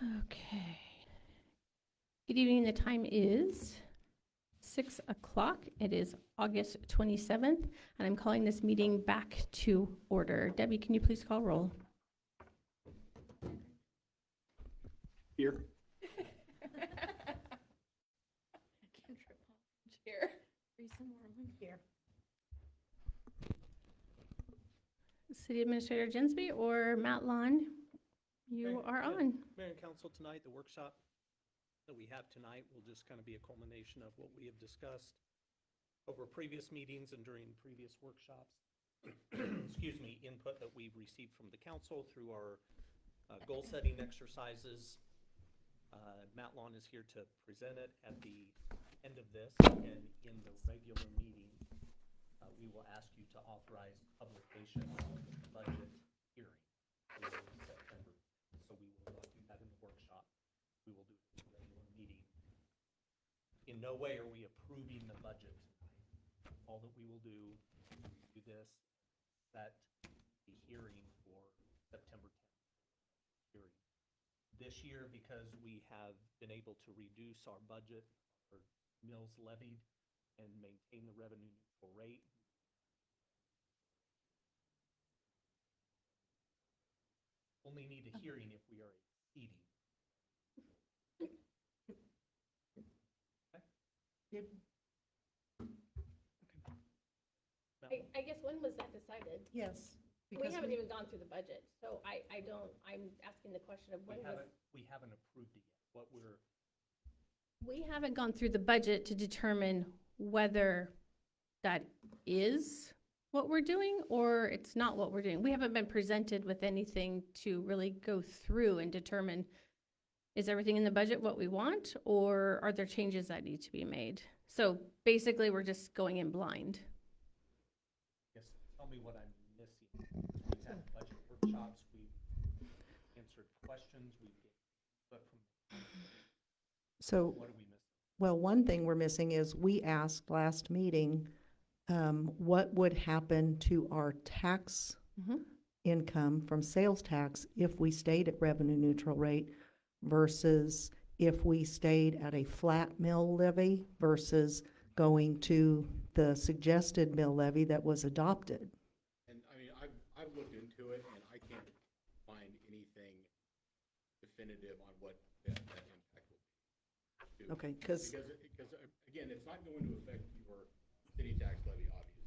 Okay. Good evening. The time is 6 o'clock. It is August 27th, and I'm calling this meeting back to order. Debbie, can you please call roll? Here. Chair. Here. City Administrator Jensby or Matt Lon, you are on. Mayor and Council, tonight, the workshop that we have tonight will just kind of be a culmination of what we have discussed over previous meetings and during previous workshops. Excuse me, input that we've received from the council through our goal-setting exercises. Matt Lon is here to present it at the end of this, and in the regular meeting, we will ask you to authorize publication of the budget hearing in September. So we will do that in the workshop. We will do it in the regular meeting. In no way are we approving the budget tonight. All that we will do this, set the hearing for September 10th hearing. This year, because we have been able to reduce our budget, our mills levied, and maintain the revenue neutral rate, only need a hearing if we are exceeding. Okay? I guess when was that decided? Yes. We haven't even gone through the budget, so I'm asking the question of when We haven't approved it yet. We haven't gone through the budget to determine whether that is what we're doing or it's not what we're doing. We haven't been presented with anything to really go through and determine, is everything in the budget what we want, or are there changes that need to be made? So basically, we're just going in blind. Yes, tell me what I'm missing. We've had budget workshops, we've answered questions, we've but from So, what are we missing? well, one thing we're missing is we asked last meeting, what would happen to our tax income from sales tax if we stayed at revenue neutral rate versus if we stayed at a flat mill levy versus going to the suggested mill levy that was adopted. And I mean, I've looked into it and I can't find anything definitive on what that impact will be. Okay, because again, it's not going to affect your city tax levy, obviously.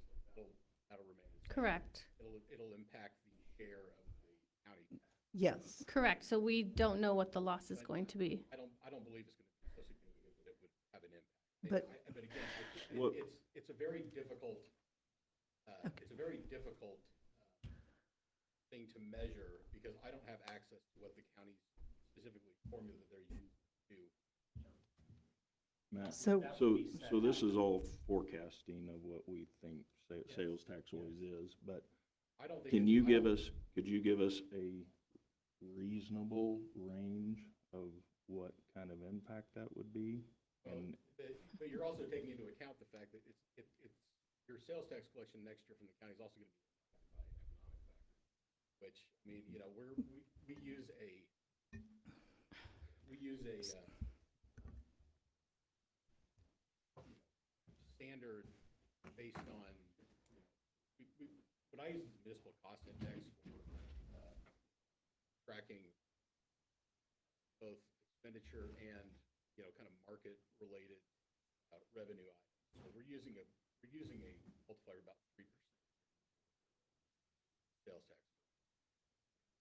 That'll remain the same. Correct. It'll impact the share of the county tax. yes. Correct. So we don't know what the loss is going to be. I don't believe it's going to be so significant that it would have an impact. But But again, Well- it's a very difficult, it's a very difficult thing to measure because I don't have access to what the county's specifically formula that they're used to. Matt, so so this is all forecasting of what we think sales tax always is, but I don't think. could you give us a reasonable range of what kind of impact that would be? And But you're also taking into account the fact that it's your sales tax collection next year from the county is also going to be impacted by economic factors, which, I mean, you know, we use a standard based on, you know, when I use the municipal cost index for tracking both expenditure and, you know, kind of market related revenue items. So we're using a multiplier about 3% sales tax.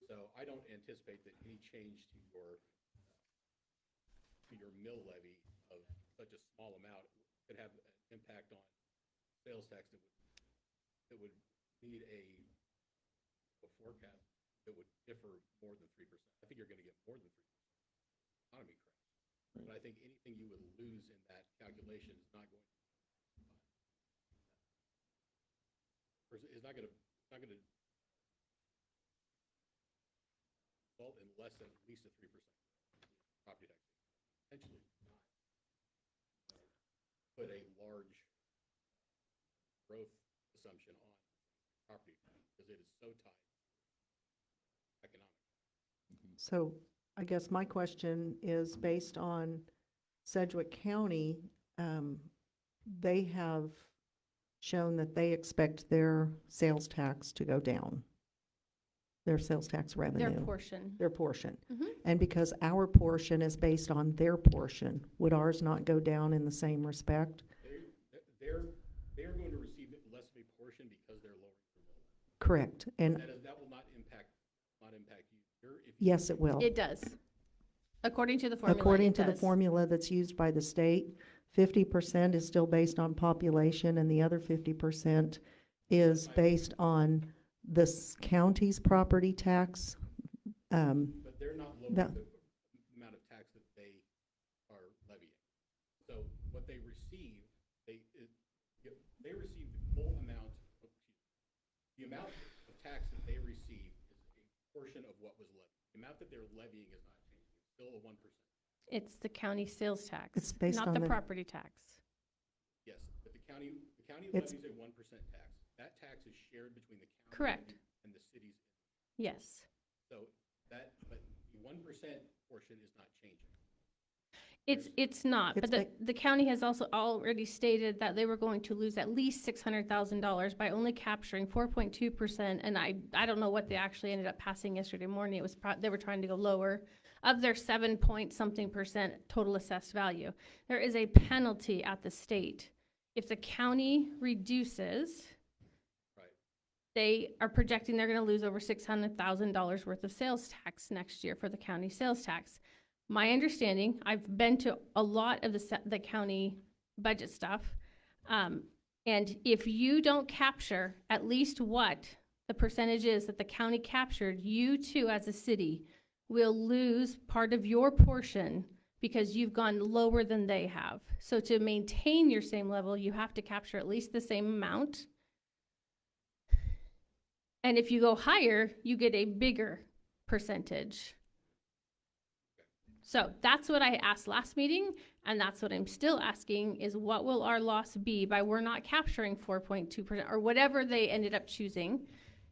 So I don't anticipate that any change to your mill levy of such a small amount could have an impact on sales tax that would need a forecast that would differ more than 3%. I think you're going to get more than 3%. Economy crash. But I think anything you would lose in that calculation is not going to result in less than at least a 3% property tax. Potentially not put a large growth assumption on property tax because it is so tied to economic. So I guess my question is based on Sedgwick County, they have shown that they expect their sales tax to go down. Their sales tax revenue. Their portion. Their portion. Mhm. And because our portion is based on their portion, would ours not go down in the same respect? They're going to receive less of a portion because they're lowering their mill levy. Correct. And That will not impact you. yes, it will. It does. According to the formula, According it to the does. formula that's used by the state, 50% is still based on population and the other 50% is based on this county's property tax. But they're not lowering That- the amount of tax that they are levying. So what they receive, they receive the full amount, the amount of tax that they receive is a portion of what was levied. The amount that they're levying is not changing, it's still a 1%. It's the county sales tax. It's based not on the the- property tax. Yes, but the county It's- levies a 1% tax. That tax is shared between the county Correct. and the cities. Yes. So but the 1% portion is not changing. It's not, It's but the county has also already stated that they were going to lose at least $600,000 by only capturing 4.2%. And I don't know what they actually ended up passing yesterday morning. It was, they were trying to go lower of their 7 point something percent total assessed value. There is a penalty at the state. If the county reduces, Right. they are projecting they're gonna lose over $600,000 worth of sales tax next year for the county sales tax. My understanding, I've been to a lot of the county budget stuff, and if you don't capture at least what the percentage is that the county captured, you too, as a city, will lose part of your portion because you've gone lower than they have. So to maintain your same level, you have to capture at least the same amount. And if you go higher, you get a bigger percentage. So that's what I asked last meeting, and that's what I'm still asking, is what will our loss be by we're not capturing 4.2%, or whatever they ended up choosing.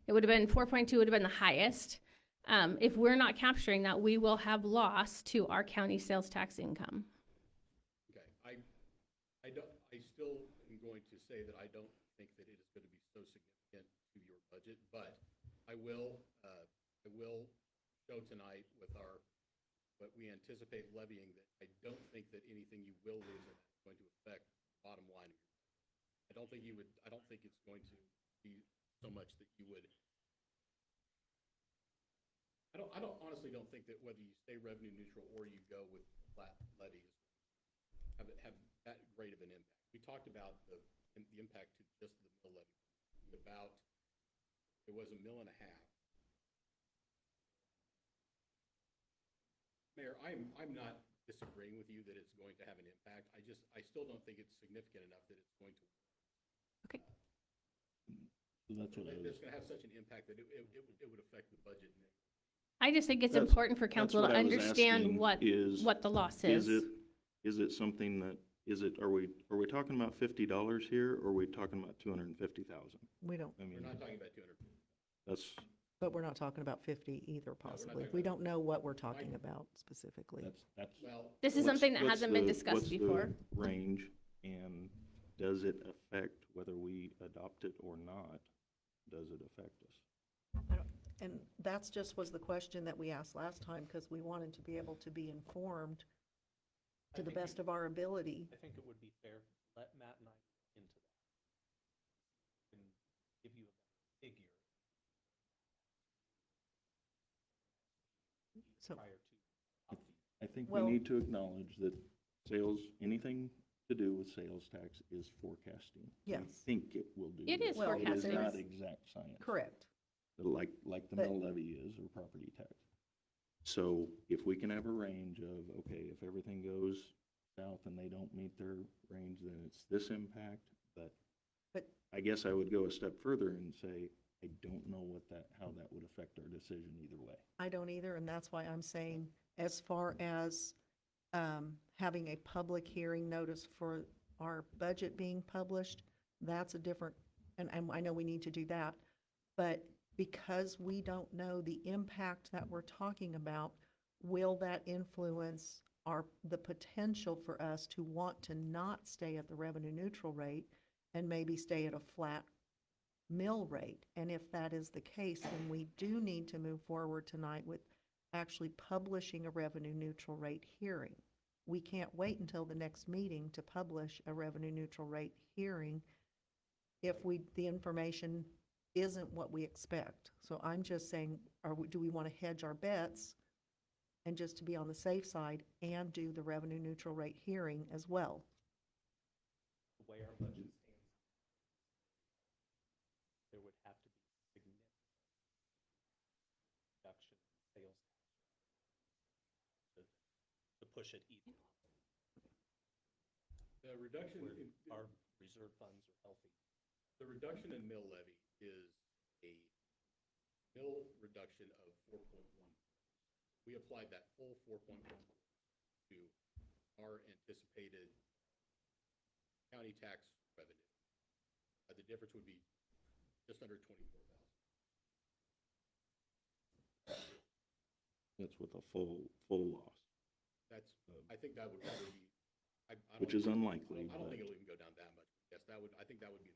It would have been 4.2 would have been the highest. If we're not capturing that, we will have loss to our county sales tax income. Okay, I still am going to say that I don't think that it is going to be so significant to your budget, but I will show tonight with what we anticipate levying, that I don't think that anything you will lose is going to affect the bottom line. I don't think it's going to be so much that you would. I honestly don't think that whether you stay revenue neutral or you go with flat levies have that great of an impact. We talked about the impact to just the mill levy. It was $1.5 million. Mayor, I'm not disagreeing with you that it's going to have an impact. I still don't think it's significant enough that it's going to. Okay. So that's what I was, It's going to have such an impact that it would affect the budget. I just think it's That's- important for that's council to what I was understand asking what the loss is. is it something that, are we talking about $50 here, or are we talking about 250,000? We don't, I We're mean, not talking about 200. that's, but we're not talking about 50 either possibly. talking We about- don't know what we're talking about specifically. that's. Well, This is what's- something that what's hasn't been the- discussed what's the before. range, and does it affect whether we adopt it or not? Does it affect us? And that's just was the question that we asked last time, because we wanted to be able to be informed I to the think best of our ability. I think it would be fair, let Matt and I into that. And give you a figure So, prior to. I think we Well- need to acknowledge that anything to do with sales tax is forecasting. We Yes. think it will do It this. is Well, It is forecasting. not exact science. correct. Like the But- mill levy is, or property tax. So if we can have a range of, okay, if everything goes south and they don't meet their range, then it's this impact, but But- I guess I would go a step further and say, I don't know how that would affect our decision either way. I don't either, and that's why I'm saying, as far as having a public hearing notice for our budget being published, that's a different, and I know we need to do that, but because we don't know the impact that we're talking about, will that influence the potential for us to want to not stay at the revenue neutral rate and maybe stay at a flat mill rate? And if that is the case, then we do need to move forward tonight with actually publishing a revenue neutral rate hearing. We can't wait until the next meeting to publish a revenue neutral rate hearing if the information isn't what we expect. So I'm just saying, do we want to hedge our bets and just to be on the safe side and do the revenue neutral rate hearing as well? The way our budget stands, there would have to be significant reduction in sales tax to push it even. The reduction, Our reserve funds are healthy. the reduction in mill levy is a mill reduction of 4.1. We applied that full 4.1 to our anticipated county tax revenue. The difference would be just under 24,000. That's with a full loss, That's, I think that would probably be, I don't which is think- unlikely, I don't think but it'll even go down that much. Yes, I think that would be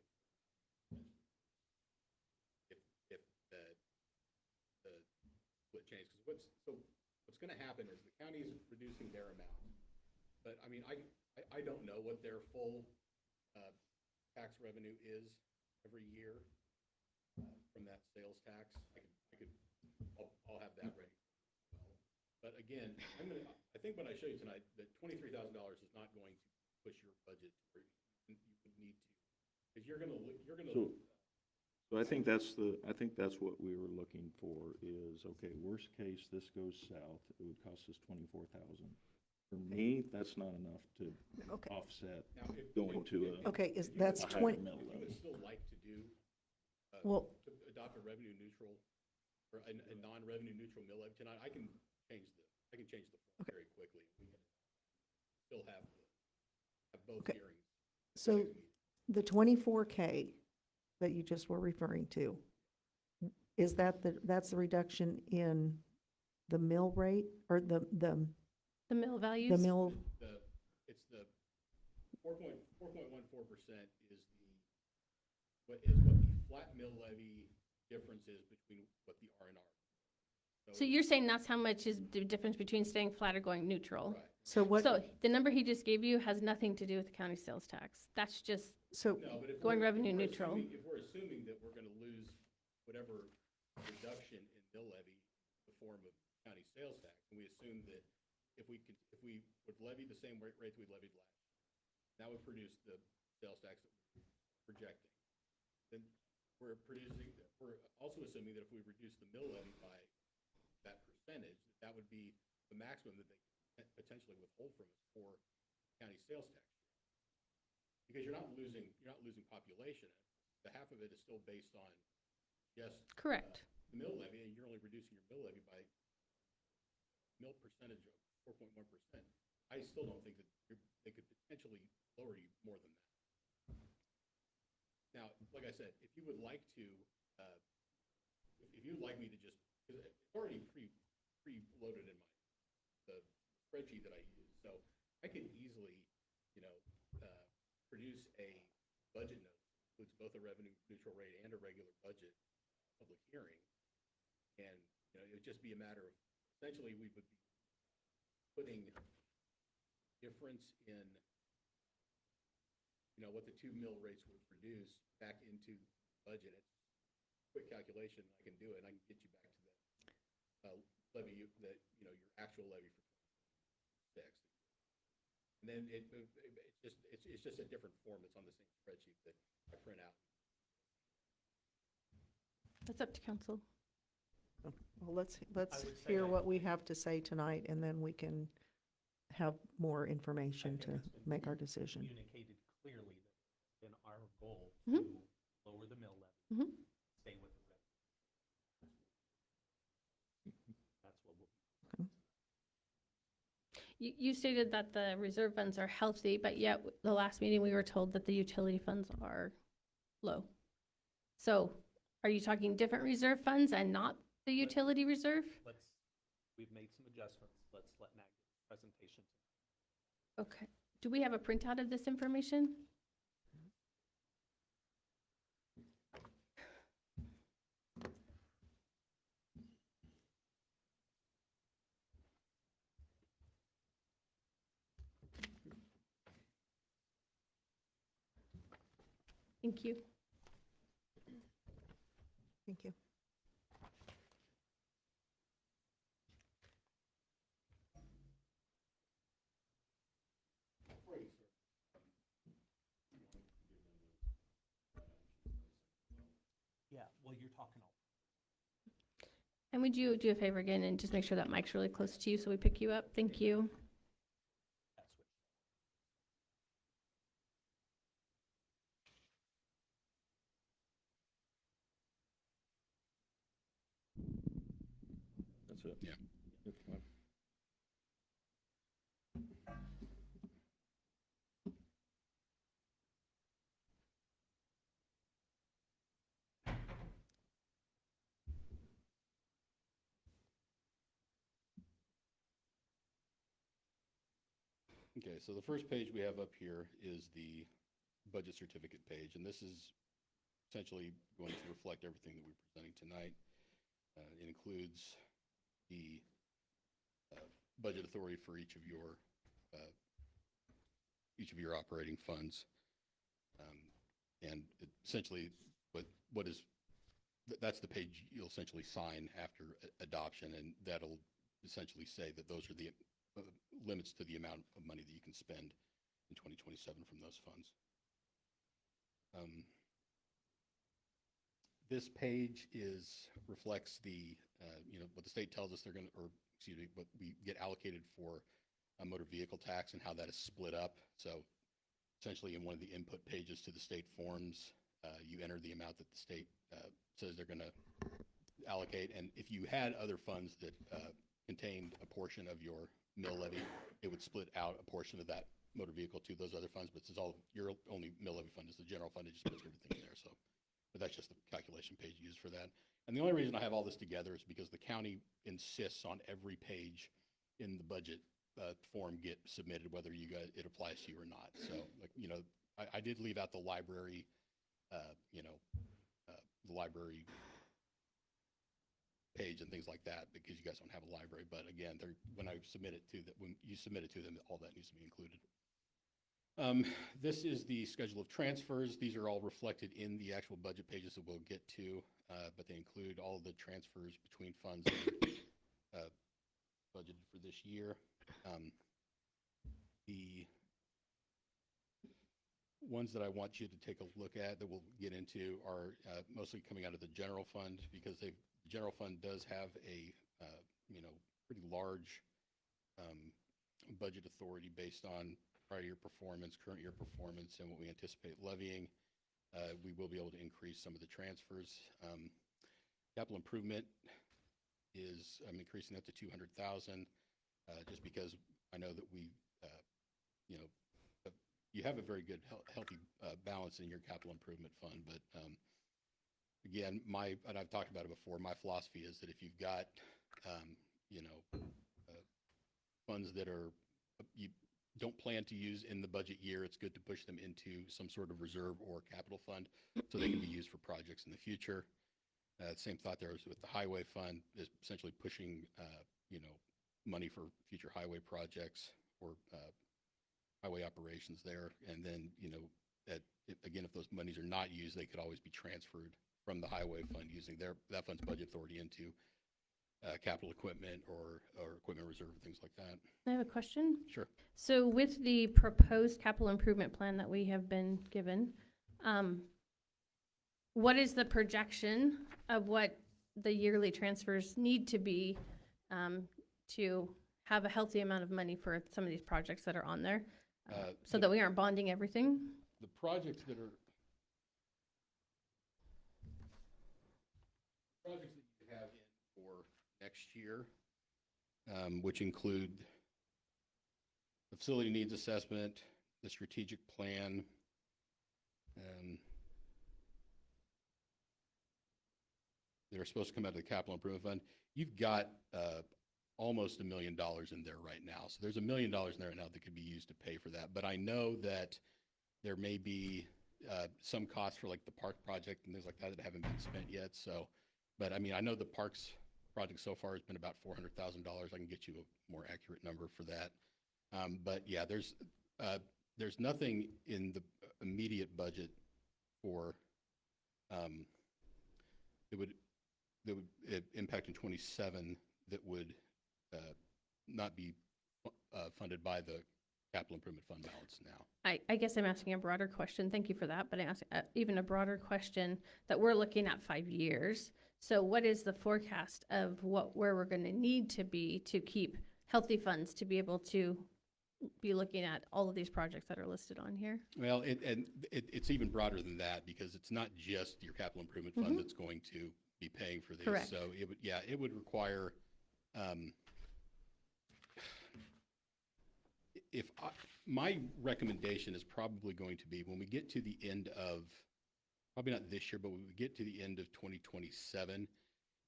if the split change, because what's gonna happen is the county's reducing their amount. But, I mean, I don't know what their full, tax revenue is every year, from that sales tax. I'll have that ready. But again, I think when I show you tonight, that $23,000 is not going to push your budget where you would need to. Because you're gonna. So I think that's what we were looking for is, okay, worst case, this goes south, it would cost us 24,000. For me, that's not enough to Okay. offset Now, if- going to Okay, a that's higher 20, mill If you levy. would still like to do, well, to adopt a revenue neutral, or a non-revenue neutral mill levy tonight, I can change the form very quickly. We can still have both Okay. hearings. so next meeting. the 24K that you just were referring to, is that's the reduction in the mill rate or the The mill values? mill? It's the 4.14% is what the flat mill levy difference is between what the R&R. So you're saying that's how much is the difference between staying flat or going neutral? Right. So what, So the number he just gave you has nothing to do with the county sales tax. That's just, so, No, but if Going we're- revenue if we're neutral. If we're assuming that we're gonna lose whatever reduction in mill levy in the form of county sales tax, and we assume that if we would levy the same rate we levied last year, that would produce the sales tax that we're projecting. Then we're also assuming that if we reduce the mill levy by that percentage, that would be the maximum that they could potentially withhold from us for county sales tax. Because you're not losing population. The half of it is still based on just correct. the mill levy, and you're only reducing your mill levy by mill percentage of 4.1%. I still don't think that they could potentially lower you more than that. Now, like I said, if you would like to, if you'd like me to just, because it's already pre-loaded in the spreadsheet that I use, so I can easily, produce a budget note that includes both a revenue neutral rate and a regular budget public hearing. And, it would just be a matter of, essentially, we would be putting difference in, what the two mill rates would produce back into budget. It's a quick calculation, I can do it, and I can get you back to the levy, your actual levy for 26. And then it's just a different form that's on the same spreadsheet that I print out. That's up to council. well, let's would say hear I- what we have to say tonight, and then we can have more I information think to it's been make our decision. Communicated clearly that it's been our goal Mhm. to lower the mill levy, Mhm. stay with the revenue. That's what we'll. You stated that the reserve funds are healthy, but yet the last meeting we were told that the utility funds are low. So are you talking different reserve funds and not the utility reserve? We've made some adjustments let's let Matt give his presentation. Okay. Do we have a printout of this information? Thank you. Thank you. Yeah, well, you're talking all. And would you do a favor again and just make sure that mic's really close to you so we pick you up? Thank you. That's what. That's it. Yeah. Okay, so the first page we have up here is the budget certificate page, and this is essentially going to reflect everything that we're presenting tonight. It includes the budget authority for each of your operating funds, and essentially that's the page you'll essentially sign after adoption, and that'll essentially say that those are the limits to the amount of money that you can spend in 2027 from those funds. This page reflects the, what the state tells us they're going to, or excuse me, what we get allocated for a motor vehicle tax and how that is split up. So essentially in one of the input pages to the state forms, you enter the amount that the state says they're going to allocate. And if you had other funds that contained a portion of your mill levy, it would split out a portion of that motor vehicle to those other funds, but it's all, your only mill levy fund is the general fund. It just puts everything in there. So, but that's just the calculation page used for that. And the only reason I have all this together is because the county insists on every page in the budget form get submitted, whether it applies to you or not. So, like, I did leave out the library, the library page and things like that because you guys don't have a library. But again, when you submit it to them, all that needs to be included. This is the schedule of transfers. These are all reflected in the actual budget pages that we'll get to, but they include all of the transfers between funds that are budgeted for this year. The ones that I want you to take a look at that we'll get into are mostly coming out of the general fund, because the general fund does have a pretty large budget authority based on prior year performance, current year performance, and what we anticipate levying. We will be able to increase some of the transfers. Capital improvement is, I'm increasing that to 200,000, just because I know that you have a very good, healthy balance in your capital improvement fund. But again, and I've talked about it before, my philosophy is that if you've got, funds that you don't plan to use in the budget year, it's good to push them into some sort of reserve or capital fund so they can be used for projects in the future. Same thought there with the highway fund, is essentially pushing, money for future highway projects or highway operations there. And then, again, if those monies are not used, they could always be transferred from the highway fund using that fund's budget authority into capital equipment or equipment reserve, things like that. I have a question. Sure. So with the proposed capital improvement plan that we have been given, what is the projection of what the yearly transfers need to be to have a healthy amount of money for some of these projects that are on there, so that we aren't bonding everything? The projects that you have in for next year, which include the facility needs assessment, the strategic plan, they're supposed to come out of the capital improvement fund. You've got almost $1 million in there right now. So there's $1 million in there right now that could be used to pay for that. But I know that there may be some costs for like the park project and things like that that haven't been spent yet. So, but I mean, I know the parks project so far has been about $400,000. I can get you a more accurate number for that. But yeah, there's nothing in the immediate budget for that would impact in 27 that would not be funded by the capital improvement fund balance now. I guess I'm asking a broader question. Thank you for that. But I ask even a broader question that we're looking at 5 years. So what is the forecast of where we're going to need to be to keep healthy funds to be able to be looking at all of these projects that are listed on here? Well, it's even broader than that because it's not just your capital improvement fund that's going to be paying for these. Correct. So it would require, my recommendation is probably going to be when we get to the end of, probably not this year, but when we get to the end of 2027,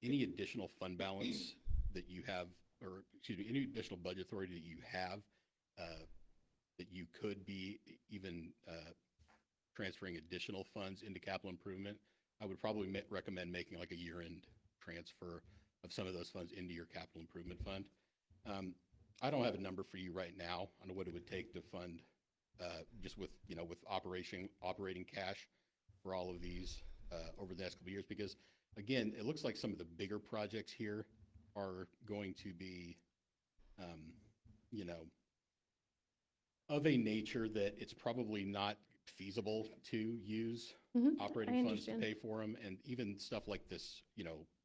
any additional fund balance that you have, or excuse me, any additional budget authority that you have, that you could be even transferring additional funds into capital improvement, I would probably recommend making like a year-end transfer of some of those funds into your capital improvement fund. I don't have a number for you right now on what it would take to fund just with operating cash for all of these over the next couple of years, because again, it looks like some of the bigger projects here are going to be, of a nature that it's probably not feasible to use operating funds to pay for them. And even stuff like this,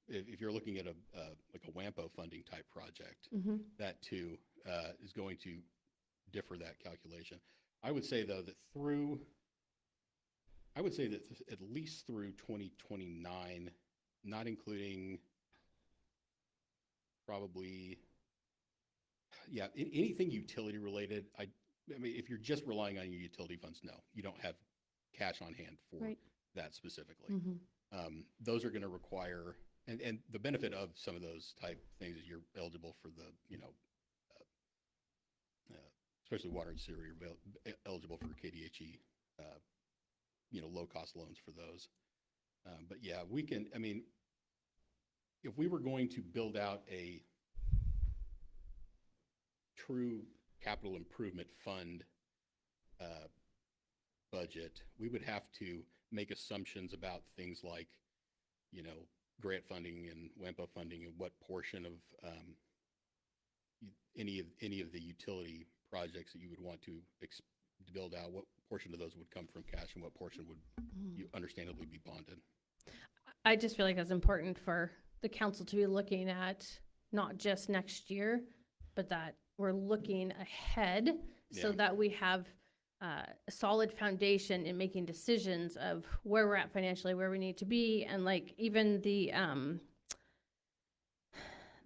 if you're looking at like a WAMPO funding type project, that too is going to differ that calculation. I would say though that at least through 2029, not including probably, anything utility related. I mean, if you're just relying on your utility funds, no, you don't have cash on hand for that specifically. Those are going to require, and the benefit of some of those type things is you're eligible for the, especially water and sewer, you're eligible for KDHE, low cost loans for those. But yeah, we can, I mean, if we were going to build out a true capital improvement fund budget, we would have to make assumptions about things like, grant funding and WAMPO funding and what portion of any of the utility projects that you would want to build out, what portion of those would come from cash and what portion would you understandably be bonded. I just feel like it's important for the council to be looking at not just next year, but that we're looking ahead so that we have a solid foundation in making decisions of where we're at financially, where we need to be. And like even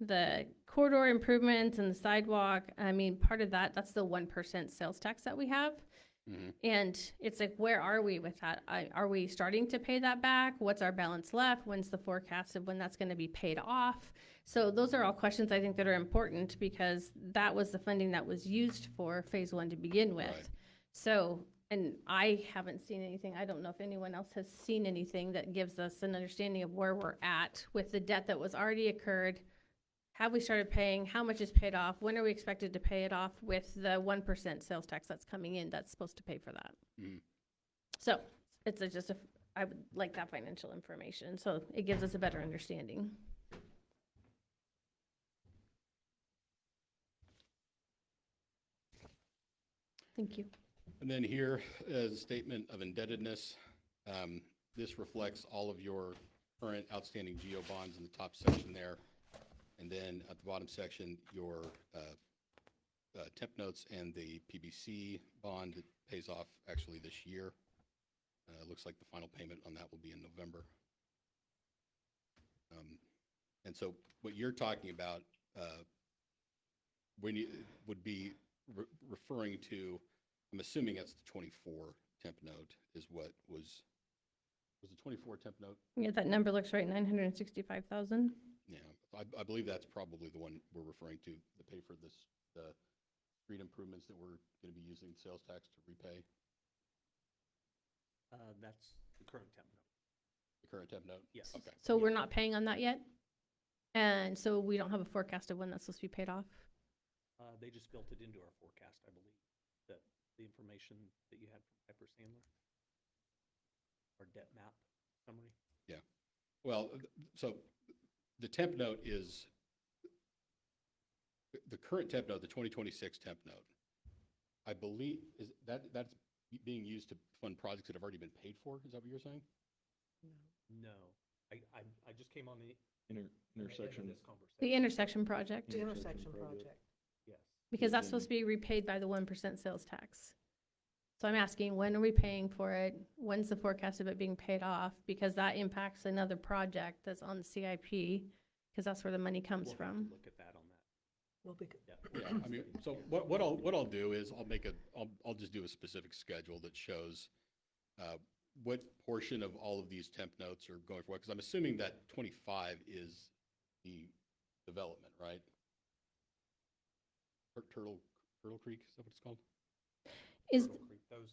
the corridor improvements and the sidewalk, I mean, part of that's the 1% sales tax that we have. And it's like, where are we with that? Are we starting to pay that back? What's our balance left? When's the forecast of when that's going to be paid off? So those are all questions I think that are important because that was the funding that was used for phase 1 to begin with. Right. So, and I haven't seen anything. I don't know if anyone else has seen anything that gives us an understanding of where we're at with the debt that was already occurred. Have we started paying? How much is paid off? When are we expected to pay it off with the 1% sales tax that's coming in that's supposed to pay for that? So it's I would like that financial information. So it gives us a better understanding. Thank you. And then here is a statement of indebtedness. This reflects all of your current outstanding GO bonds in the top section there. And then at the bottom section, your temp notes and the PBC bond that pays off actually this year. Looks like the final payment on that will be in November. And so what you're talking about when you would be referring to, I'm assuming that's the 24 temp note is what was the 24 temp note? Yeah, that number looks right, 965,000. Yeah, I believe that's probably the one we're referring to, the pay for this, the street improvements that we're going to be using sales tax to repay, That's the current temp note. the current temp note? Yes. Okay. So we're not paying on that yet? And so we don't have a forecast of when that's supposed to be paid off? They just built it into our forecast, I believe, that the information that you had from Piper Sandler. Our debt map summary. Well, so the temp note is, the current temp note, the 2026 temp note, I believe, that's being used to fund projects that have already been paid for? Is that what you're saying? No, I just came on the Intersection. end of this conversation. The intersection project, The intersection project. Yes. because that's supposed to be repaid by the 1% sales tax. So I'm asking, when are we paying for it? When's the forecast of it being paid off? Because that impacts another project that's on the CIP, because that's where the money comes We'll have to from. look at that on that. Well, Yeah. Yeah, I mean, so what I'll do is I'll just do a specific schedule that shows what portion of all of these temp notes are going for what, because I'm assuming that 25 is the development, right? Turtle Creek, is that what it's called? Is, Turtle Creek, those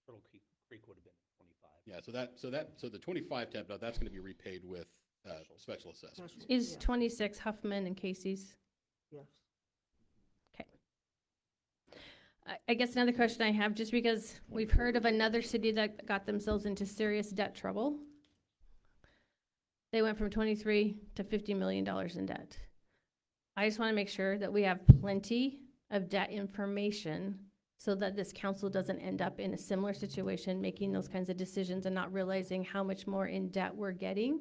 Turtle Creek would have been 25. Yeah, so the 25 temp note, that's going to be repaid with special assessments. is 26 Huffman and Casey's? Yes. Okay. I guess another question I have, just because we've heard of another city that got themselves into serious debt trouble. They went from 23 to $50 million in debt. I just want to make sure that we have plenty of debt information so that this council doesn't end up in a similar situation, making those kinds of decisions and not realizing how much more in debt we're getting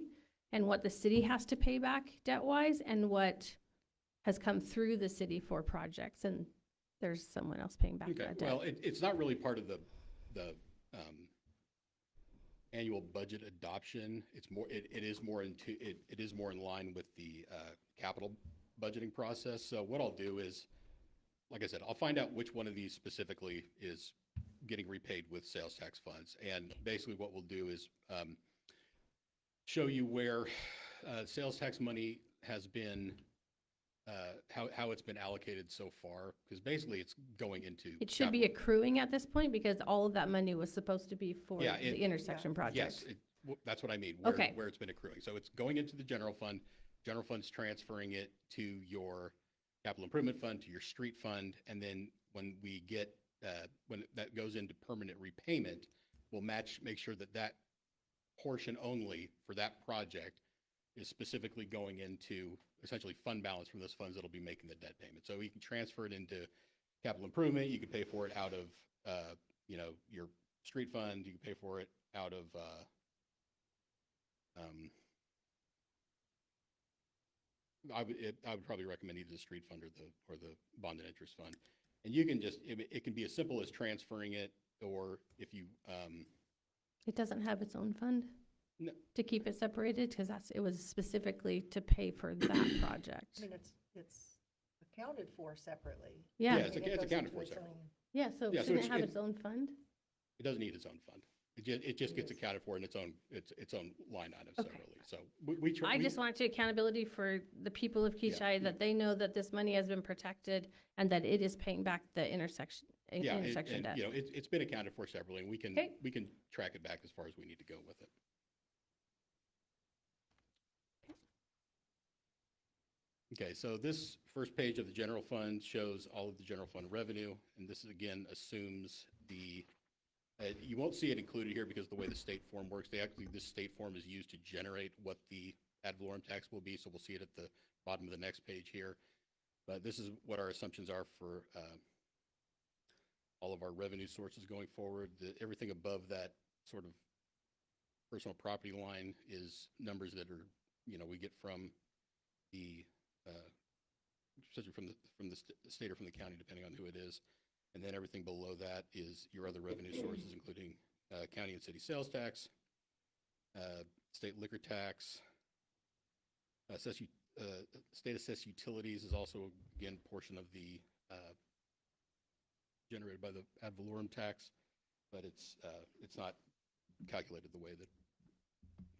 and what the city has to pay back debt-wise and what has come through the city for projects, and there's someone else paying back Okay, that debt. well, it's not really part of the annual budget adoption. It's more, it is more in line with the capital budgeting process. So what I'll do is, like I said, I'll find out which one of these specifically is getting repaid with sales tax funds. And basically what we'll do is show you where sales tax money has been, how it's been allocated so far, because basically it's going into. It should be capital. accruing at this point because all of that money was supposed to be for Yeah, the intersection project. Yes, that's what I mean, Okay. where it's been accruing. So it's going into the general fund, general fund's transferring it to your capital improvement fund, to your street fund, and then when we get, when that goes into permanent repayment, we'll make sure that that portion only for that project is specifically going into essentially fund balance from those funds that'll be making the debt payment. So you can transfer it into capital improvement, you can pay for it out of, your street fund, you can pay for it out of, I would probably recommend either the street fund or the bond and interest fund. And you can just, it can be as simple as transferring it, or if you, It doesn't have its own fund No. to keep it separated because it was specifically to pay for that project. I mean, it's accounted for separately. Yeah, Yeah, it's accounted for separately. yeah, so Yeah, so shouldn't it it's- have it- its own fund? It doesn't need its own fund. It just gets accounted for in its own line item Okay. separately. So we try. I just want to accountability for the people of Kechi, that they know that this money has been protected and that it is paying back the intersection Yeah, intersection debt. it's been accounted for separately, and Okay. we can track it back as far as we need to go with it. Okay, so this first page of the general fund shows all of the general fund revenue, and this again assumes you won't see it included here because of the way the state form works. This state form is used to generate what the ad valorem tax will be, so we'll see it at the bottom of the next page here. But this is what our assumptions are for all of our revenue sources going forward. Everything above that sort of personal property line is numbers that are, we get from the, especially from the state or from the county, depending on who it is. And then everything below that is your other revenue sources, including county and city sales tax, state liquor tax, state assessed utilities is also, again, portion of the generated by the ad valorem tax, but it's not calculated the way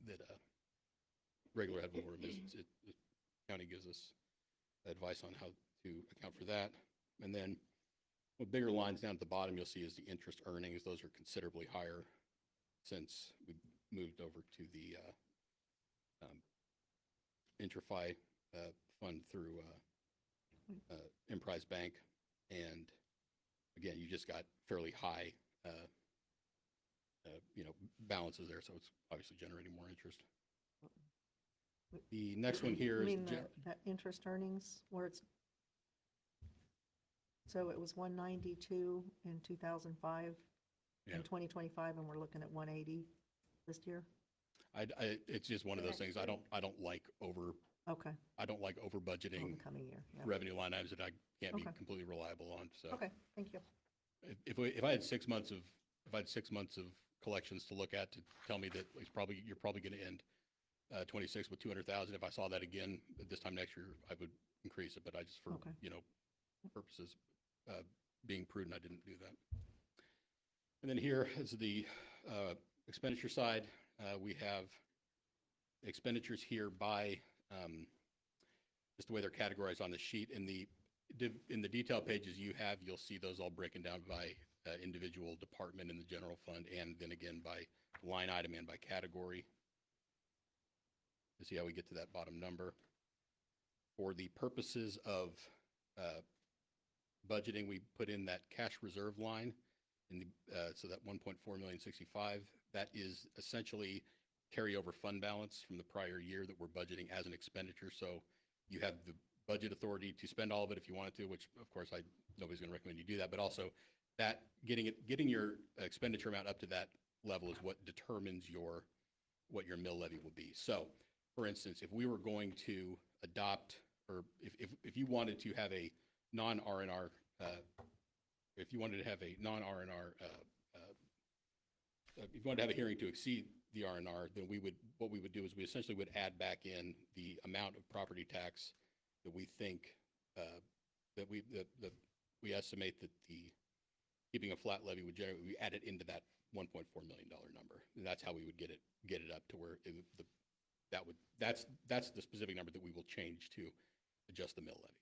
that regular ad valorem is, the county gives us advice on how to account for that. And then with bigger lines down at the bottom, you'll see is the interest earnings. Those are considerably higher since we moved over to the IntraFi fund through Emprise Bank. And again, you just got fairly high balances there, so it's obviously generating more interest. The next one here You is mean that interest earnings where it's, so it was 192 in 2005, Yeah. in 2025, and we're looking at 180 this year? it's just one of those things. I don't like over Okay, budgeting on the coming year, yeah. revenue line items that I can't be Okay. completely reliable on. So Okay, thank you. if I had 6 months of collections to look at to tell me that you're probably going to end 26 with 200,000. If I saw that again at this time next year, I would increase it. But I just for Okay. purposes being prudent, I didn't do that. And then here is the expenditure side. We have expenditures here by just the way they're categorized on the sheet. In the detail pages you'll see those all broken down by individual department in the general fund, and then again by line item and by category to see how we get to that bottom number. For the purposes of budgeting, we put in that cash reserve line in the so that 1.465 that is essentially carryover fund balance from the prior year that we're budgeting as an expenditure. So you have the budget authority to spend all of it if you wanted to, which of course nobody's going to recommend you do that, but also that getting your expenditure amount up to that level is what determines what your mill levy will be. So for instance, if we were going to adopt, or if you wanted to have a non-R&R, if you wanted to have a non-R&R, if you wanted to have a hearing to exceed the R&R, then what we would do is we essentially would add back in the amount of property tax that we think, that we estimate that the keeping a flat levy would generate. We add it into that $1.4 million number. And that's how we would get it up to where that's the specific number that we will change to adjust the mill levy.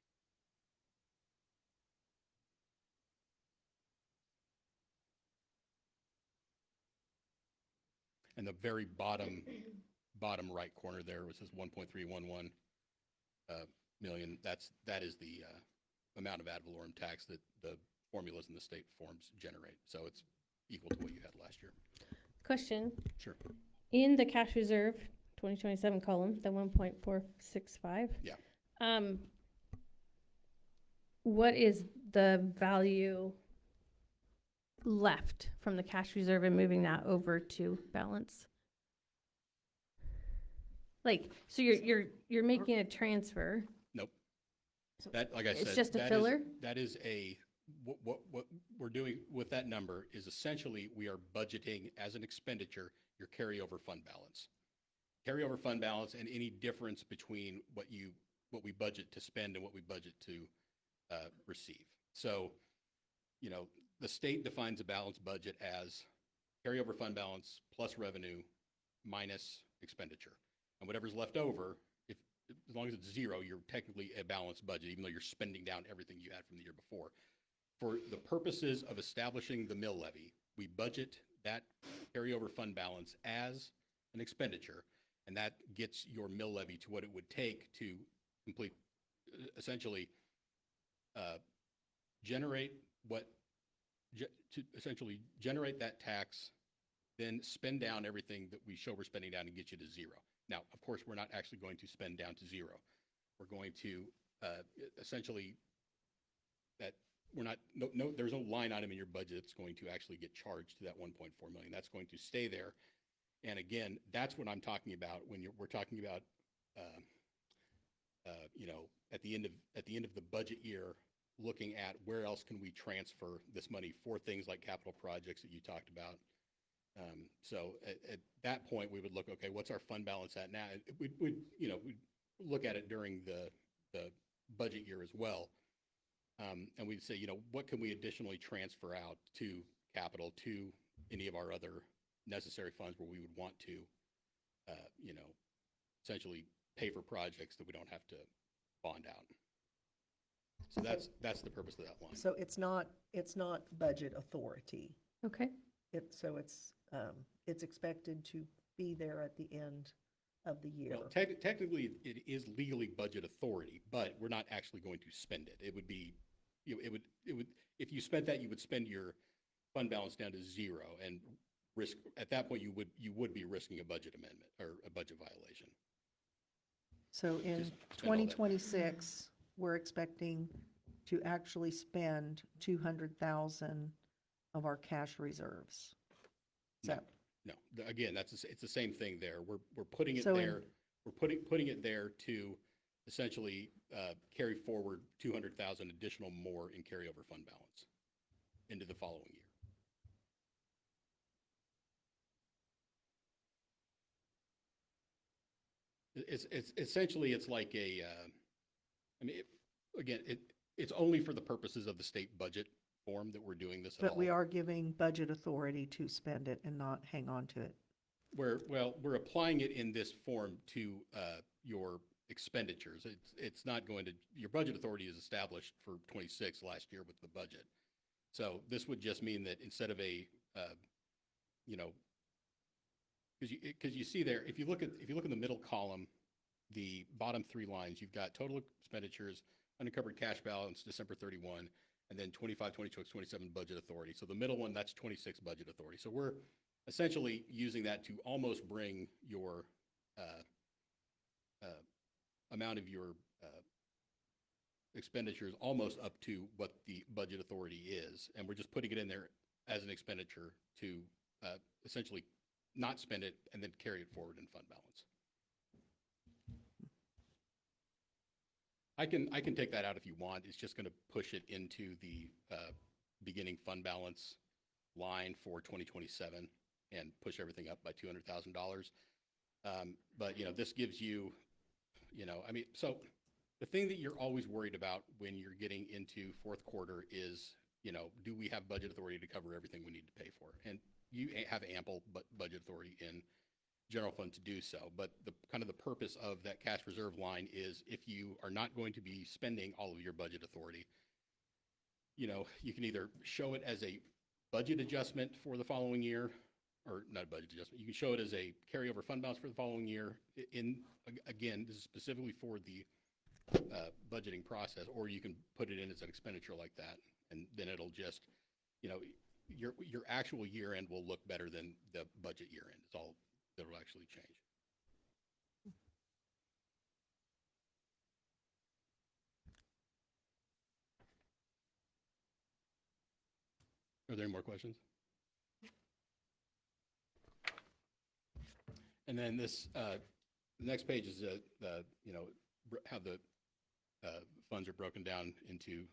And the very bottom right corner there, which says 1.311 million, that is the amount of ad valorem tax that the formulas in the state forms generate. So it's equal to what you had last year. Question, Sure. in the cash reserve, 2027 column, the 1.465. Yeah. What is the value left from the cash reserve and moving that over to balance? Like, so you're making a transfer. Nope. That, like I said, It's just a that is- filler? That is what we're doing with that number is essentially we are budgeting as an expenditure your carryover fund balance. Carryover fund balance and any difference between what we budget to spend and what we budget to receive. So, the state defines a balanced budget as carryover fund balance plus revenue minus expenditure. And whatever's left over, as long as it's zero, you're technically a balanced budget, even though you're spending down everything you had from the year before. For the purposes of establishing the mill levy, we budget that carryover fund balance as an expenditure, and that gets your mill levy to what it would take to complete, essentially, generate that tax, then spend down everything that we show we're spending down and get you to zero. Now, of course, we're not actually going to spend down to zero. We're going to essentially there's no line item in your budget that's going to actually get charged to that 1.4 million. That's going to stay there. And again, that's what I'm talking about when we're talking about, at the end of the budget year, looking at where else can we transfer this money for things like capital projects that you talked about. So at that point, we would look, okay, what's our fund balance at now? We'd look at it during the budget year as well. And we'd say, what can we additionally transfer out to capital, to any of our other necessary funds where we would want to, essentially pay for projects that we don't have to bond out. So that's the purpose of that line. So it's not budget authority. Okay, It's expected to be there at the end of the year. Well, technically, it is legally budget authority, but we're not actually going to spend it. It would be, it would, if you spent that, you would spend your fund balance down to zero and risk, at that point, you would be risking a budget amendment or a budget violation. So in Just spend all that. 2026, we're expecting to actually spend 200,000 of our cash reserves. Is No. that- No, again, it's the same thing there. We're putting it So in- there, we're putting it there to essentially carry forward 200,000 additional more in carryover fund balance into the following year. It's essentially, it's like a, I mean, it's only for the purposes of the state budget form that we're doing this at all. But we are giving budget authority to spend it and not hang on to it. We're applying it in this form to your expenditures. It's not going to, your budget authority is established for 26 last year with the budget. So this would just mean that instead of a, because you see there, if you look in the middle column, the bottom three lines, you've got total expenditures, unencumbered cash balance, December 31, and then 25, 26, 27 budget authority. So the middle one, that's 26 budget authority. So we're essentially using that to almost bring your amount of your expenditures almost up to what the budget authority is. And we're just putting it in there as an expenditure to essentially not spend it and then carry it forward in fund balance. I can take that out if you want. It's just going to push it into the beginning fund balance line for 2027 and push everything up by $200,000. But, this gives you, I mean, so the thing that you're always worried about when you're getting into fourth quarter is, do we have budget authority to cover everything we need to pay for? And you have ample budget authority in general fund to do so. But the kind of the purpose of that cash reserve line is if you are not going to be spending all of your budget authority, you can either show it as a budget adjustment for the following year, or not a budget adjustment, you can show it as a carryover fund balance for the following year. Again, this is specifically for the budgeting process, or you can put it in as an expenditure like that, and then it'll just, your actual year end will look better than the budget year end. It's all that'll actually change. Are there any more questions? And then this, the next page is how the funds are broken down into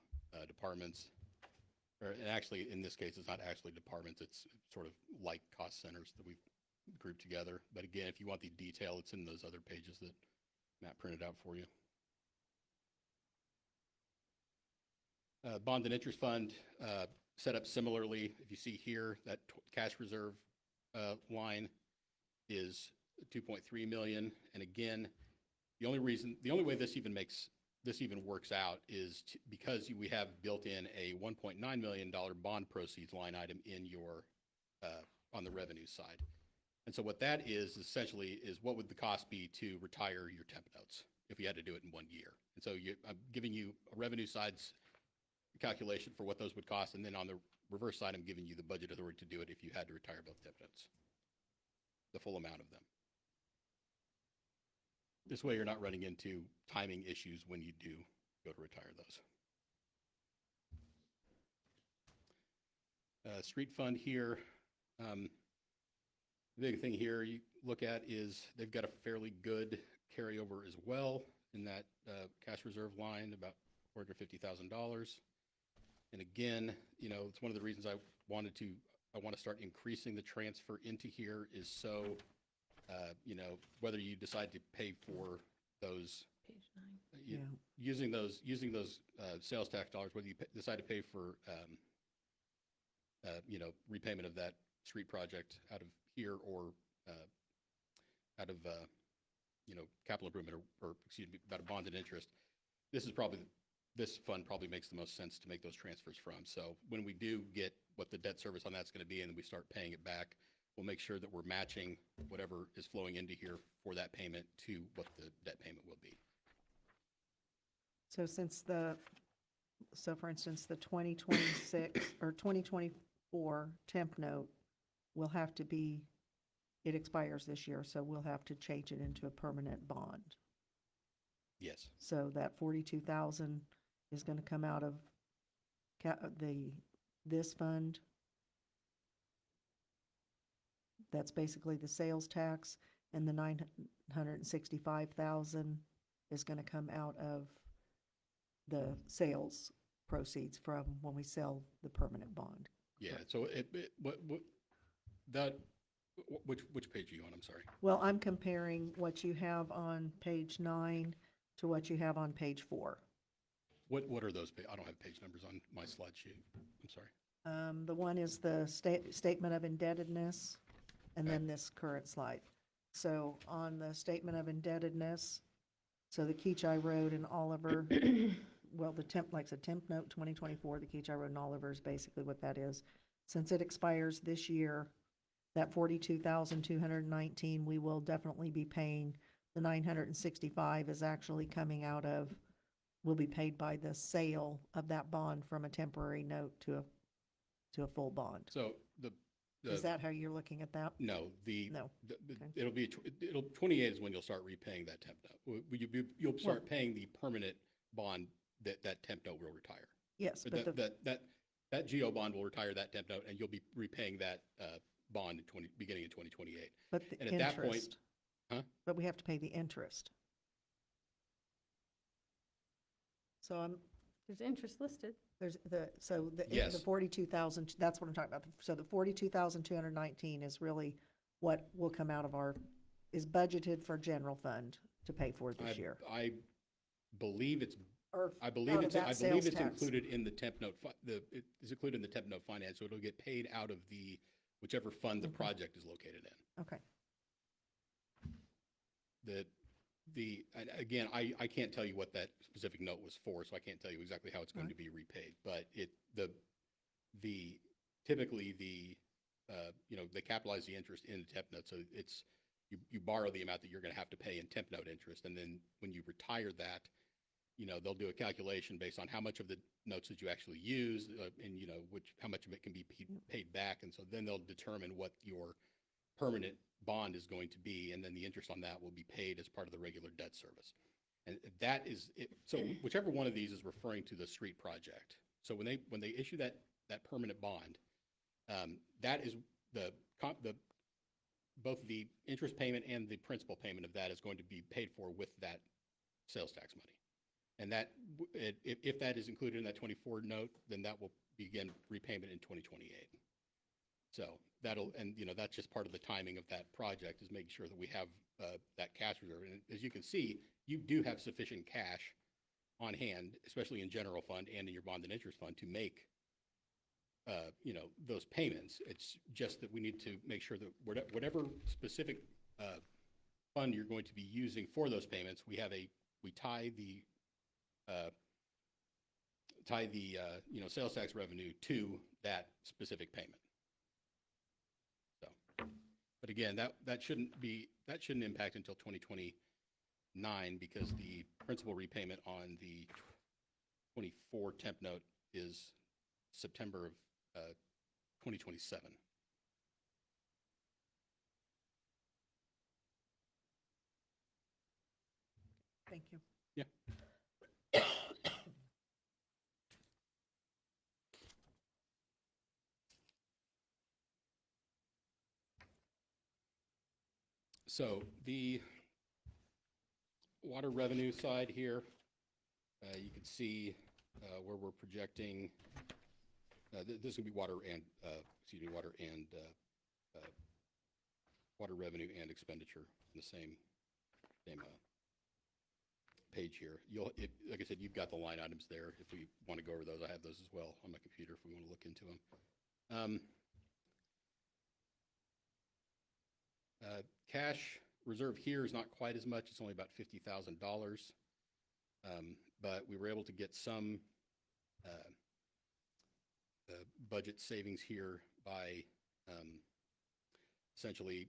departments. And actually, in this case, it's not actually departments. It's sort of like cost centers that we've grouped together. But again, if you want the detail, it's in those other pages that Matt printed out for you. Bond and interest fund set up similarly. If you see here, that cash reserve line is 2.3 million. And again, the only way this even works out is because we have built in a $1.9 million bond proceeds line item in your on the revenue side. And so what that is essentially is what would the cost be to retire your temp notes if you had to do it in 1 year. And so I'm giving you a revenue side's calculation for what those would cost, and then on the reverse side, I'm giving you the budget authority to do it if you had to retire both temp notes, the full amount of them. This way you're not running into timing issues when you do go to retire those. Street fund here, the big thing here you look at is they've got a fairly good carryover as well in that cash reserve line, about $450,000. And again, it's one of the reasons I want to start increasing the transfer into here is so, whether you decide to pay for those, page 9. Yeah. using those sales tax dollars, whether you decide to pay for, repayment of that street project out of here or out of capital improvement or excuse me, about a bonded interest, this fund probably makes the most sense to make those transfers from. So when we do get what the debt service on that's going to be and we start paying it back, we'll make sure that we're matching whatever is flowing into here for that payment to what the debt payment will be. So for instance, the 2026 or 2024 temp note will have to be, it expires this year, so we'll have to change it into a permanent bond. Yes. So that 42,000 is going to come out of this fund. That's basically the sales tax, and the 965,000 is going to come out of the sales proceeds from when we sell the permanent bond. Yeah. So which page are you on? I'm sorry. Well, I'm comparing what you have on page 9 to what you have on page 4. What are those? I don't have page numbers on my slide sheet. I'm sorry. The one is the statement of indebtedness, and then this current slide. So on the statement of indebtedness, so the Kechi Road and Oliver, well, the temp note 2024, the Kechi Road and Oliver is basically what that is. Since it expires this year, that 42,219, we will definitely be paying. The 965 is actually coming out of, will be paid by the sale of that bond from a temporary note to a full bond. So Is that how you're looking at that? no, No. Okay. 28 is when you'll start repaying that temp note. You'll start paying the permanent bond that temp note will retire. Yes, But but that GO bond will retire that temp note, and you'll be repaying that bond beginning in 2028. but the and at that point- interest. Huh? But we have to pay the interest. So There's interest listed. there's Yes. the 42,000, that's what I'm talking about. So the 42,219 is really what will come out of is budgeted for general fund to pay for this year. I believe it's Or I believe out of it's that sales tax. included in the temp note. It's included in the temp note finance, so it'll get paid out of whichever fund the Okay. project is located in. Okay, And again, I can't tell you what that specific note was for, so I can't tell you exactly how it's going to be repaid. But typically they capitalize the interest in the temp note, so it's you borrow the amount that you're going to have to pay in temp note interest, and then when you retire that, they'll do a calculation based on how much of the notes that you actually use, and how much of it can be paid back, and so then they'll determine what your permanent bond is going to be, and then the interest on that will be paid as part of the regular debt service. And that is it. So whichever one of these is referring to the street project. So when they issue that permanent bond, that is both the interest payment and the principal payment of that is going to be paid for with that sales tax money. And that, if that is included in that 24 note, then that will begin repayment in 2028. So that's just part of the timing of that project, is making sure that we have that cash reserve. And as you can see, you do have sufficient cash on hand, especially in general fund and in your bond and interest fund, to make those payments. It's just that we need to make sure that whatever specific fund you're going to be using for those payments, we tie the sales tax revenue to that specific payment. So, but again, that shouldn't impact until 2029, because the principal repayment on the 24 temp note is September of 2027. thank you. Yeah. So the water revenue side here, you can see where we're projecting, this is going to be water revenue and expenditure in the same page here. Like I said, you've got the line items there. If we want to go over those, I have those as well on my computer if we want to look into them. Cash reserve here is not quite as much. It's only about $50,000. But we were able to get some budget savings here by essentially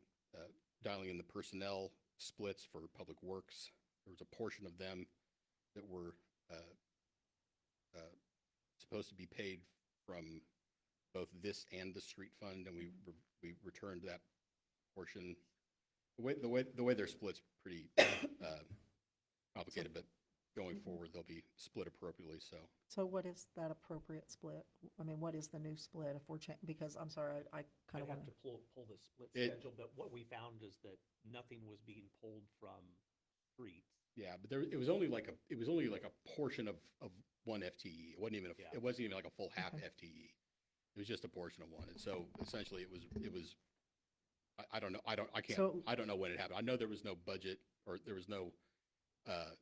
dialing in the personnel splits for Public Works. There was a portion of them that were supposed to be paid from both this and the street fund, and we returned that portion. The way they're split's pretty complicated, but going forward they'll be split appropriately. So what is that appropriate split? I mean, what is the new split if we're because I'm sorry, I kind I'd of have want to pull the split It- schedule, but what we found is that nothing was being pulled from streets. Yeah, but it was only like a portion of one FTE. It wasn't even Yeah. it wasn't even like a full half Okay. FTE. It was just a portion of one. And so essentially it was I don't know. I don't know when it happened. I know there was no budget or there was no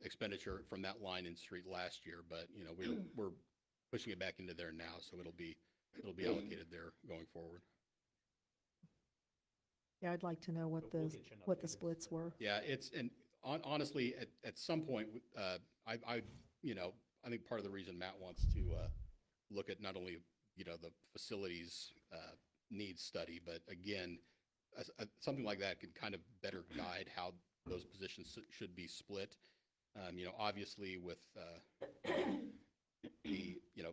expenditure from that line in street last year, but you know, we're pushing it back into there now, so it'll be allocated there going forward. Yeah, I'd like to know what But we'll the, get you an what the updated splits split. were. Yeah, honestly, at some point, you know, I think part of the reason Matt wants to look at not only, you know, the facilities needs study, but again, something like that could kind of better guide how those positions should be split. You know, obviously with you know,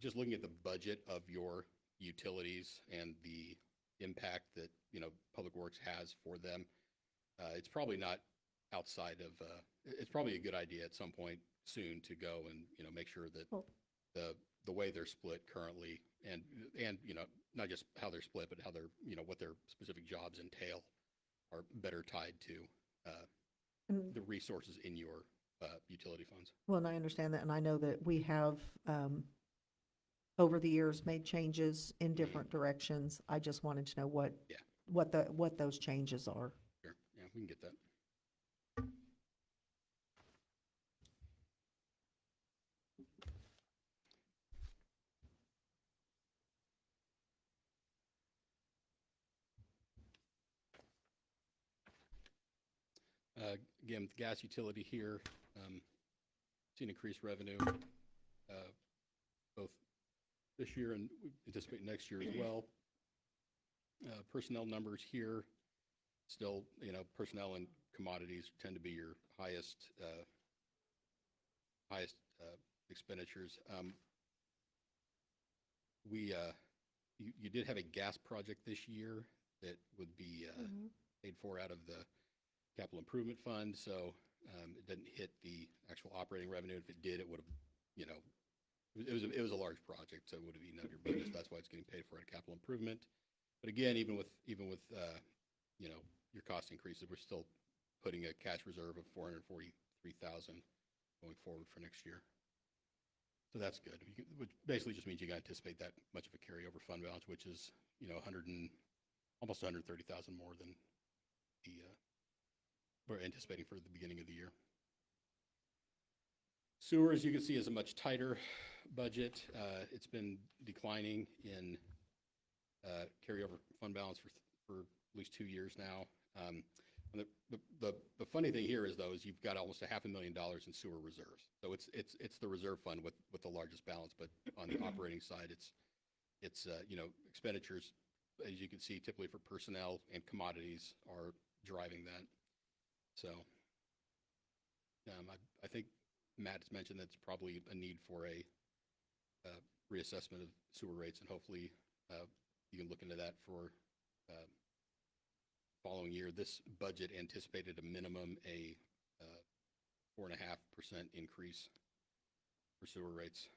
just looking at the budget of your utilities and the impact that, you know, Public Works has for them, it's probably not outside of, it's probably a good idea at some point soon to go and, you know, make sure that Well- the way they're split currently and, you know, not just how they're split, but how they're, you know, what their specific jobs entail are better tied to And- the resources in your utility funds. Well, and I understand that, and I know that we have, over the years, made changes in different directions. I just wanted to know Yeah. what those changes are. Sure, yeah, we can get that. Again, with the gas utility here, seen increased revenue, both this year and we anticipate next year as well. Personnel numbers here, still, you know, personnel and commodities tend to be your highest expenditures. You did have a gas project this year that would be paid for out of the capital improvement fund, so it didn't hit the actual operating revenue. If it did, it would have, you know, it was a large project, so it would have eaten up your budget. So that's why it's getting paid for at capital improvement. But again, even with you know, your cost increases, we're still putting a cash reserve of $443,000 going forward for next year. So that's good. Which basically just means you got to anticipate that much of a carryover fund balance, which is, you know, almost 130,000 more than we're anticipating for the beginning of the year. Sewer, as you can see, is a much tighter budget. It's been declining in carryover fund balance for at least 2 years now. And the funny thing here is, though, is you've got almost $500,000 in sewer reserves. So it's the reserve fund with the largest balance, but on the operating side, it's you know, expenditures, as you can see, typically for personnel and commodities are driving that. So I think Matt has mentioned that's probably a need for a reassessment of sewer rates, and hopefully you can look into that for following year. This budget anticipated a minimum 4.5% increase for sewer rates.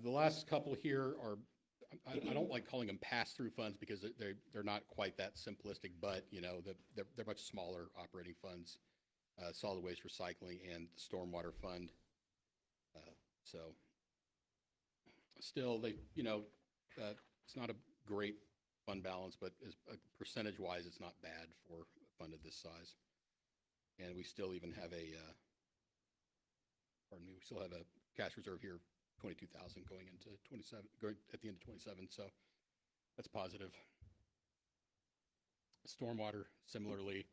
The last couple here are, I don't like calling them pass-through funds because they're not quite that simplistic, but you know, they're much smaller operating funds, solid waste recycling and the stormwater fund. So still, you know, it's not a great fund balance, but percentage-wise, it's not bad for a fund of this size. And we still even have a pardon me, we still have a cash reserve here, 22,000 going into 27, going at the end of 27, so that's positive. Stormwater, similarly,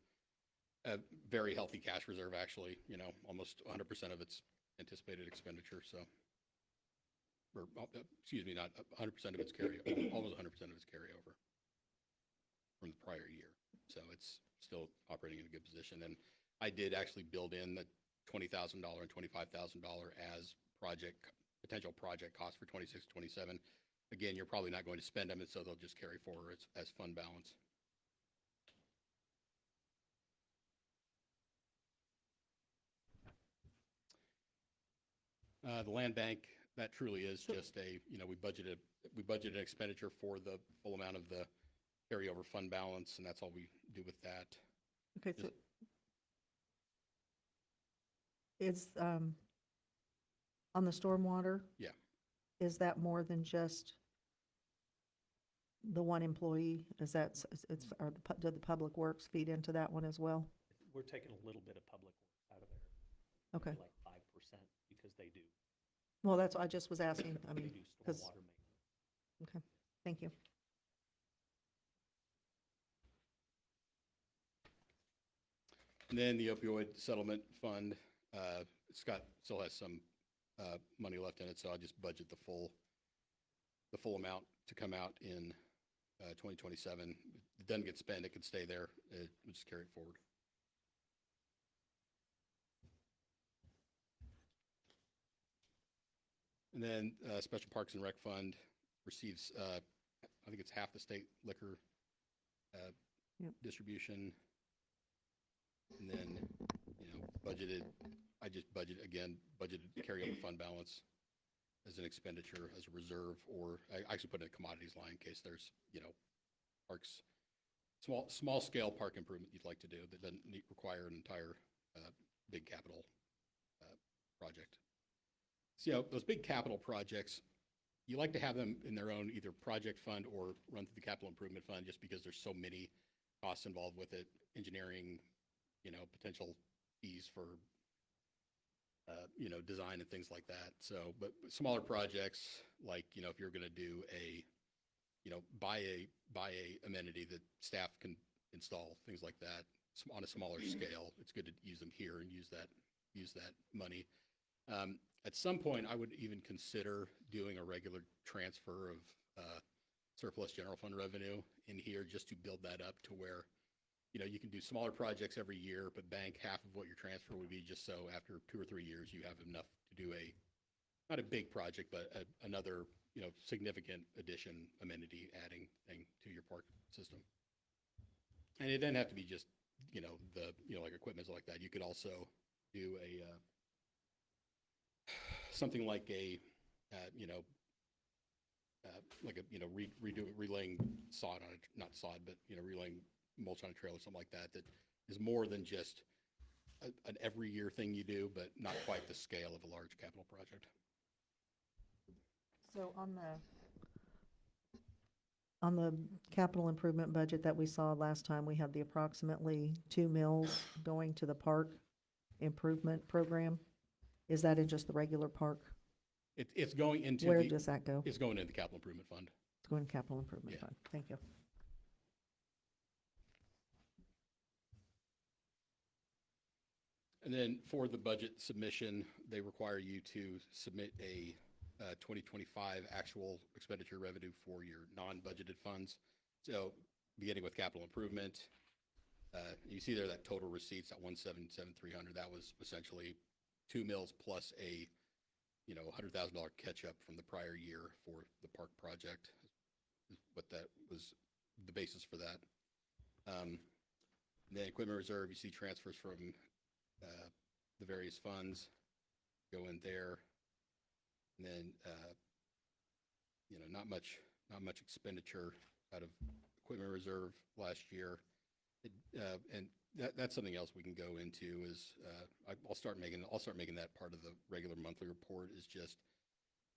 a very healthy cash reserve, actually, you know, almost 100% of its anticipated expenditure, so, or, excuse me, not 100% of its carryover, almost 100% of its carryover from the prior year. So it's still operating in a good position. And I did actually build in the $20,000 and $25,000 as potential project costs for 26, 27. Again, you're probably not going to spend them, and so they'll just carry forward as fund balance. The land bank, that truly is just a, you know, we budgeted an expenditure for the full amount of the carryover fund balance, and that's all we do with that. Okay, so is, on the stormwater? Yeah. Is that more than just the one employee? Is that, or did the public works feed into that one as well? We're taking a little bit of public works out of there, Okay, like 5%, because they do, well, that's, I just was asking, I they mean, do 'cause- stormwater maintenance. okay, thank you. And then the opioid settlement fund, Scott still has some money left in it, so I just budget the full amount to come out in 2027. It doesn't get spent, it can stay there. We'll just carry it forward. And then Special Parks and Rec Fund receives, I think it's half the state liquor Yep. distribution. And then, you know, I just budgeted to carry over fund balance as an expenditure, as a reserve, or I actually put in a commodities line in case there's, you know, parks, small scale park improvement you'd like to do that doesn't require an entire big capital project. So, you know, those big capital projects, you like to have them in their own either project fund or run through the capital improvement fund, just because there's so many costs involved with it, engineering, you know, potential fees for, you know, design and things like that. So, but smaller projects, like, you know, if you're going to do you know, buy a amenity that staff can install, things like that, on a smaller scale, it's good to use them here and use that money. At some point, I would even consider doing a regular transfer of surplus general fund revenue in here, just to build that up to where, you know, you can do smaller projects every year, but bank half of what your transfer would be, just so after 2 or 3 years, you have enough to do not a big project, but another, you know, significant addition, amenity adding thing to your park system. And it doesn't have to be just, you know, like equipment like that. You could also do something like relaying sod on it, not sod, but, you know, relaying mulch on a trail or something like that, that is more than just an every year thing you do, but not quite the scale of a large capital project. So on the capital improvement budget that we saw last time, we had the approximately 2 mills going to the park improvement program. Is that in just the regular park? It's going into Where does that go? It's going into the capital improvement fund. It's going to capital improvement Yeah. fund. Thank you. And then for the budget submission, they require you to submit a 2025 actual expenditure revenue for your non-budgeted funds. So beginning with capital improvement, you see there that total receipts at 177,300. That was essentially 2 mills plus a, you know, $100,000 catch up from the prior year for the park project. But that was the basis for that. Then equipment reserve, you see transfers from the various funds go in there. And then, you know, not much expenditure out of equipment reserve last year. And that's something else we can go into is, I'll start making that part of the regular monthly report, is just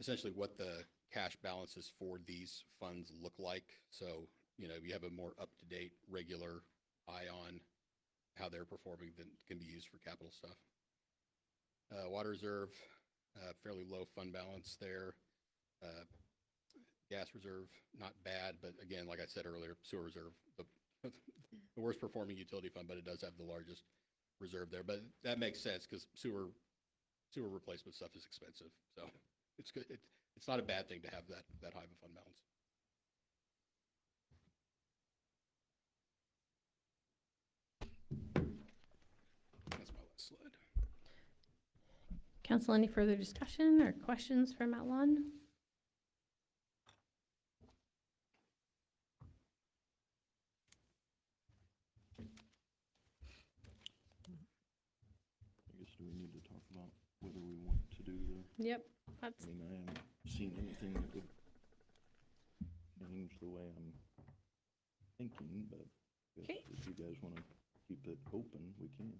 essentially what the cash balances for these funds look like. So, you know, you have a more up-to-date, regular eye on how they're performing that can be used for capital stuff. Water reserve, fairly low fund balance there. Gas reserve, not bad, but again, like I said earlier, sewer reserve, the worst performing utility fund, but it does have the largest reserve there. But that makes sense because sewer replacement stuff is expensive. So it's good. It's not a bad thing to have that high of a fund balance. That's my last slide. Council, any further discussion or questions for Matt Lund? I guess, do we need to talk about whether we want to do the, Yep, I that's, mean, I haven't seen anything that would change the way I'm thinking, but Okay. if you guys want to keep it open, we can.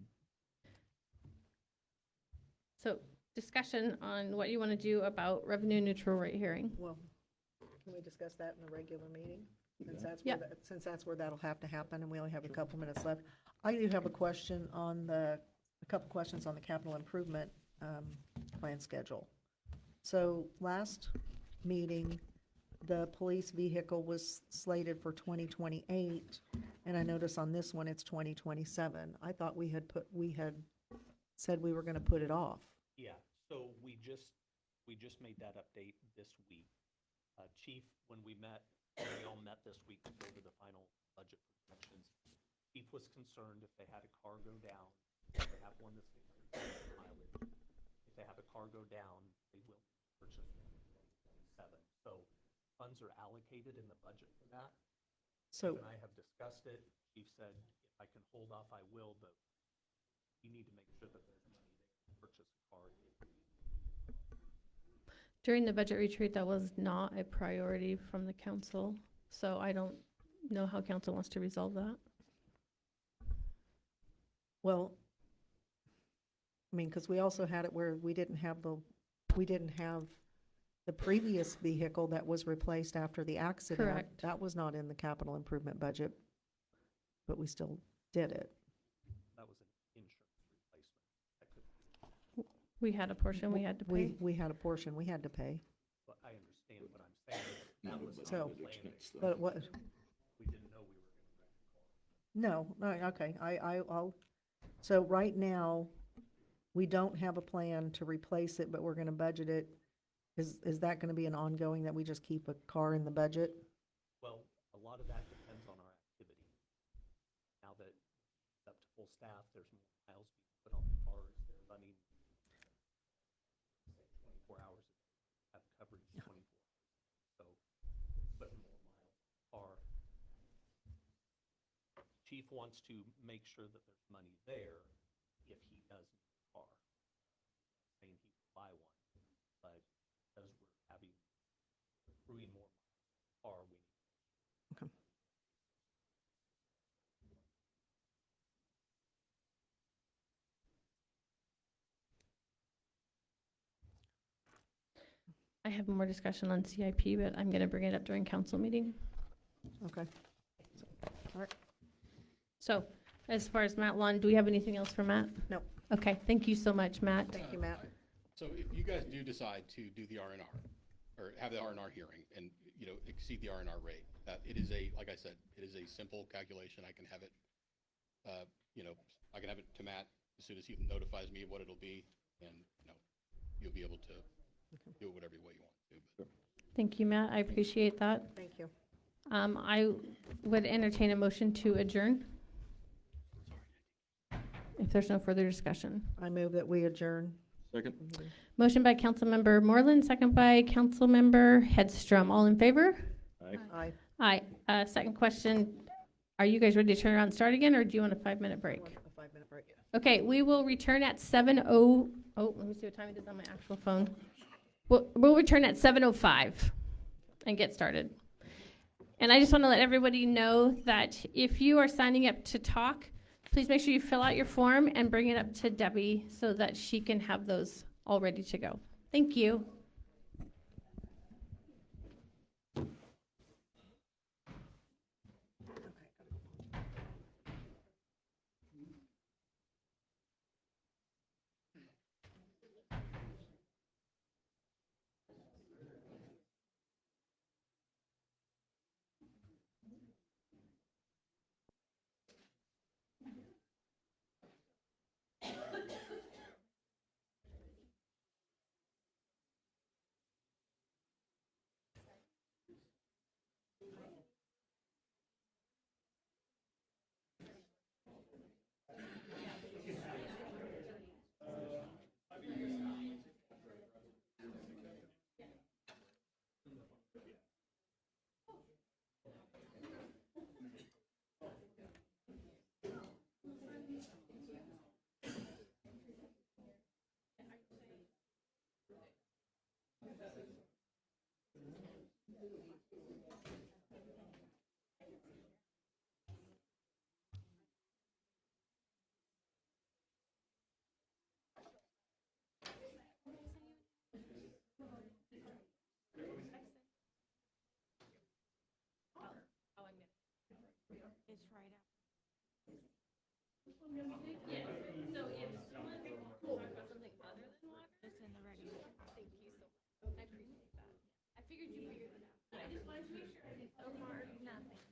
so discussion on what you want to do about revenue neutral rate hearing. Well, can we discuss that in the regular meeting? Since Yeah. that's Yeah. where, since that's where that'll have to happen, and we only have a couple minutes left. I do have a question on a couple questions on the capital improvement plan schedule. So last meeting, the police vehicle was slated for 2028, and I notice on this one, it's 2027. I thought we had said we were gonna put it off. Yeah, so we just made that update this week. Chief, when we all met this week to go over the final budget projections, Chief was concerned if they had a car go down, if they have one that's mileage, if they have a car go down, they will purchase it in 2027. So funds are allocated in the budget for that. So, Chief and I have discussed it. Chief said, if I can hold off, I will, but we need to make sure that there's money there to purchase a car. During the budget retreat, that was not a priority from the council, so I don't know how council wants to resolve that. well, I mean, because we also had it where we didn't have the previous vehicle that was replaced after the accident. Correct. That was not in the capital improvement budget, but we still did it. That was an insurance replacement. That could, We had a portion we had to pay. We had a portion we had to pay, but I understand what I'm saying. That No, was but So- not it planned. expense though. but what, We didn't know we were gonna rent a car. no, okay, I'll, so right now, we don't have a plan to replace it, but we're gonna budget it. Is that gonna be an ongoing, that we just keep a car in the budget? Well, a lot of that depends on our activity. Now that it's up to full staff, there's more miles being put on the cars, they're running, say, 24 hours a day, have coverage 24 hours. So, putting more miles on the car. Chief wants to make sure that there's money there if he does need a car. Saying he will buy one, but because we're accruing more miles on the car, we need Okay. I have more discussion on CIP, but I'm gonna bring it up during council meeting. Okay. So, as far as Matt Lund, do we have anything else for Matt? No. Okay, thank you so much, Matt. Thank you, Matt. So if you guys do decide to do the R&R, or have the R&R hearing and, exceed the R&R rate, it is like I said, it is a simple calculation. I can have it, I can have it to Matt as soon as he notifies me of what it'll be, and, you'll be able to do it whatever way you want to. Thank you, Matt. I appreciate that. Thank you. I would entertain a motion to adjourn. If there's no further discussion. I move that we adjourn. Second? Motion by Councilmember Moreland, second by Councilmember Hedstrom. All in favor? Aye. Aye. Aye. Second question, are you guys ready to turn around and start again, or do you want a 5-minute break? A 5-minute break. Okay, we will return at let me see what time it is on my actual phone. We'll return at 7:05 and get started. And I just want to let everybody know that if you are signing up to talk, please make sure you fill out your form and bring it up to Debbie so that she can have those all ready to go. Thank you. just right after. Yes, so if someone wants to talk about something other than water, It's in the regular. thank you so much. I appreciate that. I figured you figured it out. I just wanted to make sure. So far, nothing.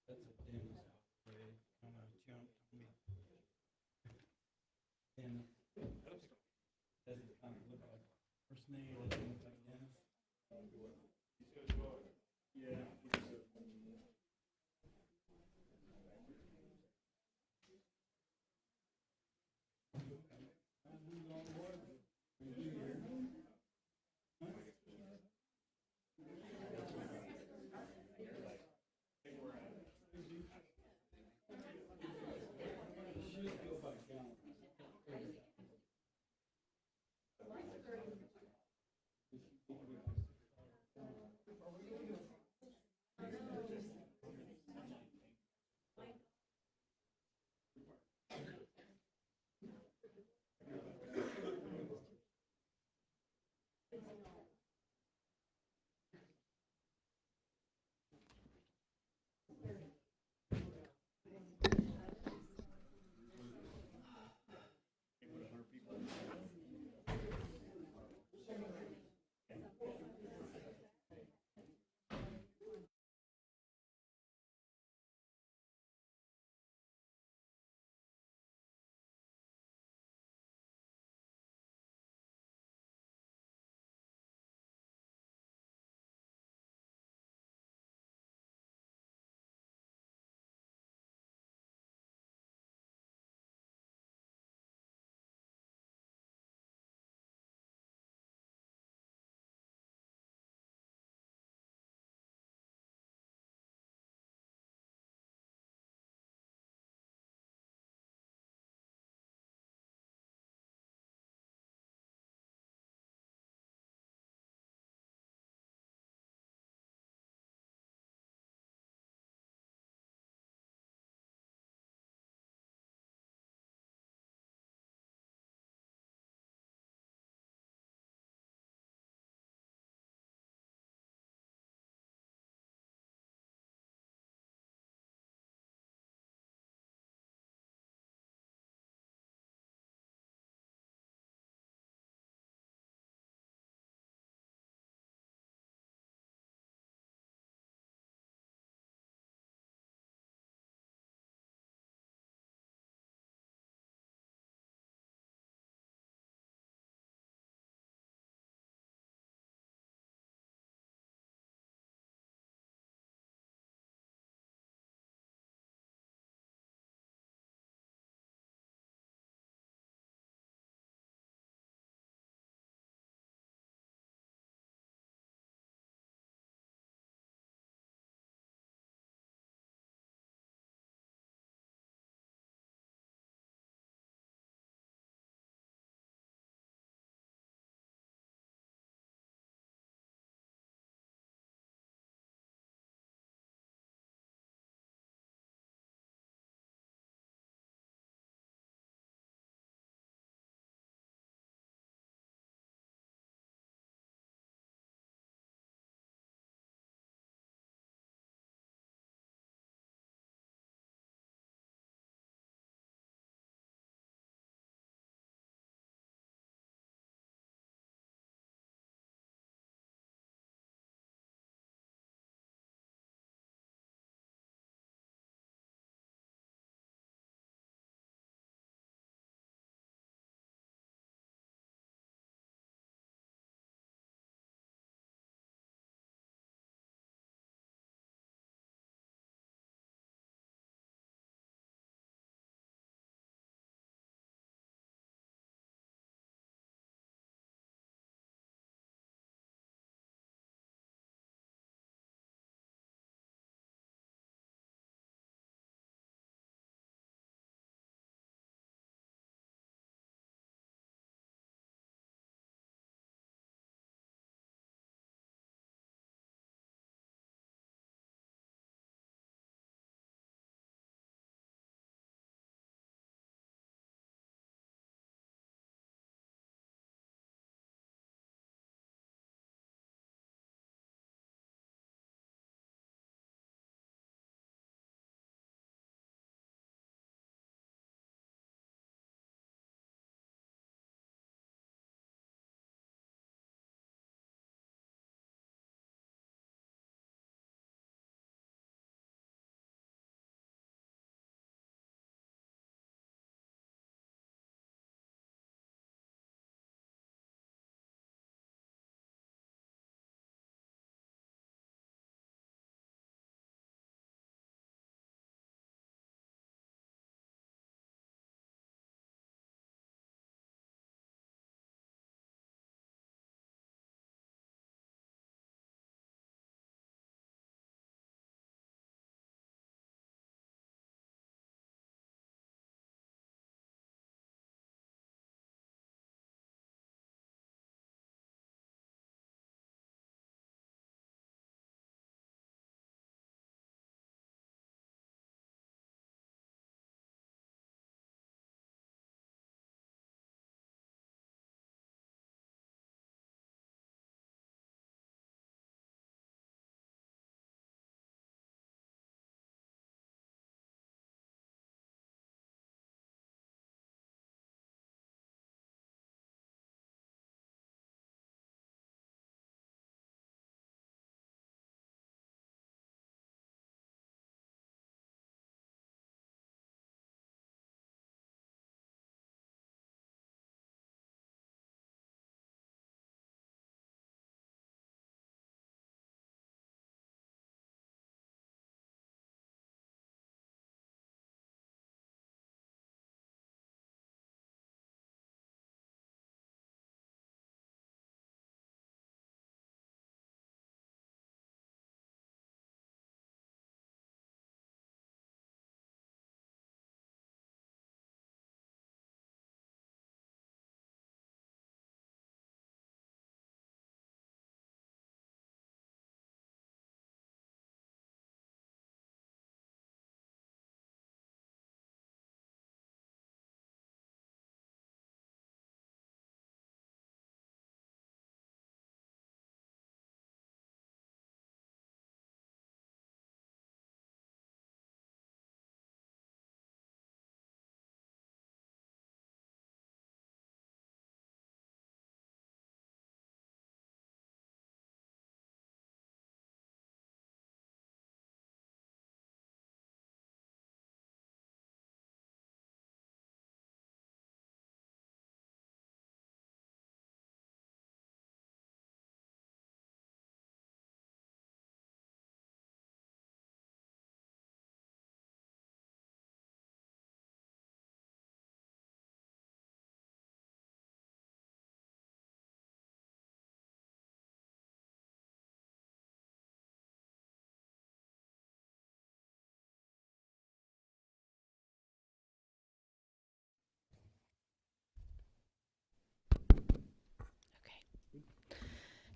That's a Dennis way, kind of jumped on me. And doesn't kind of look like first name, doesn't look like Dennis. Yeah.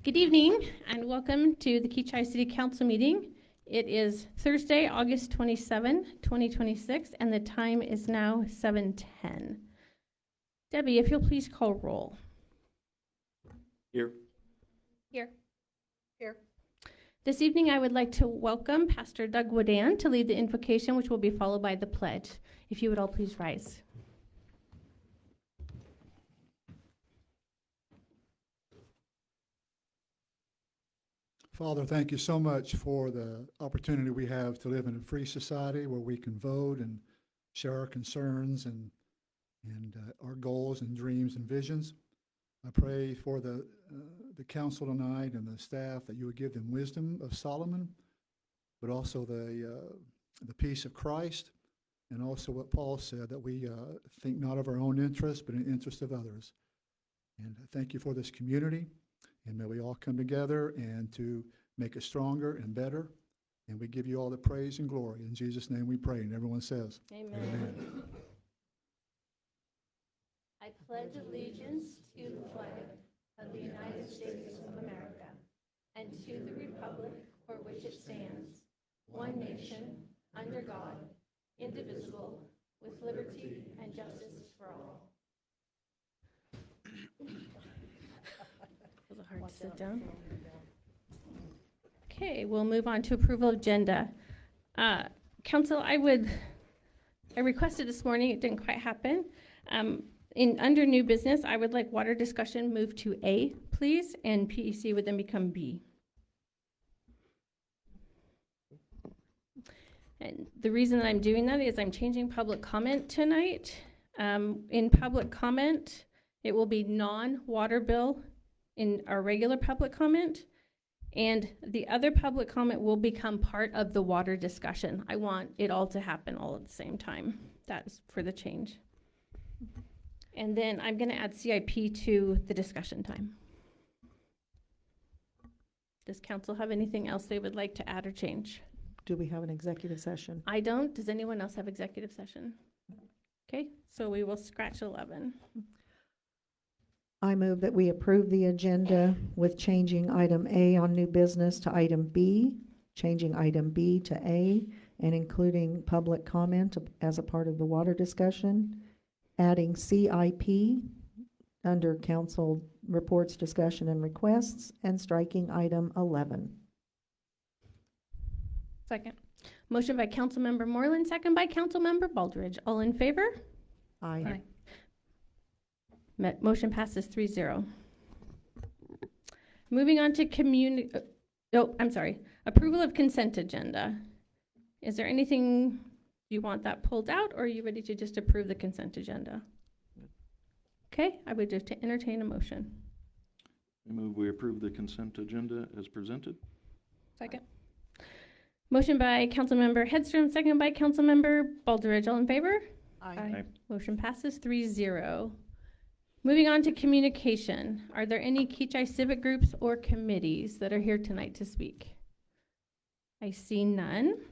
Good evening and welcome to the Kechi City Council meeting. It is Thursday, August 27, 2026, and the time is now 7:10. Debbie, if you'll please call roll. Here. Here. This evening, I would like to welcome Pastor Doug Wodan to lead the invocation, which will be followed by the pledge. If you would all please rise. Father, thank you so much for the opportunity we have to live in a free society where we can vote and share our concerns and our goals and dreams and visions. I pray for the council tonight and the staff that you would give them wisdom of Solomon, but also the peace of Christ, and also what Paul said, that we think not of our own interests, but in the interest of others. And I thank you for this community. And may we all come together and to make it stronger and better. And we give you all the praise and glory. In Jesus' name we pray. And everyone says, Amen. I pledge allegiance to the flag of the United States of America and to the republic for which it stands, one nation, under God, indivisible, with liberty and justice for all. It was hard to sit down. Okay, we'll move on to approval of agenda. Council, I requested this morning, it didn't quite happen. Under new business, I would like water discussion move to A, please, and PEC would then become B. And the reason that I'm doing that is I'm changing public comment tonight. In public comment, it will be non-water bill in our regular public comment, and the other public comment will become part of the water discussion. I want it all to happen all at the same time. That is for the change. And then I'm going to add CIP to the discussion time. Does council have anything else they would like to add or change? Do we have an executive session? I don't. Does anyone else have executive session? Okay, so we will scratch 11. I move that we approve the agenda with changing item A on new business to item B, changing item B to A, and including public comment as a part of the water discussion, adding CIP under council reports, discussion, and requests, and striking item 11. Second. Motion by Councilmember Moreland, second by Councilmember Baldridge. All in favor? Aye. Motion passes 3-0. Moving on to approval of consent agenda. Is there anything you want that pulled out, or are you ready to just approve the consent agenda? Okay, I would just entertain a motion. I move we approve the consent agenda as presented. Second. Motion by Councilmember Hedstrom, second by Councilmember Baldridge. All in favor? Aye. Motion passes 3-0. Moving on to communication. Are there any Kechi civic groups or committees that are here tonight to speak? I see none.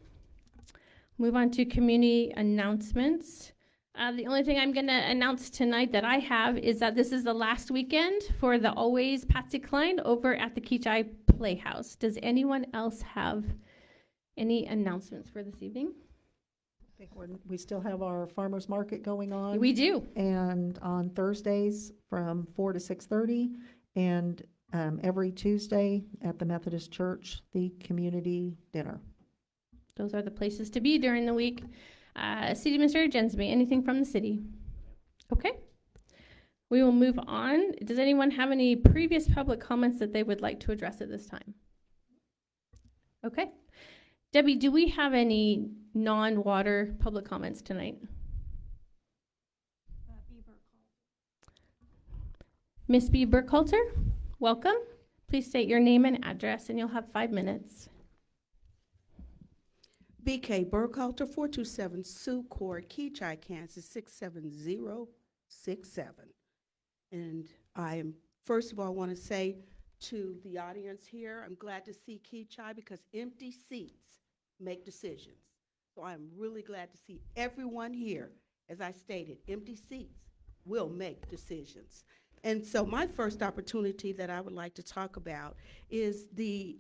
Move on to community announcements. The only thing I'm going to announce tonight that I have is that this is the last weekend for the Always Patsy Cline over at the Kechi Playhouse. Does anyone else have any announcements for this evening? I think we still have our farmers market going on. We do. And on Thursdays from 4 to 6:30, and every Tuesday at the Methodist Church, the community dinner. Those are the places to be during the week. City Administrator Jensby, anything from the city? Okay. We will move on. Does anyone have any previous public comments that they would like to address at this time? Okay. Debbie, do we have any non-water public comments tonight? Miss B. Burkhalter, welcome. Please state your name and address, and you'll have 5 minutes. BK Burkhalter, 427 Sioux Court, Kechi, Kansas, 67067. And first of all, I want to say to the audience here, I'm glad to see Kechi because empty seats make decisions. So I'm really glad to see everyone here. As I stated, empty seats will make decisions. And so my first opportunity that I would like to talk about is the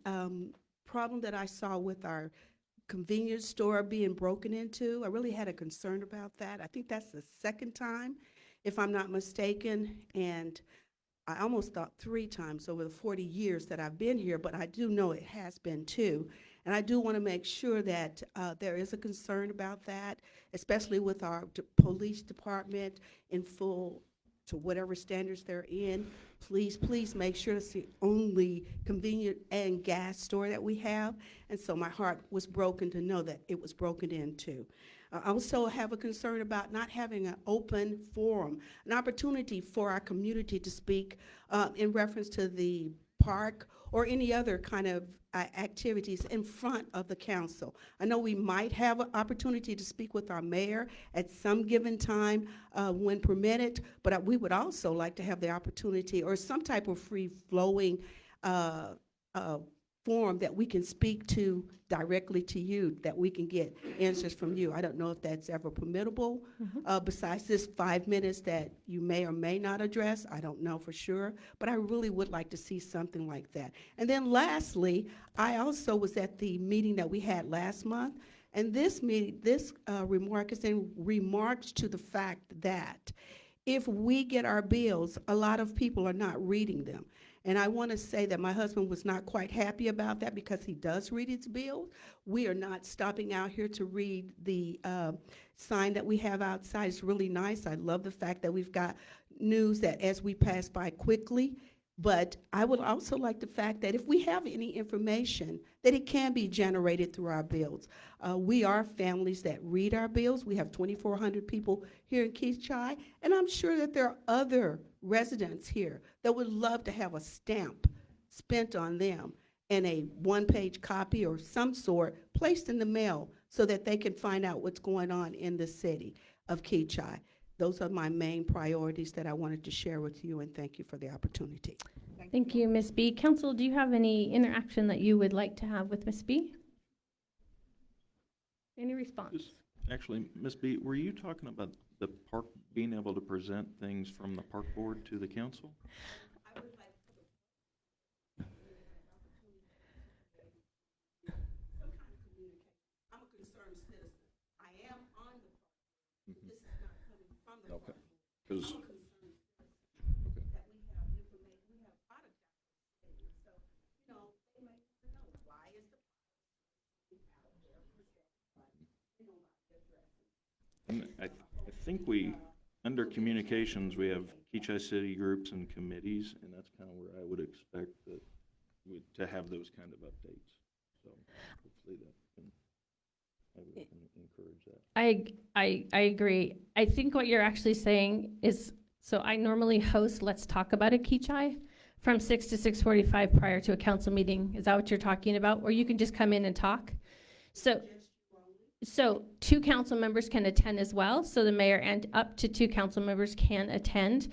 problem that I saw with our convenience store being broken into. I really had a concern about that. I think that's the second time, if I'm not mistaken, and I almost thought 3 times over the 40 years that I've been here, but I do know it has been 2. And I do want to make sure that there is a concern about that, especially with our police department in full to whatever standards they're in. Please make sure it's the only convenient and gas store that we have. And so my heart was broken to know that it was broken into. I also have a concern about not having an open forum, an opportunity for our community to speak in reference to the park or any other kind of activities in front of the council. I know we might have an opportunity to speak with our mayor at some given time when permitted, but we would also like to have the opportunity or some type of free-flowing forum that we can speak to directly to you, that we can get answers from you. I don't know if that's ever permissible, besides this 5 minutes that you may or may not address. I don't know for sure, but I really would like to see something like that. And then lastly, I also was at the meeting that we had last month, and this meeting, remark is in remarks to the fact that if we get our bills, a lot of people are not reading them. And I want to say that my husband was not quite happy about that because he does read his bill. We are not stopping out here to read the sign that we have outside. It's really nice. I love the fact that we've got news that as we pass by quickly. But I would also like the fact that if we have any information, that it can be generated through our bills. We are families that read our bills. We have 2,400 people here in Kechi, and I'm sure that there are other residents here that would love to have a stamp spent on them and a one-page copy or some sort placed in the mail so that they can find out what's going on in the city of Kechi. Those are my main priorities that I wanted to share with you, and thank you for the opportunity. Thank you, Ms. B. Council, do you have any interaction that you would like to have with Ms. B? Any response? Actually, Ms. B, were you talking about the park being able to present things from the park board to the council? I'm a concerned citizen. I am on the park. This is not coming from the Okay. park. 'Cause- I'm a concerned citizen that we have information, we have product out there. So, you know, they may know why is the product out there presented, but they don't like the addressing. And I think under communications, we have Kechi City groups and committees, and that's kind of where I would expect that to have those kind of updates. So hopefully that can, I would encourage that. I agree. I think what you're actually saying is, so I normally host Let's Talk About It Kechi from 6 to 6:45 prior to a council meeting. Is that what you're talking about? Or you can just come in and talk? So 2 council members can attend as well, so the mayor and up to 2 council members can attend.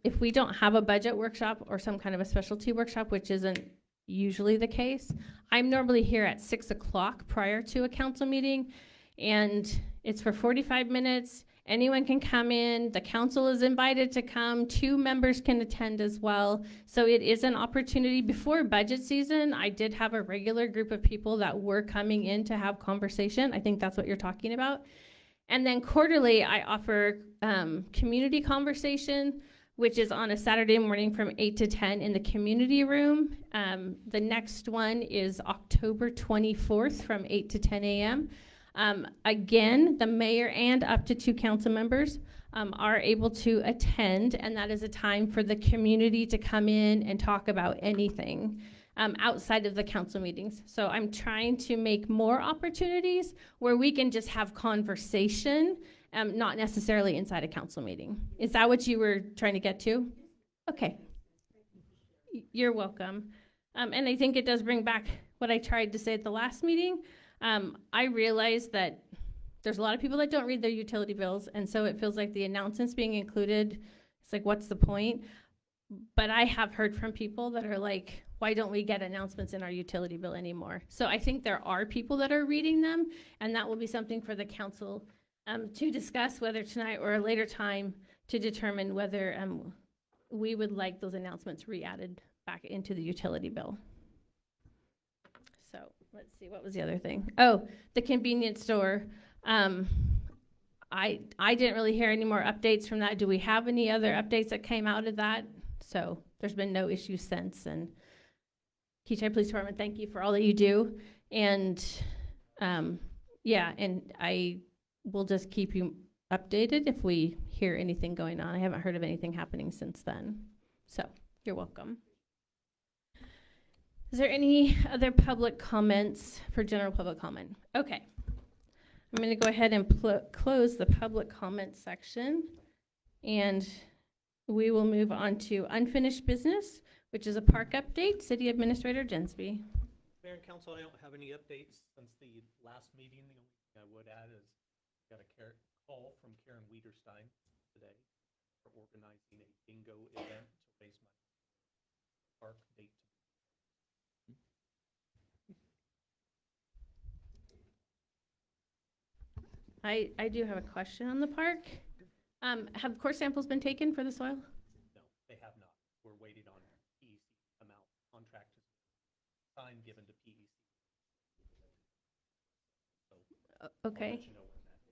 If we don't have a budget workshop or some kind of a specialty workshop, which isn't usually the case, I'm normally here at 6 o'clock prior to a council meeting, and it's for 45 minutes. Anyone can come in. The council is invited to come. 2 members can attend as well. So it is an opportunity. Before budget season, I did have a regular group of people that were coming in to have conversation. I think that's what you're talking about. And then quarterly, I offer community conversation, which is on a Saturday morning from 8 to 10 in the community room. The next one is October 24th from 8 to 10 a.m. Again, the mayor and up to 2 council members are able to attend, and that is a time for the community to come in and talk about anything outside of the council meetings. So I'm trying to make more opportunities where we can just have conversation, not necessarily inside a council meeting. Is that what you were trying to get to? Okay. You're welcome. And I think it does bring back what I tried to say at the last meeting. I realize that there's a lot of people that don't read their utility bills, and so it feels like the announcements being included, it's like, what's the point? But I have heard from people that are like, why don't we get announcements in our utility bill anymore? So I think there are people that are reading them, and that will be something for the council to discuss, whether tonight or a later time, to determine whether we would like those announcements re-added back into the utility bill. So, let's see, what was the other thing? Oh, the convenience store. I didn't really hear any more updates from that. Do we have any other updates that came out of that? So, there's been no issues since, and Kechi Police Department, thank you for all that you do. And, yeah, and I will just keep you updated if we hear anything going on. I haven't heard of anything happening since then. So, you're welcome. Is there any other public comments for general public comment? Okay. I'm going to go ahead and close the public comment section, and we will move on to unfinished business, which is a park update. City Administrator Jensby. Mayor and council, I don't have any updates since the last meeting. The only thing I would add is got a call from Karen Wiederstein today for organizing a bingo event to raise money for park date. I do have a question on the park. Have core samples been taken for the soil? No, they have not. We're waiting on PEC amount. Contract is signed, given to PEC. So I'll Okay. let you know when that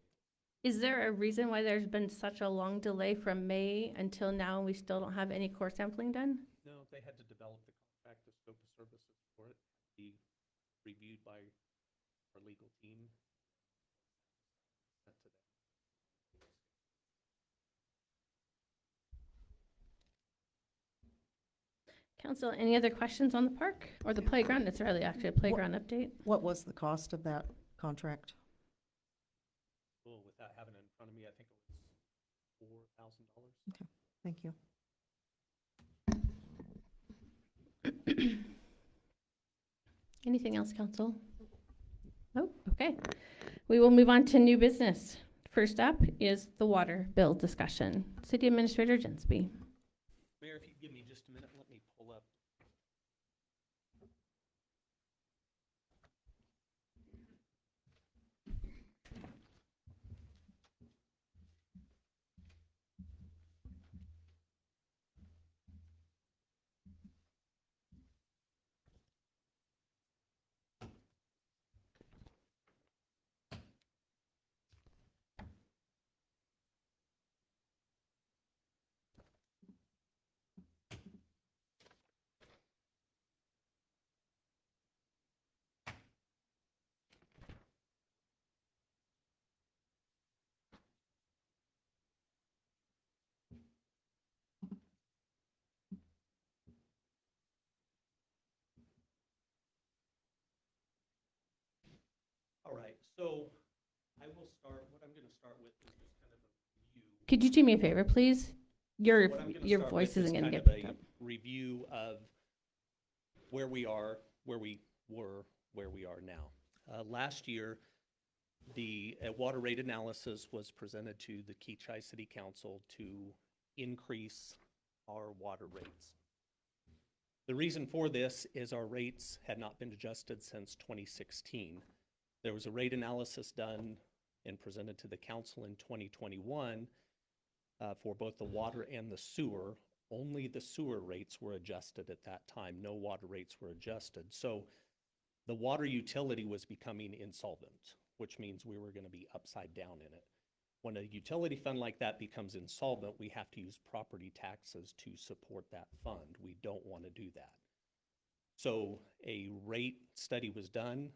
is. Is there a reason why there's been such a long delay from May until now and we still don't have any core sampling done? No, they had to develop the contract, the scope of services for it, be reviewed by our legal team. Sent to them. Council, any other questions on the park or the playground? It's really actually a playground update. What was the cost of that contract? Well, without having it in front of me, I think it was $4,000. Thank you. Anything else, council? Oh, okay. We will move on to new business. First up is the water bill discussion. City Administrator Jensby. Mayor, if you could give me just a minute, let me pull up. All right, so I will start, what I'm gonna start with is just kind of a review. Could you do me a favor, please? Your What I'm gonna your start voice with is isn't going to kind get of picked a up. Review of where we are, where we were, where we are now. Last year, the water rate analysis was presented to the Kechi City Council to increase our water rates. The reason for this is our rates had not been adjusted since 2016. There was a rate analysis done and presented to the council in 2021 for both the water and the sewer. Only the sewer rates were adjusted at that time. No water rates were adjusted. So the water utility was becoming insolvent, which means we were going to be upside down in it. When a utility fund like that becomes insolvent, we have to use property taxes to support that fund. We don't want to do that. So a rate study was done.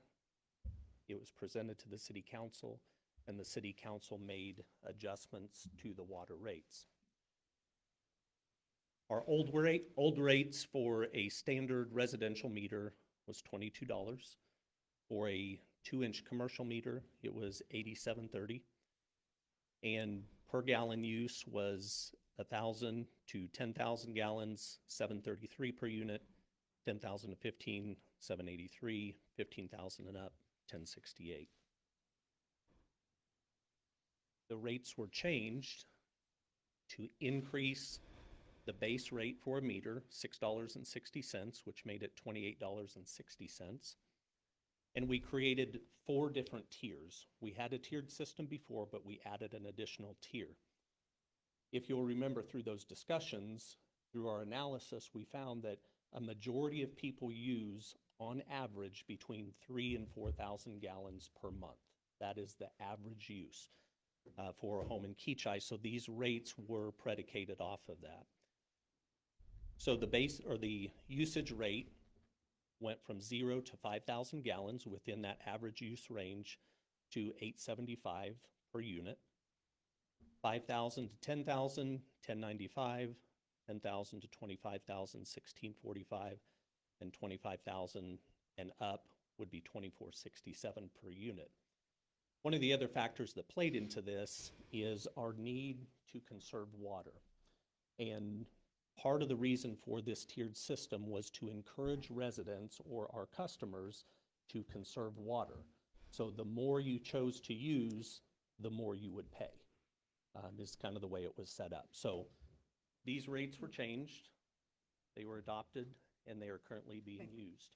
It was presented to the city council, and the city council made adjustments to the water rates. Our old rates for a standard residential meter was $22. For a 2-inch commercial meter, it was $87.30. And per gallon use was 1,000 to 10,000 gallons, $7.33 per unit, 10,000 to 15, $7.83, 15,000 and up, $10.68. The rates were changed to increase the base rate for a meter, $6.60, which made it $28.60. And we created 4 different tiers. We had a tiered system before, but we added an additional tier. If you'll remember through those discussions, through our analysis, we found that a majority of people use, on average, between 3,000 and 4,000 gallons per month. That is the average use for a home in Kechi. So these rates were predicated off of that. So the base or the usage rate went from 0 to 5,000 gallons within that average use range to $875 per unit. 5,000 to 10,000, $1095, 10,000 to 25,000, $1645, and 25,000 and up would be $2467 per unit. One of the other factors that played into this is our need to conserve water. And part of the reason for this tiered system was to encourage residents or our customers to conserve water. So the more you chose to use, the more you would pay, is kind of the way it was set up. So these rates were changed, they were adopted, and they are currently being used.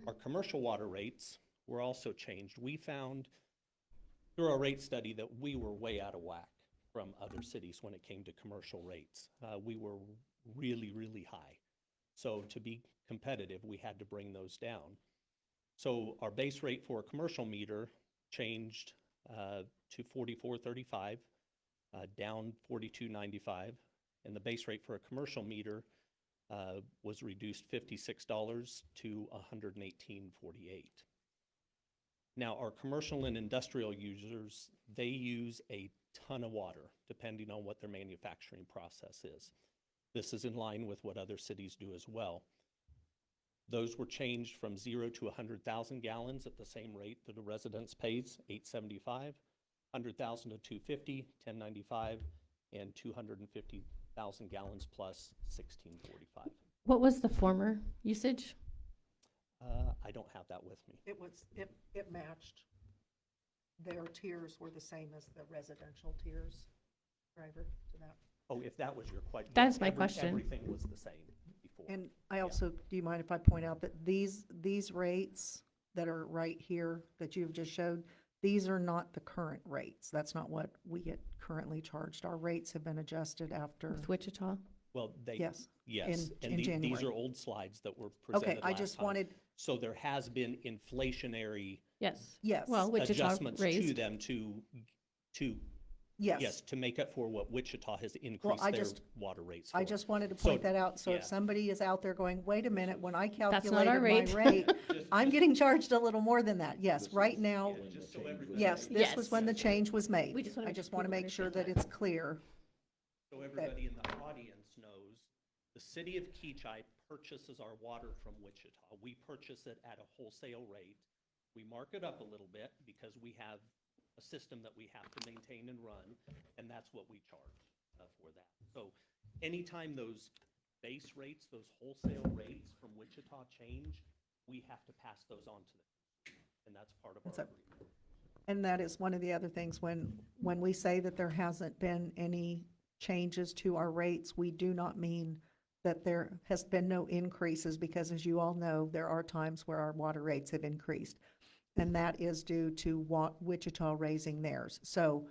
Our commercial water rates were also changed. We found through our rate study that we were way out of whack from other cities when it came to commercial rates. We were really, really high. So to be competitive, we had to bring those down. So our base rate for a commercial meter changed to $44.35, down $42.95, and the base rate for a commercial meter was reduced $56 to $118.48. Now, our commercial and industrial users, they use a ton of water, depending on what their manufacturing process is. This is in line with what other cities do as well. Those were changed from 0 to 100,000 gallons at the same rate that a residence pays, $875, 100,000 to 250, $1095, and 250,000 gallons plus, $1645. What was the former usage? I don't have that with me. It matched. Their tiers were the same as the residential tiers, driver, to that. Oh, if that was your question. That is my question. Everything was the same before. And I also, do you mind if I point out that these rates that are right here that you've just showed, these are not the current rates. That's not what we get currently charged. Our rates have been adjusted after, With Wichita? Well, they, yes. yes, in and these January. are old slides that were presented Okay, I last just time. wanted, So there has been inflationary Yes. yes, Well, Wichita adjustments to raised. them to, yes. yes, to make up for what Wichita has increased I their just- water rates for. I just wanted to So, point that out, so yeah. if somebody is out there going, wait a minute, when I That's not calculated our my rate. rate, I'm getting charged a little more than that. Yes, right now, Yeah, just so everybody- yes, this was Yes. when the change was made. We just wanna I make just sure want to people make sure that understand it's clear. So everybody in the audience knows, the city of Kechi purchases our water from Wichita. We purchase it at a wholesale rate. We mark it up a little bit because we have a system that we have to maintain and run, and that's what we charge for that. So anytime those base rates, those wholesale rates from Wichita change, we have to pass those on to them, and that's part of our That's a- agreement. And that is one of the other things, when we say that there hasn't been any changes to our rates, we do not mean that there has been no increases, because as you all know, there are times where our water rates have increased. And that is due to Wichita raising theirs. So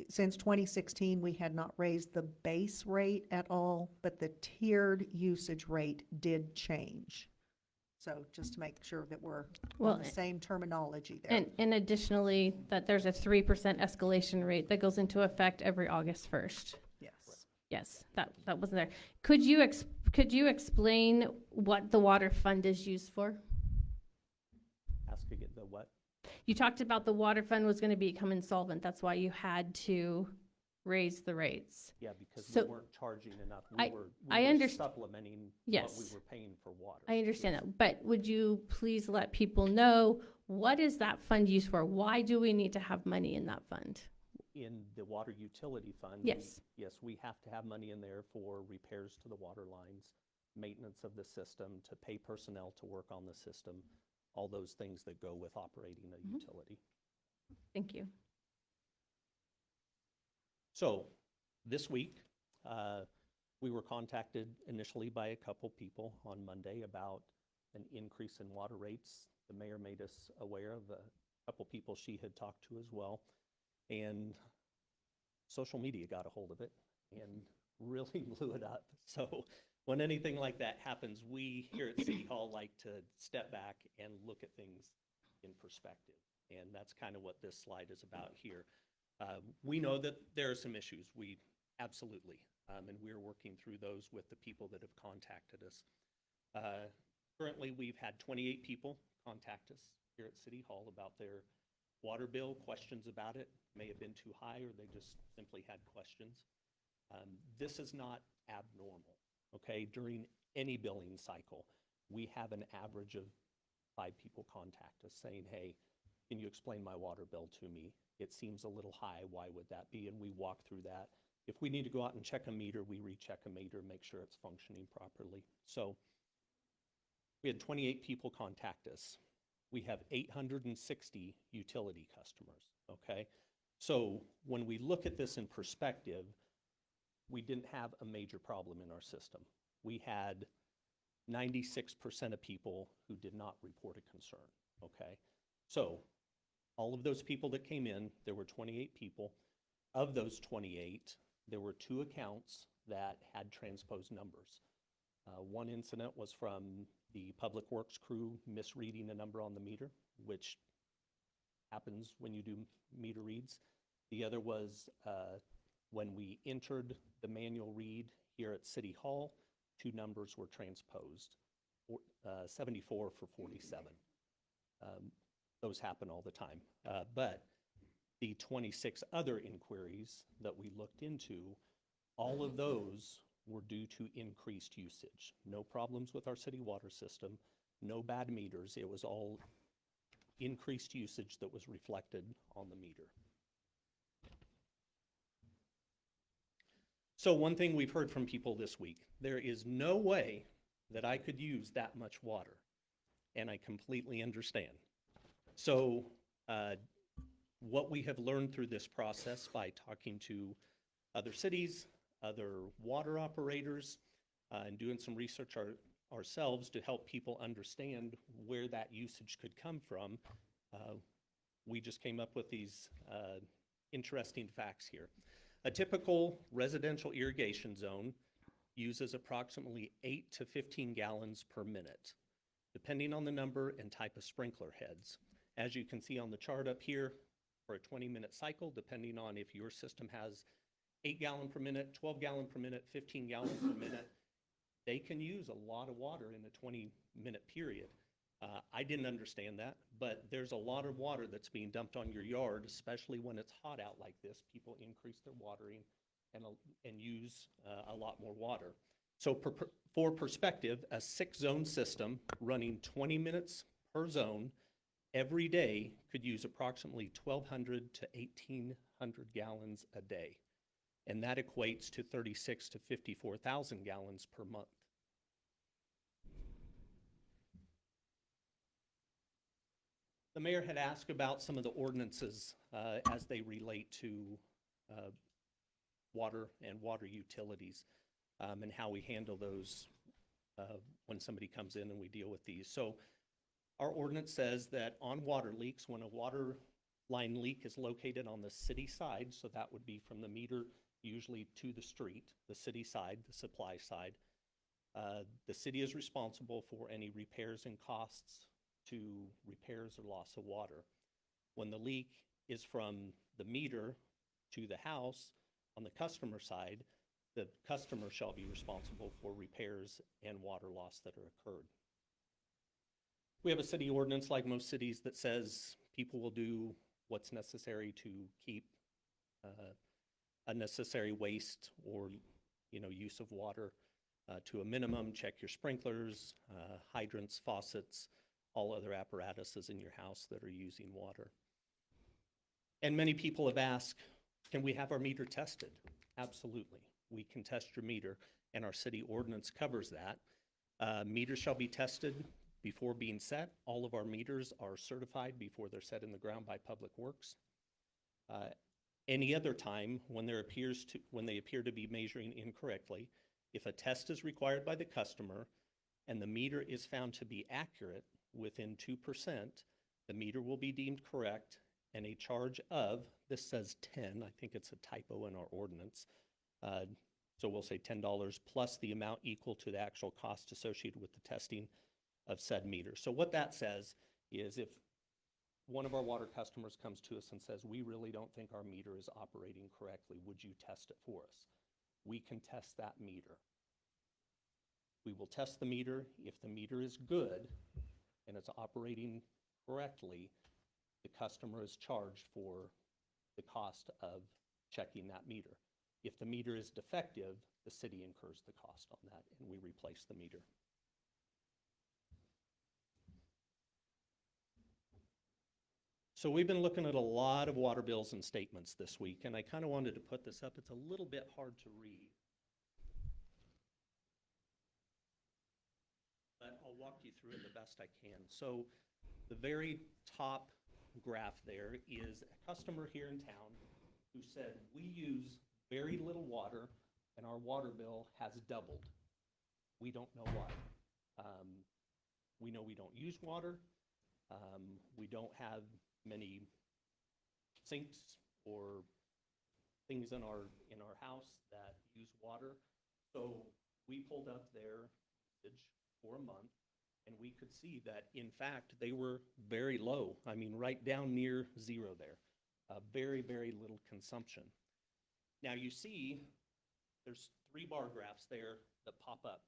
since 2016, we had not raised the base rate at all, but the tiered usage rate did change. So just to make sure that we're Well, on the same terminology there. And additionally, that there's a 3% escalation rate that goes into effect every August 1st. Yes. Yes, that wasn't there. Could you explain what the water fund is used for? Ask again, the what? You talked about the water fund was going to become insolvent. That's why you had to raise the rates. Yeah, because So- we weren't charging enough. I We were underst- supplementing what Yes. we were paying for water. I understand that, but would you please let people know, what is that fund used for? Why do we need to have money in that fund? In the water utility fund. Yes. Yes, we have to have money in there for repairs to the water lines, maintenance of the system, to pay personnel to work on the system, all those things that go with operating a utility. Thank you. So this week, we were contacted initially by a couple people on Monday about an increase in water rates. The mayor made us aware of a couple people she had talked to as well. And social media got a hold of it and really blew it up. So when anything like that happens, we here at City Hall like to step back and look at things in perspective. And that's kind of what this slide is about here. We know that there are some issues. We absolutely, and we're working through those with the people that have contacted us. Currently, we've had 28 people contact us here at City Hall about their water bill, questions about it. May have been too high, or they just simply had questions. This is not abnormal, okay? During any billing cycle, we have an average of 5 people contact us saying, hey, can you explain my water bill to me? It seems a little high. Why would that be? And we walk through that. If we need to go out and check a meter, we recheck a meter, make sure it's functioning properly. So we had 28 people contact us. We have 860 utility customers, okay? So when we look at this in perspective, we didn't have a major problem in our system. We had 96% of people who did not report a concern, okay? So all of those people that came in, there were 28 people. Of those 28, there were 2 accounts that had transposed numbers. One incident was from the Public Works crew misreading a number on the meter, which happens when you do meter reads. The other was when we entered the manual read here at City Hall, 2 numbers were transposed, 74 for 47. Those happen all the time. But the 26 other inquiries that we looked into, all of those were due to increased usage. No problems with our city water system, no bad meters. It was all increased usage that was reflected on the meter. So one thing we've heard from people this week, there is no way that I could use that much water. And I completely understand. So what we have learned through this process by talking to other cities, other water operators, and doing some research ourselves to help people understand where that usage could come from, we just came up with these interesting facts here. A typical residential irrigation zone uses approximately 8 to 15 gallons per minute, depending on the number and type of sprinkler heads. As you can see on the chart up here, for a 20-minute cycle, depending on if your system has 8 gallon per minute, 12 gallon per minute, 15 gallon per minute, they can use a lot of water in a 20-minute period. I didn't understand that, but there's a lot of water that's being dumped on your yard, especially when it's hot out like this. People increase their watering and use a lot more water. So for perspective, a 6-zone system running 20 minutes per zone every day could use approximately 1,200 to 1,800 gallons a day. And that equates to 36 to 54,000 gallons per month. The mayor had asked about some of the ordinances as they relate to water and water utilities and how we handle those when somebody comes in and we deal with these. So our ordinance says that on water leaks, when a water line leak is located on the city side, so that would be from the meter usually to the street, the city side, the supply side, the city is responsible for any repairs and costs to repairs or loss of water. When the leak is from the meter to the house on the customer side, the customer shall be responsible for repairs and water loss that are occurred. We have a city ordinance like most cities that says people will do what's necessary to keep unnecessary waste or use of water to a minimum. Check your sprinklers, hydrants, faucets, all other apparatuses in your house that are using water. And many people have asked, can we have our meter tested? Absolutely. We can test your meter, and our city ordinance covers that. Meters shall be tested before being set. All of our meters are certified before they're set in the ground by Public Works. Any other time when they appear to be measuring incorrectly, if a test is required by the customer and the meter is found to be accurate within 2%, the meter will be deemed correct and a charge of, this says 10, I think it's a typo in our ordinance, So we'll say $10 plus the amount equal to the actual cost associated with the testing of said meter. So what that says is if one of our water customers comes to us and says, we really don't think our meter is operating correctly, would you test it for us? We can test that meter. We will test the meter. If the meter is good and it's operating correctly, the customer is charged for the cost of checking that meter. If the meter is defective, the city incurs the cost on that and we replace the meter. So we've been looking at a lot of water bills and statements this week, and I kind of wanted to put this up. It's a little bit hard to read, but I'll walk you through it the best I can. So the very top graph there is a customer here in town who said, we use very little water and our water bill has doubled. We don't know why. We know we don't use water. We don't have many sinks or things in our house that use water. So we pulled up their usage for a month, and we could see that, in fact, they were very low. I mean, right down near zero there. Very, very little consumption. Now you see there's 3 bar graphs there that pop up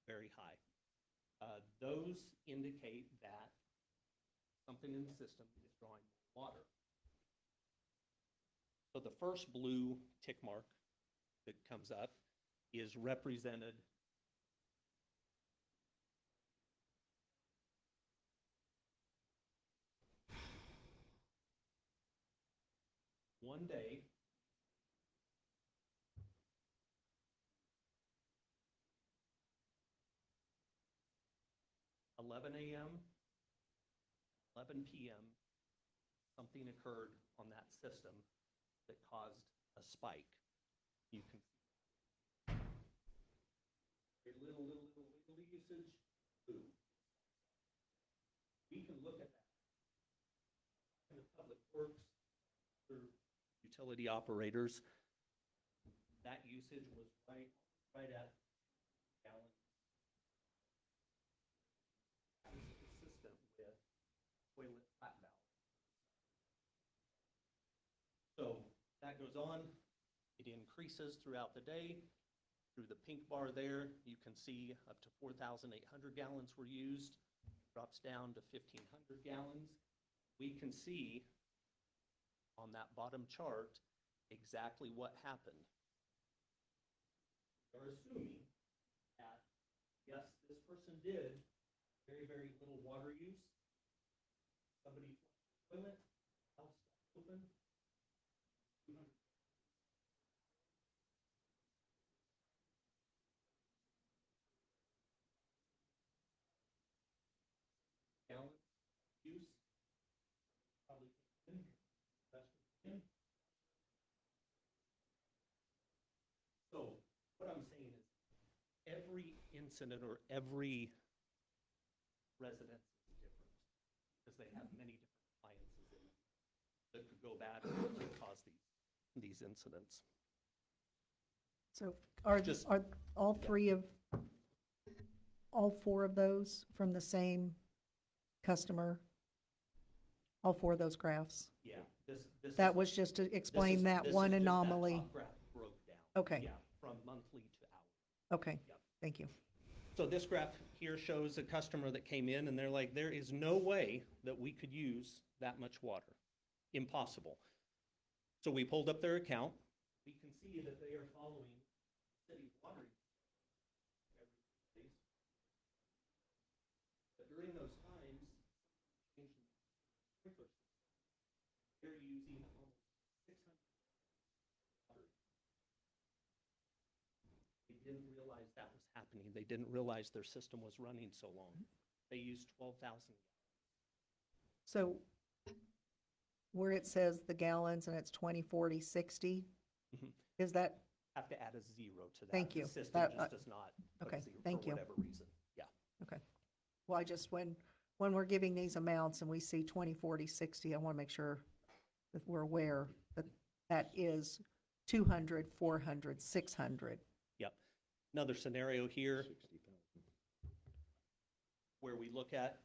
very high. Those indicate that something in the system is drawing water. So the first blue tick mark that comes up is represented one day. 11 a.m., 11 p.m., something occurred on that system that caused a spike. You can see very little usage, boom. We can look at that. In the public works, other utility operators, that usage was right at gallons. Consistent with toilet flat valve. So that goes on. It increases throughout the day. Through the pink bar there, you can see up to 4,800 gallons were used. Drops down to 1,500 gallons. We can see on that bottom chart exactly what happened. We're assuming that, yes, this person did very, very little water use. Somebody flushed the toilet, house open. 200 gallons use. Probably in, in. So what I'm saying is every incident or every residence is different because they have many different appliances in them that could go bad or could cause these incidents. So are Just- all all 4 of those from the same customer? All 4 of those graphs? Yeah, this That is- was just to this explain is- that this one is just that anomaly? top graph broke down. Okay. Yeah, from monthly to hourly. Okay, Yep. thank you. So this graph here shows a customer that came in and they're like, there is no way that we could use that much water. Impossible. So we pulled up their account. We can see that they are following city water every 2 days. But during those times, changing the sprinkler system, they're using almost 600 water. They didn't realize that was happening. They didn't realize their system was running so long. They used 12,000. So where it says the gallons and it's 20, 40, 60, Mhm. is that, Have to add a 0 to that. Thank you. The system That, just does not put okay, a 0 thank for you. whatever reason. Yeah. okay. Well, I just, when we're giving these amounts and we see 20, 40, 60, I want to make sure that we're aware that that is 200, 400, 600. Yep. Another scenario here 60,000. where we look at,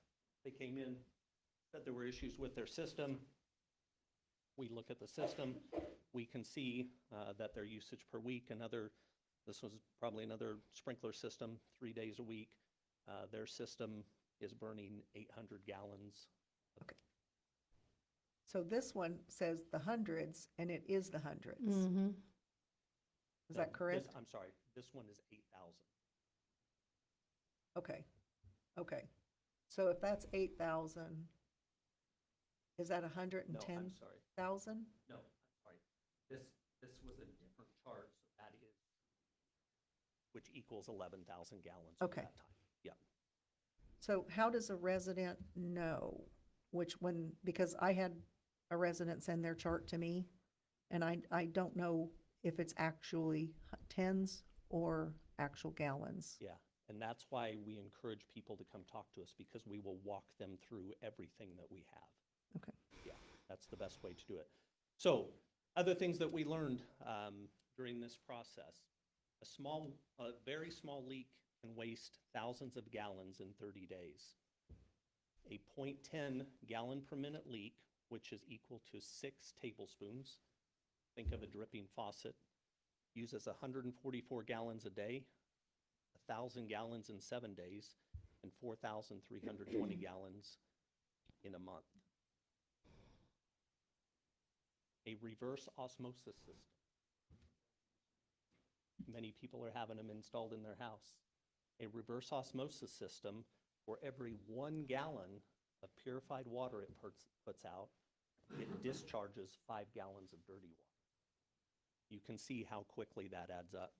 they came in, said there were issues with their system. We look at the system, we can see that their usage per week, this was probably another sprinkler system, 3 days a week. Their system is burning 800 gallons. So this one says the hundreds, and it is the hundreds. Mm-hmm. Is that correct? I'm sorry, this one is 8,000. Okay, okay. So if that's 8,000, is that No, 110,000? I'm sorry. No, I'm sorry. This was a different chart, so that is, which equals 11,000 gallons at Okay. that time. Yeah. So how does a resident know which one, because I had a resident send their chart to me, and I don't know if it's actually tens or actual gallons. Yeah, and that's why we encourage people to come talk to us, because we will walk them through everything that we have. Okay. Yeah, that's the best way to do it. So, other things that we learned during this process. A very small leak can waste thousands of gallons in 30 days. A 0.10 gallon per minute leak, which is equal to 6 tablespoons, think of a dripping faucet, uses 144 gallons a day, 1,000 gallons in 7 days, and 4,320 gallons in a month. A reverse osmosis system. Many people are having them installed in their house. A reverse osmosis system, for every 1 gallon of purified water it puts out, it discharges 5 gallons of dirty water. You can see how quickly that adds up.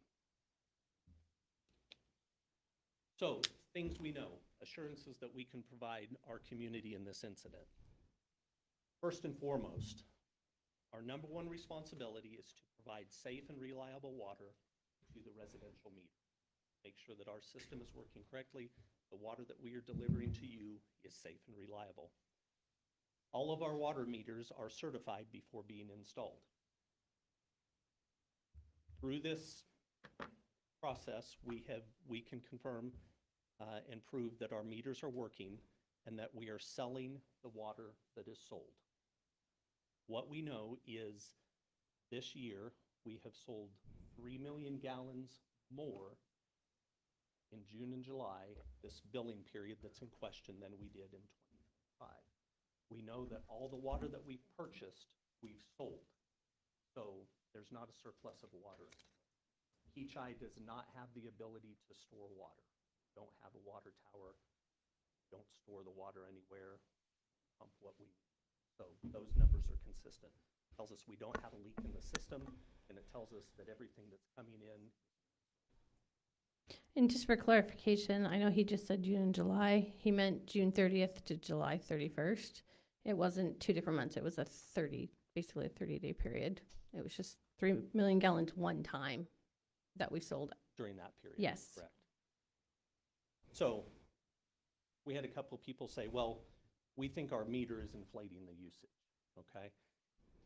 So, things we know, assurances that we can provide our community in this incident. First and foremost, our number one responsibility is to provide safe and reliable water to the residential meter. Make sure that our system is working correctly, the water that we are delivering to you is safe and reliable. All of our water meters are certified before being installed. Through this process, we can confirm and prove that our meters are working and that we are selling the water that is sold. What we know is this year we have sold 3 million gallons more in June and July, this billing period that's in question, than we did in 2025. We know that all the water that we've purchased, we've sold. So there's not a surplus of water. Kechi does not have the ability to store water. Don't have a water tower, don't store the water anywhere, pump what we need. So those numbers are consistent. It tells us we don't have a leak in the system, and it tells us that everything that's coming in. And just for clarification, I know he just said June and July. He meant June 30th to July 31st. It wasn't 2 different months. It was basically a 30-day period. It was just 3 million gallons one time that we sold. During that period. Yes. Correct. So we had a couple of people say, well, we think our meter is inflating the usage, okay?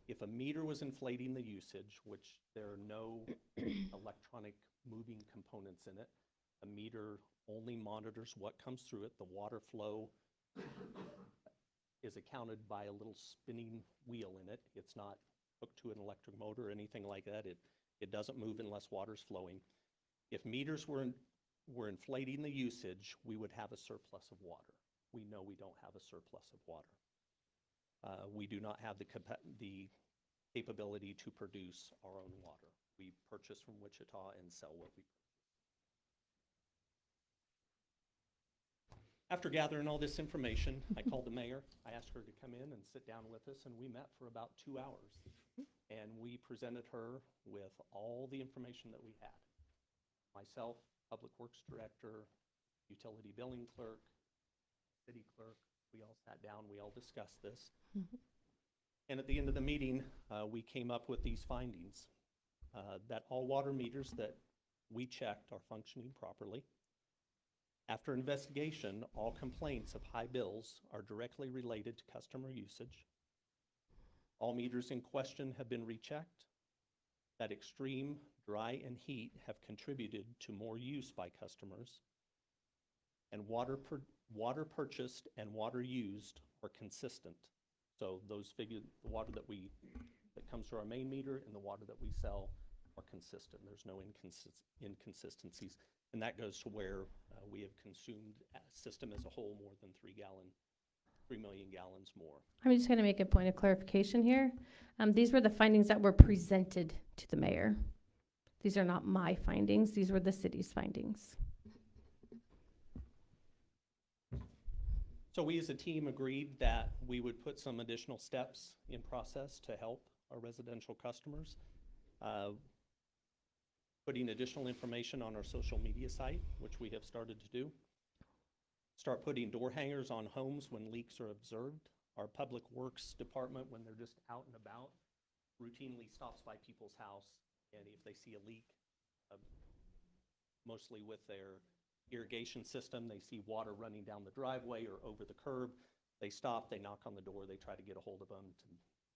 If a meter was inflating the usage, which there are no electronic moving components in it, a meter only monitors what comes through it. The water flow is accounted by a little spinning wheel in it. It's not hooked to an electric motor or anything like that. It doesn't move unless water's flowing. If meters were inflating the usage, we would have a surplus of water. We know we don't have a surplus of water. We do not have the capability to produce our own water. We purchase from Wichita and sell what we purchase. After gathering all this information, I called the mayor. I asked her to come in and sit down with us, and we met for about 2 hours. And we presented her with all the information that we had. Myself, Public Works Director, Utility Billing Clerk, City Clerk, we all sat down, we all discussed this. And at the end of the meeting, we came up with these findings. That all water meters that we checked are functioning properly. After investigation, all complaints of high bills are directly related to customer usage. All meters in question have been rechecked. That extreme dry and heat have contributed to more use by customers, and water purchased and water used are consistent. So those figures, the water that comes to our main meter and the water that we sell are consistent. There's no inconsistencies. And that goes to where we have consumed a system as a whole more than 3 million gallons more. I'm just going to make a point of clarification here. These were the findings that were presented to the mayor. These are not my findings. These were the city's findings. So we as a team agreed that we would put some additional steps in process to help our residential customers. Putting additional information on our social media site, which we have started to do. Start putting door hangers on homes when leaks are observed. Our public works department, when they're just out and about, routinely stops by people's house, and if they see a leak, mostly with their irrigation system, they see water running down the driveway or over the curb, they stop, they knock on the door, they try to get a hold of them to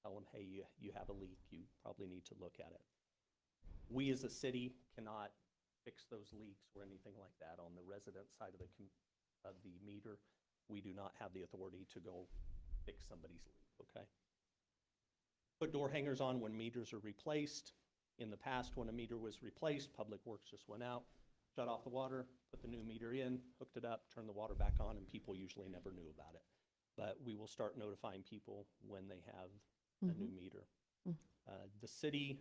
tell them, hey, you have a leak, you probably need to look at it. We as a city cannot fix those leaks or anything like that. On the resident side of the meter, we do not have the authority to go fix somebody's leak, okay? Put door hangers on when meters are replaced. In the past, when a meter was replaced, Public Works just went out, shut off the water, put the new meter in, hooked it up, turned the water back on, and people usually never knew about it. But we will start notifying people when they have a new meter. The city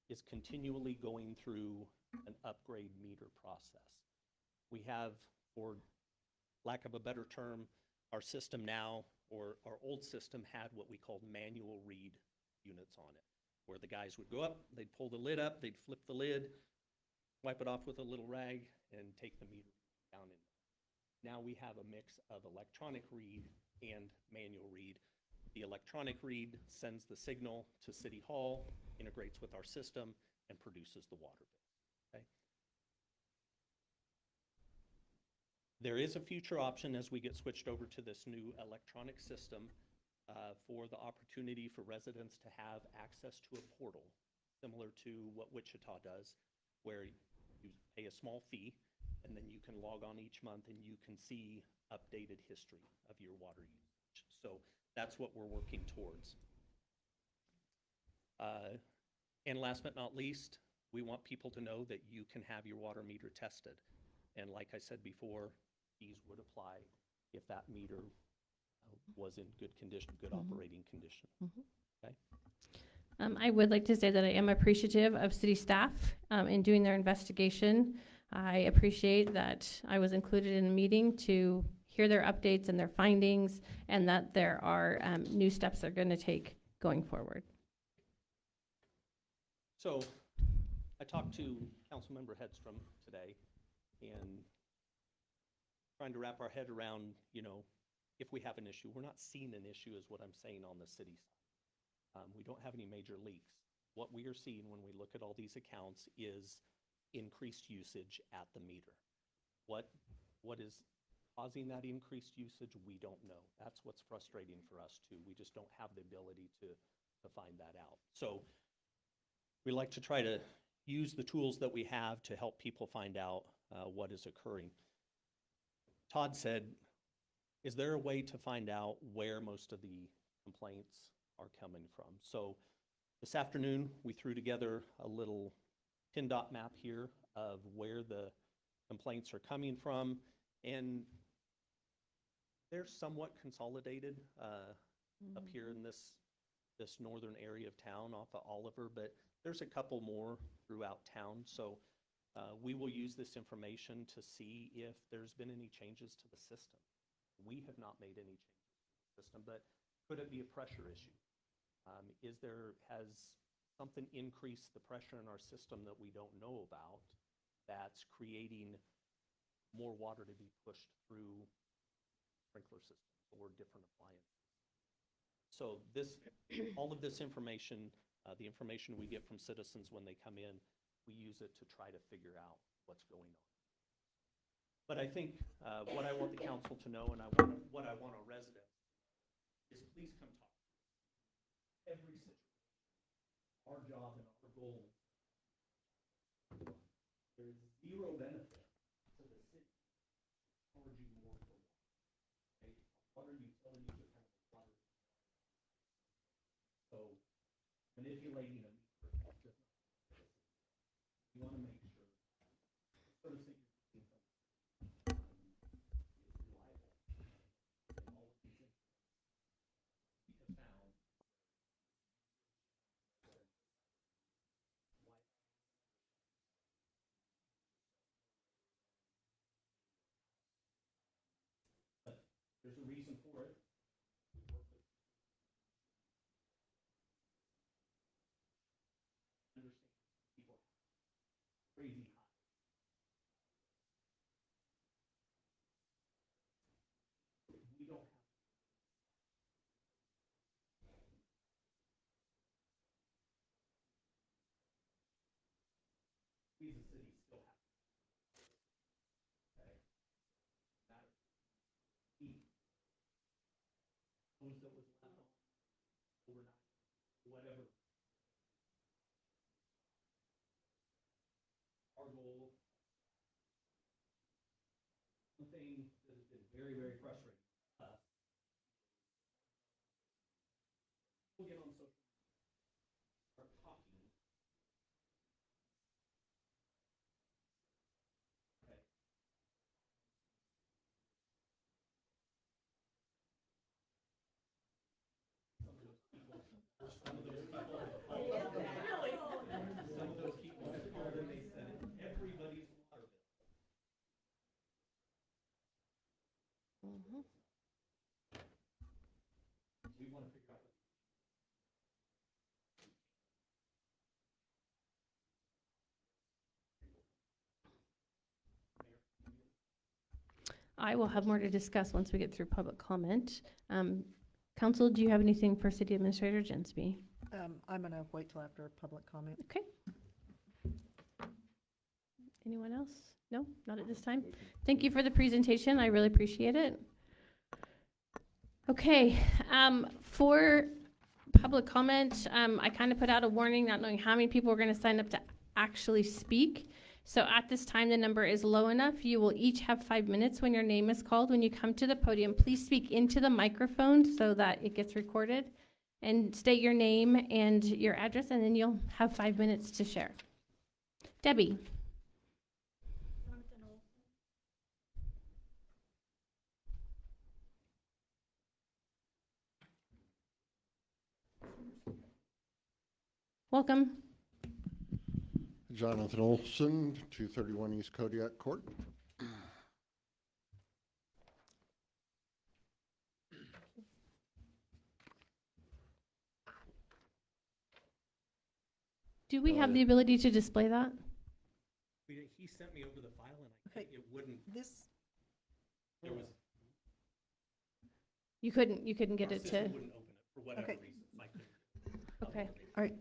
is continually going through an upgrade meter process. We have, for lack of a better term, our system now, or our old system, had what we called manual read units on it, where the guys would go up, they'd pull the lid up, they'd flip the lid, wipe it off with a little rag, and take the meter down in. Now we have a mix of electronic read and manual read. The electronic read sends the signal to City Hall, integrates with our system, and produces the water bill, okay? There is a future option as we get switched over to this new electronic system for the opportunity for residents to have access to a portal, similar to what Wichita does, where you pay a small fee, and then you can log on each month and you can see updated history of your water usage. So that's what we're working towards. And last but not least, we want people to know that you can have your water meter tested. And like I said before, fees would apply if that meter was in good condition, good operating condition. Okay. I would like to say that I am appreciative of city staff in doing their investigation. I appreciate that I was included in a meeting to hear their updates and their findings, and that there are new steps they're going to take going forward. So I talked to Councilmember Hedstrom today, and trying to wrap our head around, you know, if we have an issue. We're not seeing an issue is what I'm saying on the city side. We don't have any major leaks. What we are seeing when we look at all these accounts is increased usage at the meter. What is causing that increased usage? We don't know. That's what's frustrating for us too. We just don't have the ability to find that out. So we like to try to use the tools that we have to help people find out what is occurring. Todd said, is there a way to find out where most of the complaints are coming from? So this afternoon, we threw together a little pin dot map here of where the complaints are coming from, and they're somewhat consolidated up here in this northern area of town off of Oliver, but there's a couple more throughout town. So we will use this information to see if there's been any changes to the system. We have not made any changes to the system, but could it be a pressure issue? Has something increased the pressure in our system that we don't know about that's creating more water to be pushed through sprinkler systems or different appliances? So all of this information, the information we get from citizens when they come in, we use it to try to figure out what's going on. But I think what I want the council to know, and what I want our residents, is please come talk to us. Every situation, our job and our goal manipulating a meter. You want to make sure the service that you're getting from is reliable. And all of these things we have found. But there's a reason for it. We work with understand people crazy high. We don't have. We as a city still have. Okay. That heat. Hose that was left on overnight, whatever. Our goal. One thing that has been very, very frustrating to us. We'll get on social media, start talking. Okay. Some of those people, some of those people have called and they said everybody's water bill. We want to figure out what. I will have more to discuss once we get through public comment. Council, do you have anything for City Administrator Jensby? I'm gonna wait till after public comment. Okay. Anyone else? No, not at this time. Thank you for the presentation. I really appreciate it. Okay, for public comment, I kind of put out a warning, not knowing how many people were going to sign up to actually speak. So at this time, the number is low enough. You will each have 5 minutes when your name is called. When you come to the podium, please speak into the microphone so that it gets recorded, and state your name and your address, and then you'll have 5 minutes to share. Debbie. Welcome. Jonathan Olson, 231 East Kodiak Court. Do we have the ability to display that? He sent me over the file and Okay. it wouldn't, This, there was. You couldn't get our it system to, wouldn't open it for whatever Okay. reason. Like, okay. all right,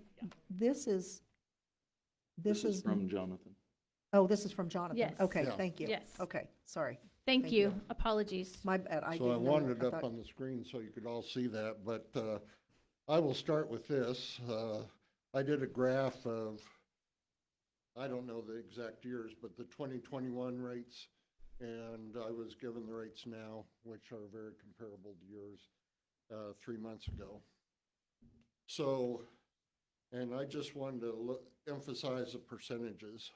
this is, This is from Jonathan. oh, this is from Jonathan? Yes. Okay, Yeah. thank you. Yes. Okay, sorry. Thank Thank you. you. Apologies. My bad, I So I didn't know. wanted it I up thought- on the screen so you could all see that, but I will start with this. I did a graph of, I don't know the exact years, but the 2021 rates, and I was given the rates now, which are very comparable to yours 3 months ago. So, and I just wanted to emphasize the percentages.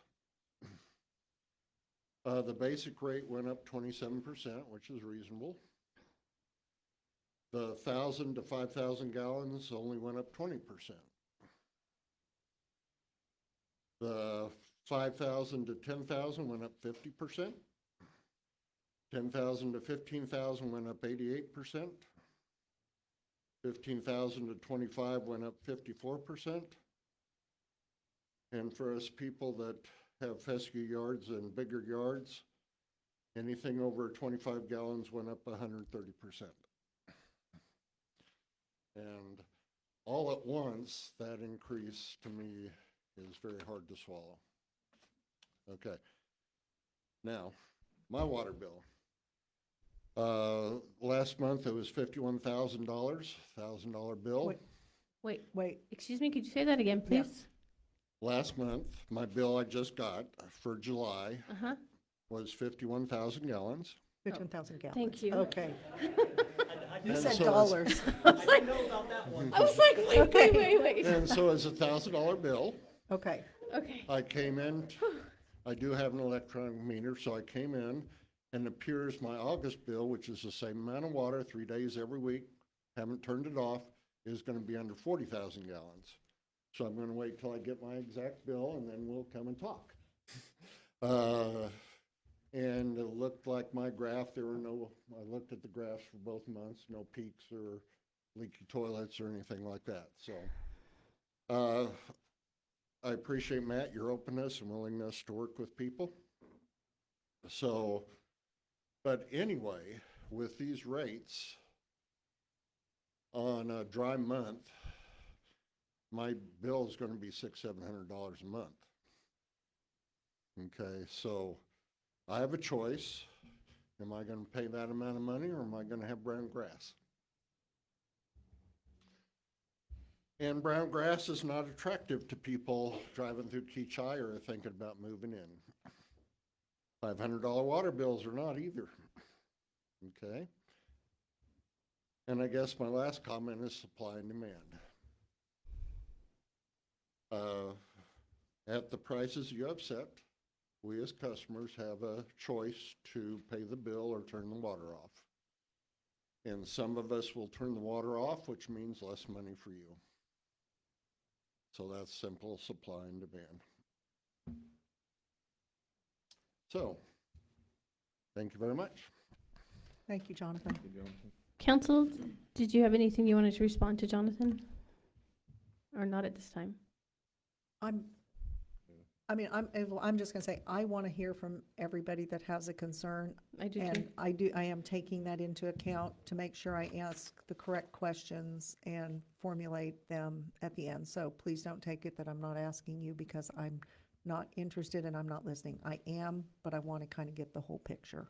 The basic rate went up 27%, which is reasonable. The 1,000 to 5,000 gallons only went up 20%. The 5,000 to 10,000 went up 50%. 10,000 to 15,000 went up 88%. 15,000 to 25 went up 54%. And for us people that have fescue yards and bigger yards, anything over 25 gallons went up 130%. And all at once, that increase to me is very hard to swallow. Okay. Now, my water bill. Last month it was $51,000, $1,000 bill. Wait, Excuse me, could you say that again, Yeah. please? Last month, my bill I just got for July Uh-huh. was 51,000 gallons. 15,000 gallons. Thank you. Okay, I You And said so it's- dollars. I was like, know about that one. I was like, wait. And so it's a $1,000 bill. Okay, Okay. I came in, I do have an electronic meter, so I came in and it appears my August bill, which is the same amount of water, 3 days every week, haven't turned it off, is gonna be under 40,000 gallons. So I'm gonna wait till I get my exact bill and then we'll come and talk. And it looked like my graph, there were no, I looked at the graphs for both months, no peaks or leaky toilets or anything like that, so. I appreciate, Matt, your openness and willingness to work with people. So, but anyway, with these rates, on a dry month, my bill is gonna be $600-700 a month. Okay, so I have a choice. Am I gonna pay that amount of money or am I gonna have brown grass? And brown grass is not attractive to people driving through Kechi or thinking about moving in. $500 water bills are not either. Okay? And I guess my last comment is supply and demand. At the prices you have set, we as customers have a choice to pay the bill or turn the water off. And some of us will turn the water off, which means less money for you. So that's simple supply and demand. So, thank you very much. thank you, Jonathan. Council, did you have anything you wanted to respond to Jonathan? Or not at this time? I'm just gonna say, I want to hear from everybody that has a concern. I do too. And I am taking that into account to make sure I ask the correct questions and formulate them at the end. So please don't take it that I'm not asking you because I'm not interested and I'm not listening. I am, but I want to kind of get the whole picture.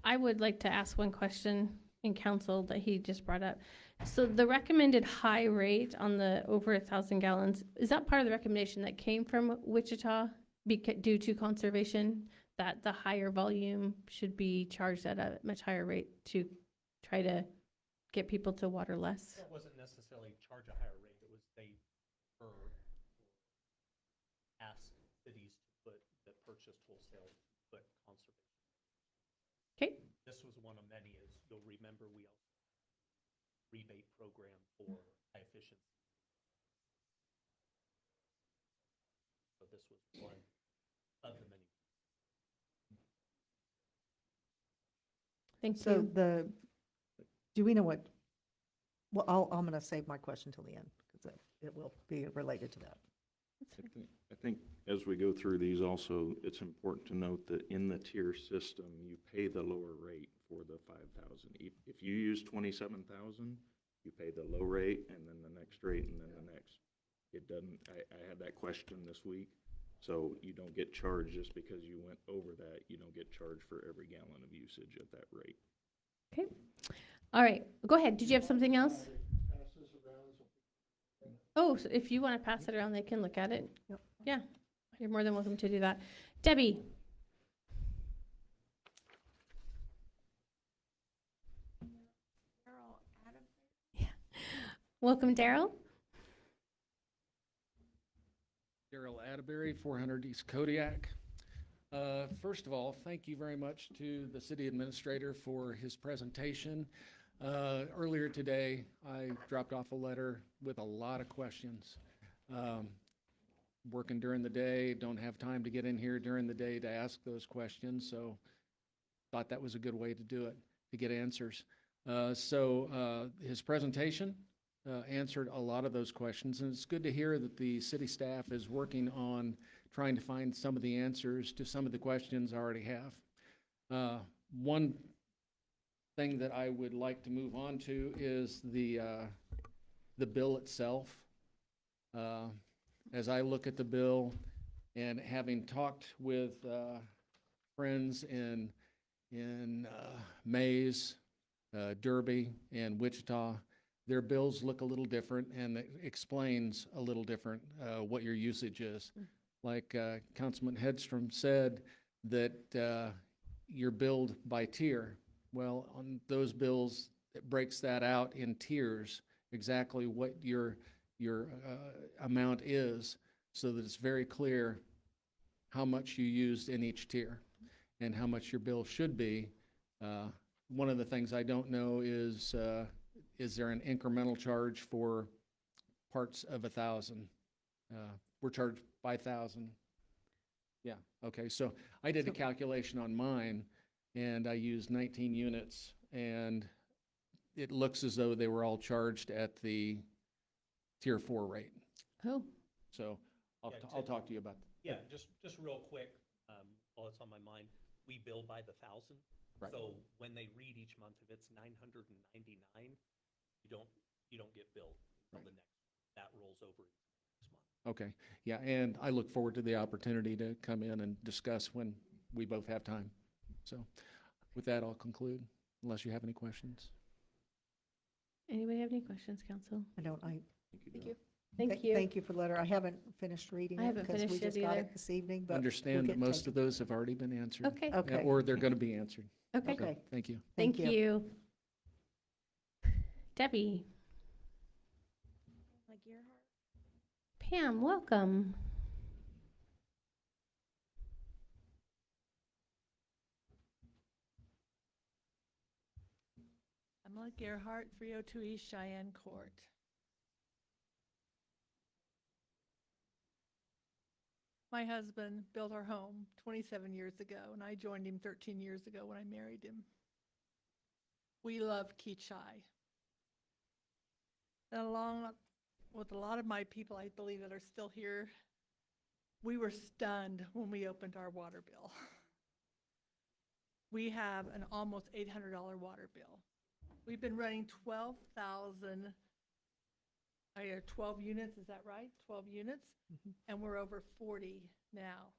I would like to ask one question in council that he just brought up. So the recommended high rate on the over 1,000 gallons, is that part of the recommendation that came from Wichita due to conservation, that the higher volume should be charged at a much higher rate to try to get people to water less? It wasn't necessarily charge a higher rate, it was they asked cities to put, that purchased wholesale, put conservation. Okay, This was one of many, as you'll remember, we also rebate program for high efficiency. So this was one of the many. thank So you. do we know what, well, I'm going to save my question till the end because it will be related to that. I think as we go through these also, it's important to note that in the tier system, you pay the lower rate for the 5,000. If you use 27,000, you pay the low rate and then the next rate and then the next. It doesn't, I had that question this week. So you don't get charged just because you went over that. You don't get charged for every gallon of usage at that rate. Okay, all right, go ahead. Did you have something else? Oh, so if you want to pass it around, they can look at it. Yep. Yeah, you're more than welcome to do that. Debbie? Yeah. Welcome, Daryl. Daryl Atterbury, 400 East Kodiak. First of all, thank you very much to the city administrator for his presentation. Earlier today, I dropped off a letter with a lot of questions. Working during the day, don't have time to get in here during the day to ask those questions, so thought that was a good way to do it, to get answers. So his presentation answered a lot of those questions, and it's good to hear that the city staff is working on trying to find some of the answers to some of the questions I already have. One thing that I would like to move on to is the bill itself. As I look at the bill and having talked with friends in Mays, Derby, and Wichita, their bills look a little different, and it explains a little different what your usage is. Like Councilman Hedstrom said, that you're billed by tier, Well, on those bills, it breaks that out in tiers, exactly what your amount is, so that it's very clear how much you used in each tier and how much your bill should be. One of the things I don't know is there an incremental charge for parts of 1,000? We're charged by 1,000. Yeah, okay, so I did a calculation on mine, and I used 19 units, and it looks as though they were all charged at the Tier 4 rate. Oh, So Yeah, I'll talk to you about that. Yeah, just real quick, while it's on my mind, we bill by the 1,000. Right. So when they read each month, if it's 999, you don't get billed until the next, that rolls over into the next month. Okay, yeah, and I look forward to the opportunity to come in and discuss when we both have time. So with that, I'll conclude, unless you have any questions. anybody have any questions, council? I don't, Thank you. Thank you. Thank you for the letter. I haven't finished reading I it haven't because we finished it just got either. it this evening, but. we'll Understand that get most taken. of those have already been answered. Okay, Okay. Or they're going to be answered. okay. Okay. Thank you. Thank you. Debbie. Pam, welcome. Emma Gerhart, 302 East Cheyenne Court. My husband built our home 27 years ago, and I joined him 13 years ago when I married him. We love Kechi. And along with a lot of my people, I believe, that are still here, we were stunned when we opened our water bill. We have an almost $800 water bill. We've been running 12 units, is that right? 12 units, and we're over 40 now.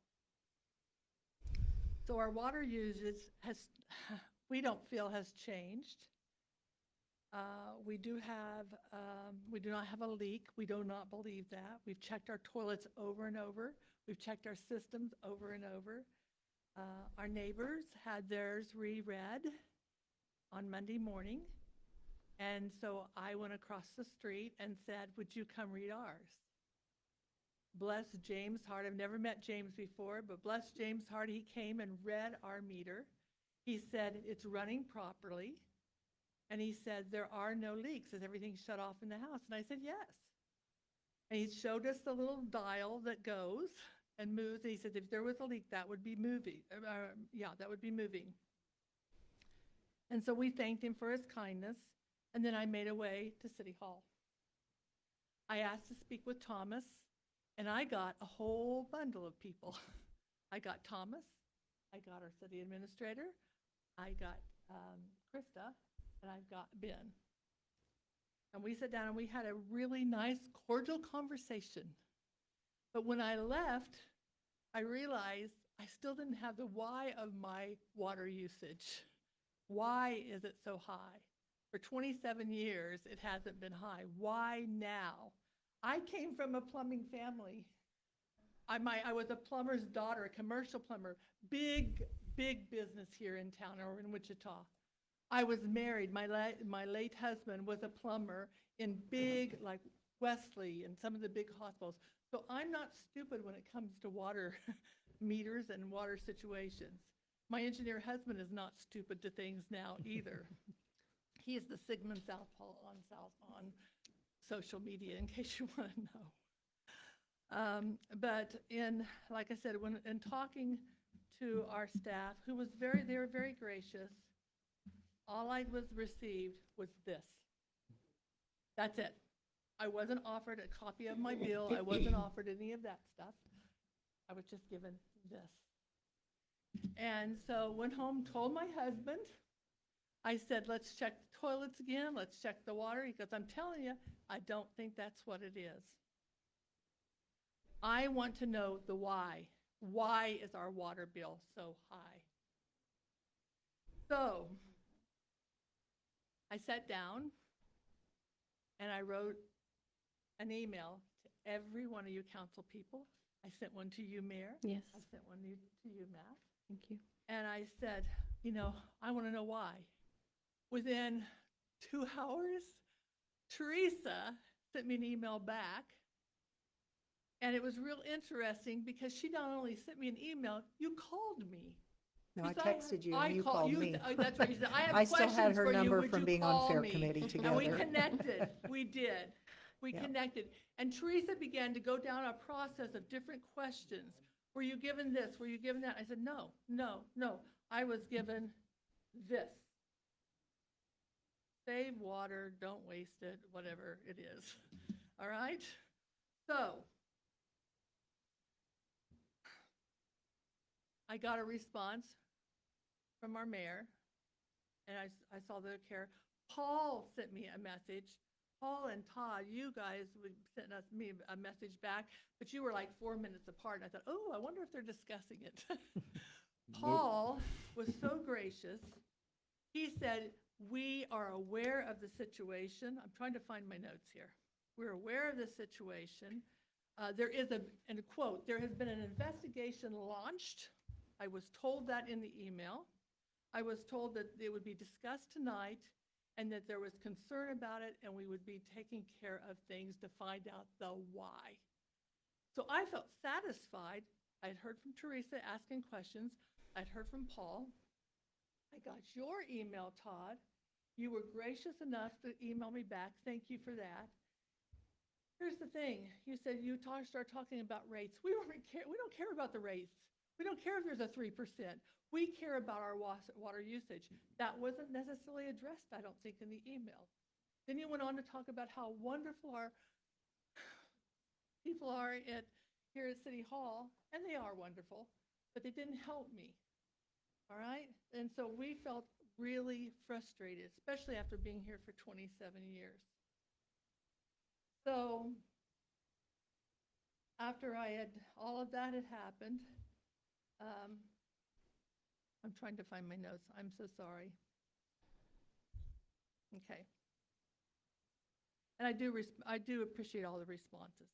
So our water usage we don't feel has changed. We do not have a leak. We do not believe that. We've checked our toilets over and over. We've checked our systems over and over. Our neighbors had theirs reread on Monday morning. And so I went across the street and said, would you come read ours? Bless James Hart. I've never met James before, but bless James Hart. He came and read our meter. He said, it's running properly. And he said, there are no leaks. Is everything shut off in the house? And I said, yes. And he showed us the little dial that goes and moves. And he said, if there was a leak, that would be moving. That would be moving. And so we thanked him for his kindness. And then I made a way to City Hall. I asked to speak with Thomas, and I got a whole bundle of people. I got Thomas, I got our city administrator, I got Krista, and I've got Ben. And we sat down and we had a really nice, cordial conversation. But when I left, I realized I still didn't have the why of my water usage. Why is it so high? For 27 years, it hasn't been high. Why now? I came from a plumbing family. I was a plumber's daughter, a commercial plumber, big business here in town or in Wichita. I was married. My late husband was a plumber in big, like Wesley and some of the big hospitals. So I'm not stupid when it comes to water meters and water situations. My engineer husband is not stupid to things now either. He is the Sigmund Southpaw on social media, in case you want to know. But like I said, in talking to our staff, they were very gracious. All I received was this. That's it. I wasn't offered a copy of my bill. I wasn't offered any of that stuff. I was just given this. And so went home, told my husband. I said, let's check the toilets again. Let's check the water. He goes, I'm telling you, I don't think that's what it is. I want to know the why. Why is our water bill so high? So I sat down and I wrote an email to every one of you council people. I sent one to you, Mayor. Yes. I sent one to you, Matt. Thank you. And I said, I want to know why. within 2 hours, Teresa sent me an email back. And it was real interesting because she not only sent me an email, you called me. No, I You said, texted you I and you call- called you me. said- oh, that's right, you said, I have I still had questions her for you, number would from you being on call Fair me? Committee And we together. connected, we did. We Yep. connected. And Teresa began to go down a process of different questions. Were you given this? Were you given that? I said, no, no, no. I was given this. Save water, don't waste it, whatever it is. All right? So, I got a response from our mayor, and I saw the care. Paul sent me a message. Paul and Todd, you guys would send me a message back, but you were like 4 minutes apart. And I thought, oh, I wonder if they're discussing it. Paul was so gracious. He said, we are aware of the situation. I'm trying to find my notes here. We're aware of the situation. There is and a quote, there has been an investigation launched. I was told that in the email. I was told that it would be discussed tonight and that there was concern about it and we would be taking care of things to find out the why. So I felt satisfied. I'd heard from Teresa asking questions. I'd heard from Paul. I got your email, Todd. You were gracious enough to email me back. Thank you for that. Here's the thing. You said you start talking about rates. We don't care about the rates. We don't care if there's a 3%. We care about our water usage. That wasn't necessarily addressed, I don't think, in the email. Then you went on to talk about how wonderful our people are here at City Hall, and they are wonderful, but they didn't help me. All right? And so we felt really frustrated, especially after being here for 27 years. So after all of that had happened, I'm trying to find my notes. I'm so sorry. Okay. And I do appreciate all the responses.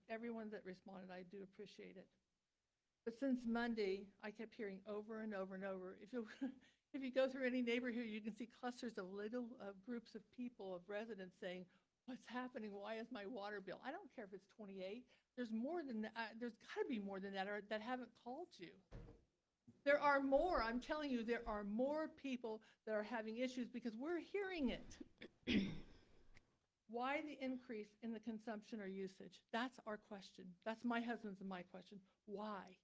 Everyone that responded, I do appreciate it. But since Monday, I kept hearing over and over and over. If you go through any neighborhood, you can see clusters of little groups of people, of residents saying, what's happening? Why is my water bill? I don't care if it's 28. There's more than that. There's got to be more than that that haven't called you. There are more. I'm telling you, there are more people that are having issues because we're hearing it. Why the increase in the consumption or usage? That's our question. That's my husband's and my question. Why?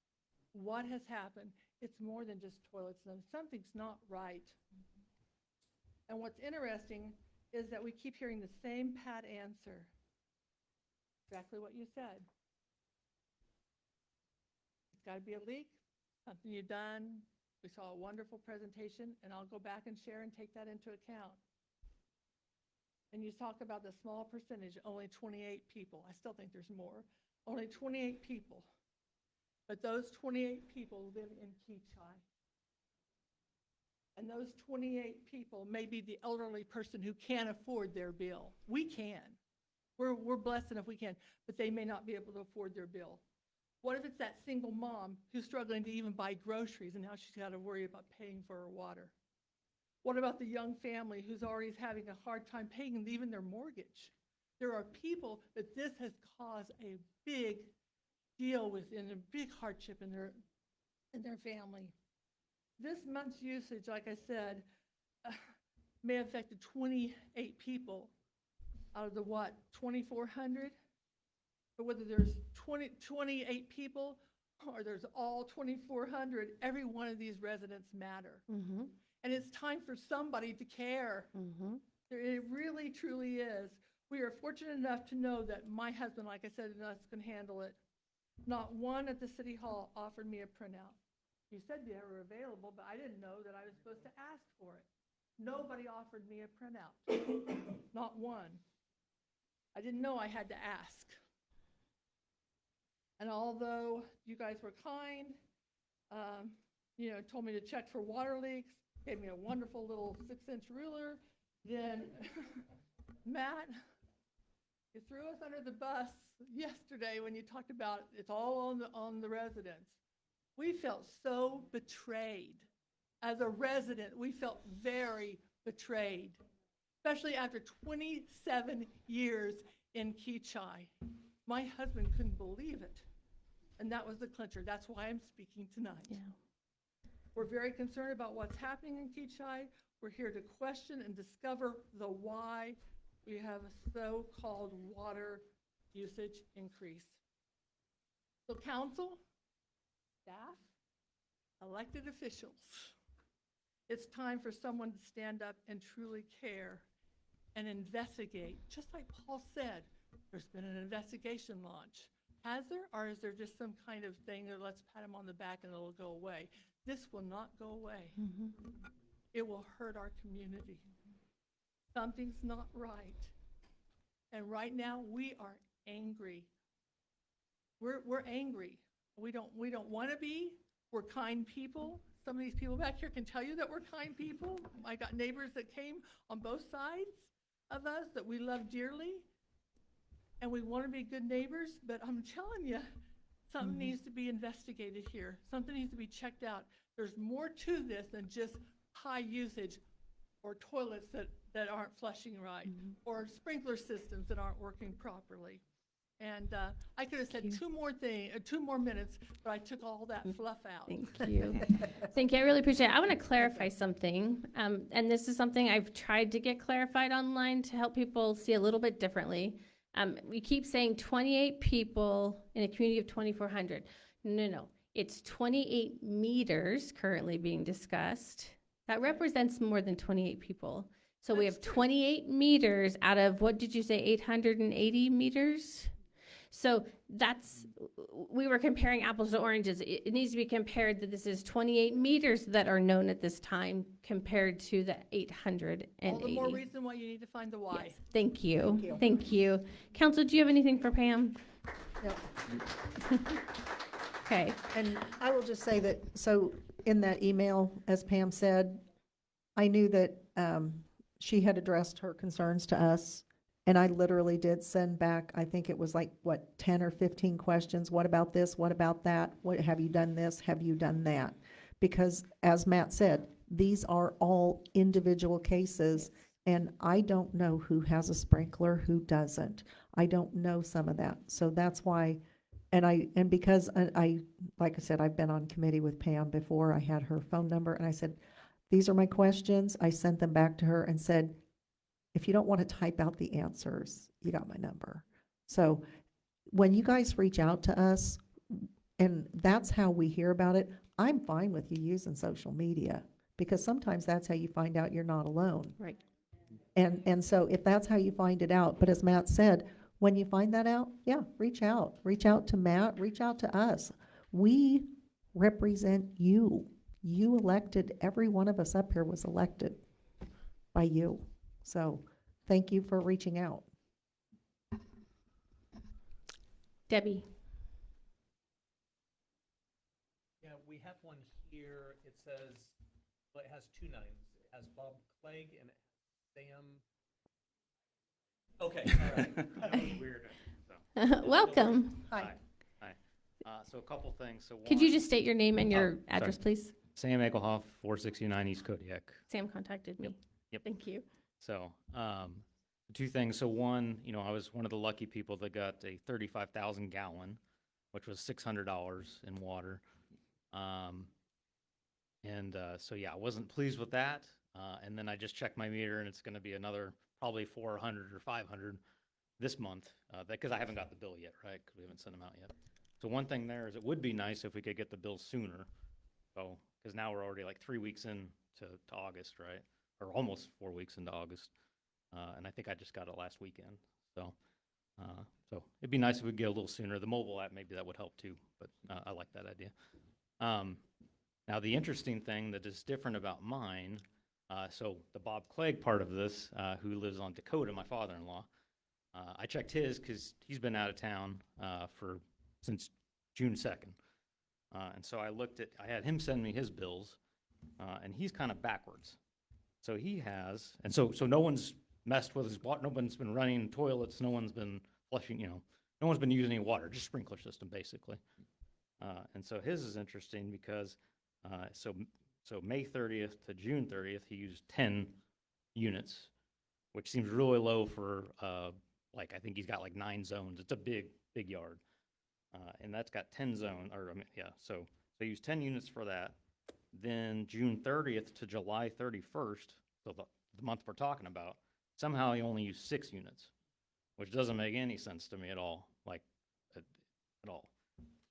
What has happened? It's more than just toilets. Something's not right. And what's interesting is that we keep hearing the same pat answer. Exactly what you said. It's got to be a leak, something you've done. We saw a wonderful presentation, and I'll go back and share and take that into account. And you talk about the small percentage, only 28 people. I still think there's more. Only 28 people. But those 28 people live in Kechi. And those 28 people may be the elderly person who can't afford their bill. We can. We're blessed enough we can, but they may not be able to afford their bill. What if it's that single mom who's struggling to even buy groceries and now she's got to worry about paying for her water? What about the young family who's already having a hard time paying even their mortgage? There are people that this has caused a big deal with and a big hardship in their family. This month's usage, like I said, may have affected 28 people out of the 2,400? But whether there's 28 people or there's all 2,400, every one of these residents matter. Mm-hmm. And it's time for somebody to care. Mm-hmm. It really, truly is. We are fortunate enough to know that my husband, like I said, and us can handle it. Not one at the City Hall offered me a printout. You said they were available, but I didn't know that I was supposed to ask for it. Nobody offered me a printout. Not one. I didn't know I had to ask. And although you guys were kind, told me to check for water leaks, gave me a wonderful little 6-inch ruler, then Matt, you threw us under the bus yesterday when you talked about it's all on the residents. We felt so betrayed. As a resident, we felt very betrayed, especially after 27 years in Kechi. My husband couldn't believe it. And that was the clincher. That's why I'm speaking tonight. Yeah. We're very concerned about what's happening in Kechi. We're here to question and discover the why we have a so-called water usage increase. So council, staff, elected officials, it's time for someone to stand up and truly care and investigate. Just like Paul said, there's been an investigation launch. Has there, or is there just some kind of thing that let's pat him on the back and it'll go away? This will not go away. It will hurt our community. Something's not right. And right now, we are angry. We're angry. We don't want to be. We're kind people. Some of these people back here can tell you that we're kind people. I got neighbors that came on both sides of us that we love dearly. And we want to be good neighbors, but I'm telling you, something needs to be investigated here. Something needs to be checked out. There's more to this than just high usage or toilets that aren't flushing right, or sprinkler systems that aren't working properly. And I could have said two more minutes, but I took all that fluff out. Thank you. Thank you. I really appreciate it. I want to clarify something. And this is something I've tried to get clarified online to help people see a little bit differently. We keep saying 28 people in a community of 2,400. No. It's 28 meters currently being discussed. That represents more than 28 people. So we have 28 meters out of, what did you say, 880 meters? So we were comparing apples to oranges. It needs to be compared that this is 28 meters that are known at this time compared to the 880. All the more reason why you need to find the why. Yes. Thank you. Thank you. Council, do you have anything for Pam? No. Okay. And I will just say that, so in that email, as Pam said, I knew that she had addressed her concerns to us. And I literally did send back, I think it was like, 10 or 15 questions. What about this? What about that? What, have you done this? Have you done that? Because as Matt said, these are all individual cases. And I don't know who has a sprinkler, who doesn't. I don't know some of that. So that's why, and because I, like I said, I've been on committee with Pam before. I had her phone number and I said, these are my questions. I sent them back to her and said, if you don't want to type out the answers, you got my number. So when you guys reach out to us, and that's how we hear about it, I'm fine with you using social media, because sometimes that's how you find out you're not alone. Right. And so if that's how you find it out, but as Matt said, when you find that out, yeah, reach out. Reach out to Matt, reach out to us. We represent you. You elected, every one of us up here was elected by you. So thank you for reaching out. Debbie. Yeah, we have one here. It says, well, it has two names. It has Bob Clegg and Sam. Okay, all right. That was weird. Welcome. Hi. So a couple things. So Could you one- just state your name and your sorry. address, please? Sam Egelhoff, 469 East Kodiak. Sam contacted me. Yep. Thank you. So, two things. So one, I was one of the lucky people that got a 35,000 gallon, which was $600 in water. So yeah, I wasn't pleased with that. And then I just checked my meter and it's going to be another probably 400 or 500 this month, because I haven't got the bill yet, right? Because we haven't sent them out yet. So one thing there is it would be nice if we could get the bill sooner. So, because now we're already like 3 weeks into August, right? Or almost 4 weeks into August. And I think I just got it last weekend. So it'd be nice if we could get a little sooner. The mobile app, maybe that would help too, but I like that idea. Now, the interesting thing that is different about mine, so the Bob Clegg part of this, who lives on Dakota, my father-in-law, I checked his because he's been out of town since June 2nd. And so I had him send me his bills, and he's kind of backwards. So he has, and so no one's messed with his water, no one's been running toilets, no one's been flushing, no one's been using any water, just sprinkler system basically. And so his is interesting because, so May 30th to June 30th, he used 10 units, which seems really low for, like, I think he's got like 9 zones. It's a big, big yard. And that's got 10 zone, or, I mean, yeah, so they use 10 units for that. Then June 30th to July 31st, so the month we're talking about, somehow he only used 6 units, which doesn't make any sense to me at all, like, at all.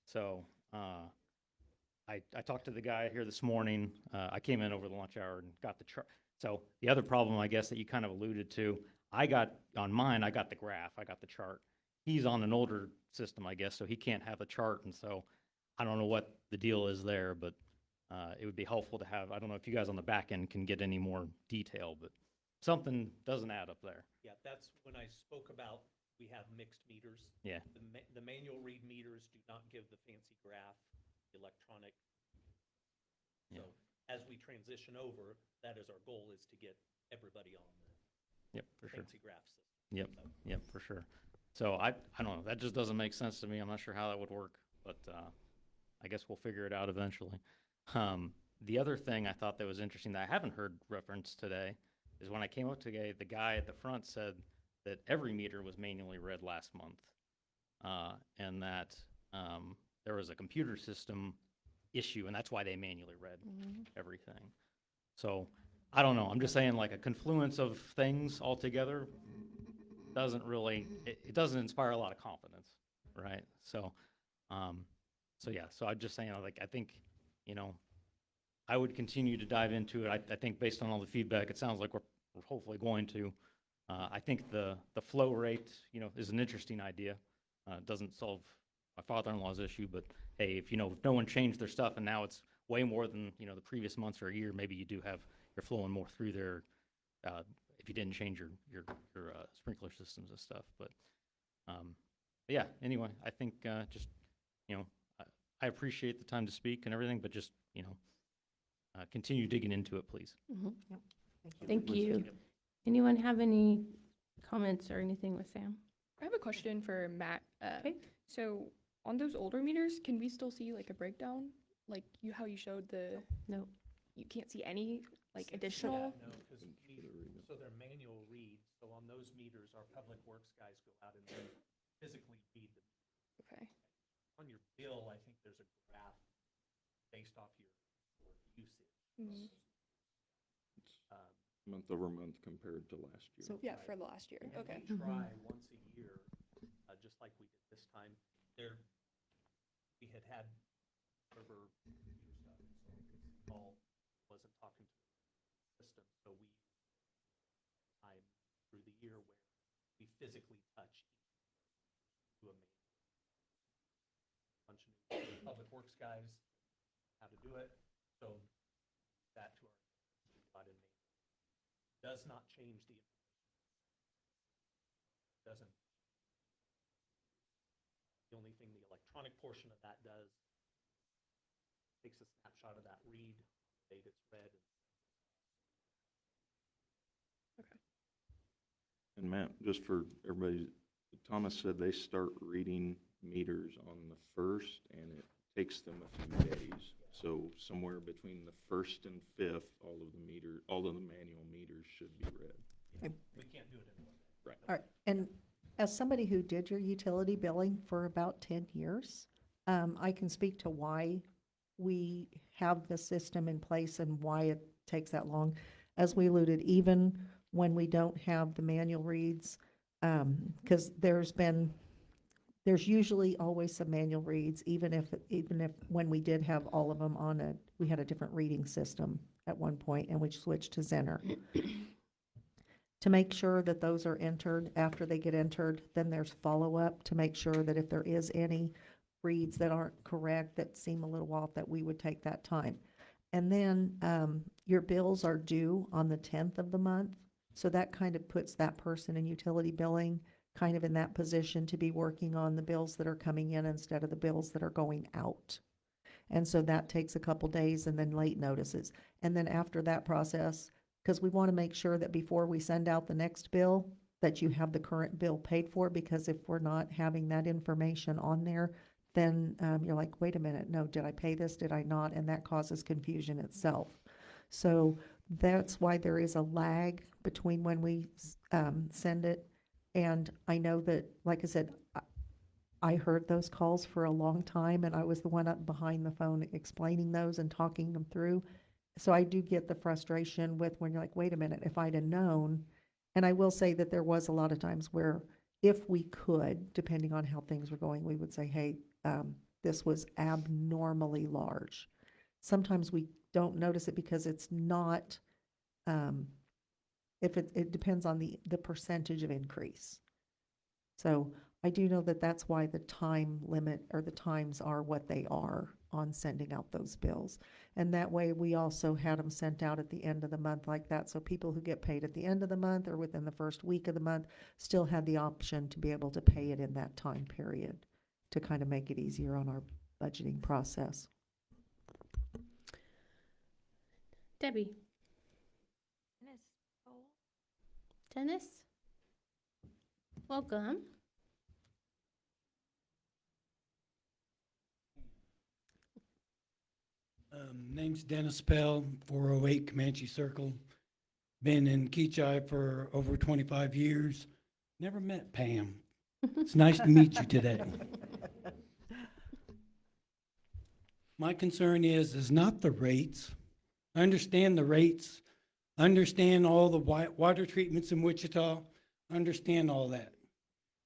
So, I talked to the guy here this morning. I came in over the lunch hour and got the chart. So the other problem, I guess, that you kind of alluded to, I got the graph, I got the chart. He's on an older system, I guess, so he can't have a chart, and so I don't know what the deal is there, but it would be helpful to have, I don't know if you guys on the back end can get any more detail, but something doesn't add up there. Yeah, that's when I spoke about, we have mixed meters. Yeah. The manual read meters do not give the fancy graph, the electronic. Yeah. So as we transition over, that is our goal, is to get everybody on Yep, the for sure. fancy graph system. Yep, So, yep, for sure. So I don't know, that just doesn't make sense to me. I'm not sure how that would work, but I guess we'll figure it out eventually. The other thing I thought that was interesting that I haven't heard referenced today is when I came up today, the guy at the front said that every meter was manually read last month, and that there was a computer system issue, and that's why they manually read everything. So I don't know. I'm just saying, like, a confluence of things altogether doesn't really, it doesn't inspire a lot of confidence, right? So, yeah, so I'm just saying, like, I think, you know, I would continue to dive into it. I think based on all the feedback, it sounds like we're hopefully going to. I think the flow rate, you know, is an interesting idea. It doesn't solve my father-in-law's issue, but hey, if, you know, if no one changed their stuff and now it's way more than, you know, the previous months or a year, maybe you do have, you're flowing more through there, if you didn't change your sprinkler systems and stuff. But yeah, anyway, I think just, you know, I appreciate the time to speak and everything, but just, you know, continue digging into it, please. Thank you. Anyone have any comments or anything with Sam? I have a question for Matt. Okay. So on those older meters, can we still see like a breakdown? Like how you showed No. you can't see any like additional? No, because so they're manual reads. So on those meters, our public works guys go out and they physically read them. Okay. On your bill, I think there's a graph based off your usage. Mhm. Month over month compared to last year. So Yeah, for the last year. And Okay. we try once a year, just like we did this time. We had server computer stuff, so all wasn't talking to the system. So we time through the year where we physically touch each to a main bunch of new public works guys how to do it. So that to our does not change the doesn't. The only thing the electronic portion of that does takes a snapshot of that read, date it's read. And Matt, just for everybody, Thomas said they start reading meters on the 1st, and it takes them a few days. So somewhere between the 1st and 5th, all of the manual meters should be read. We can't do it in one day. Right. All right, and as somebody who did your utility billing for about 10 years, I can speak to why we have the system in place and why it takes that long. As we alluded, even when we don't have the manual reads, because there's usually always some manual reads, even if when we did have all of them we had a different reading system at one point, and we switched to Zenner. To make sure that those are entered, after they get entered, then there's follow-up to make sure that if there is any reads that aren't correct, that seem a little off, that we would take that time. And then your bills are due on the 10th of the month, so that kind of puts that person in utility billing kind of in that position to be working on the bills that are coming in instead of the bills that are going out. And so that takes a couple days, and then late notices. And then after that process, because we want to make sure that before we send out the next bill, that you have the current bill paid for, because if we're not having that information on there, then you're like, wait a minute, no, did I pay this, did I not? And that causes confusion itself. So that's why there is a lag between when we send it. And I know that, like I said, I heard those calls for a long time, and I was the one up behind the phone explaining those and talking them through. So I do get the frustration with when you're like, wait a minute, if I'd have known. And I will say that there was a lot of times where if we could, depending on how things were going, we would say, hey, this was abnormally large. Sometimes we don't notice it because it's not, if it depends on the percentage of increase. So I do know that that's why the time limit or the times are what they are on sending out those bills. And that way we also had them sent out at the end of the month like that. So people who get paid at the end of the month or within the first week of the month still had the option to be able to pay it in that time period to kind of make it easier on our budgeting process. Debbie? Dennis? Welcome. Name's Dennis Pell, 408 Comanche Circle. Been in Kechi for over 25 years. Never met Pam. It's nice to meet you today. My concern is not the rates. I understand the rates, understand all the water treatments in Wichita, understand all that.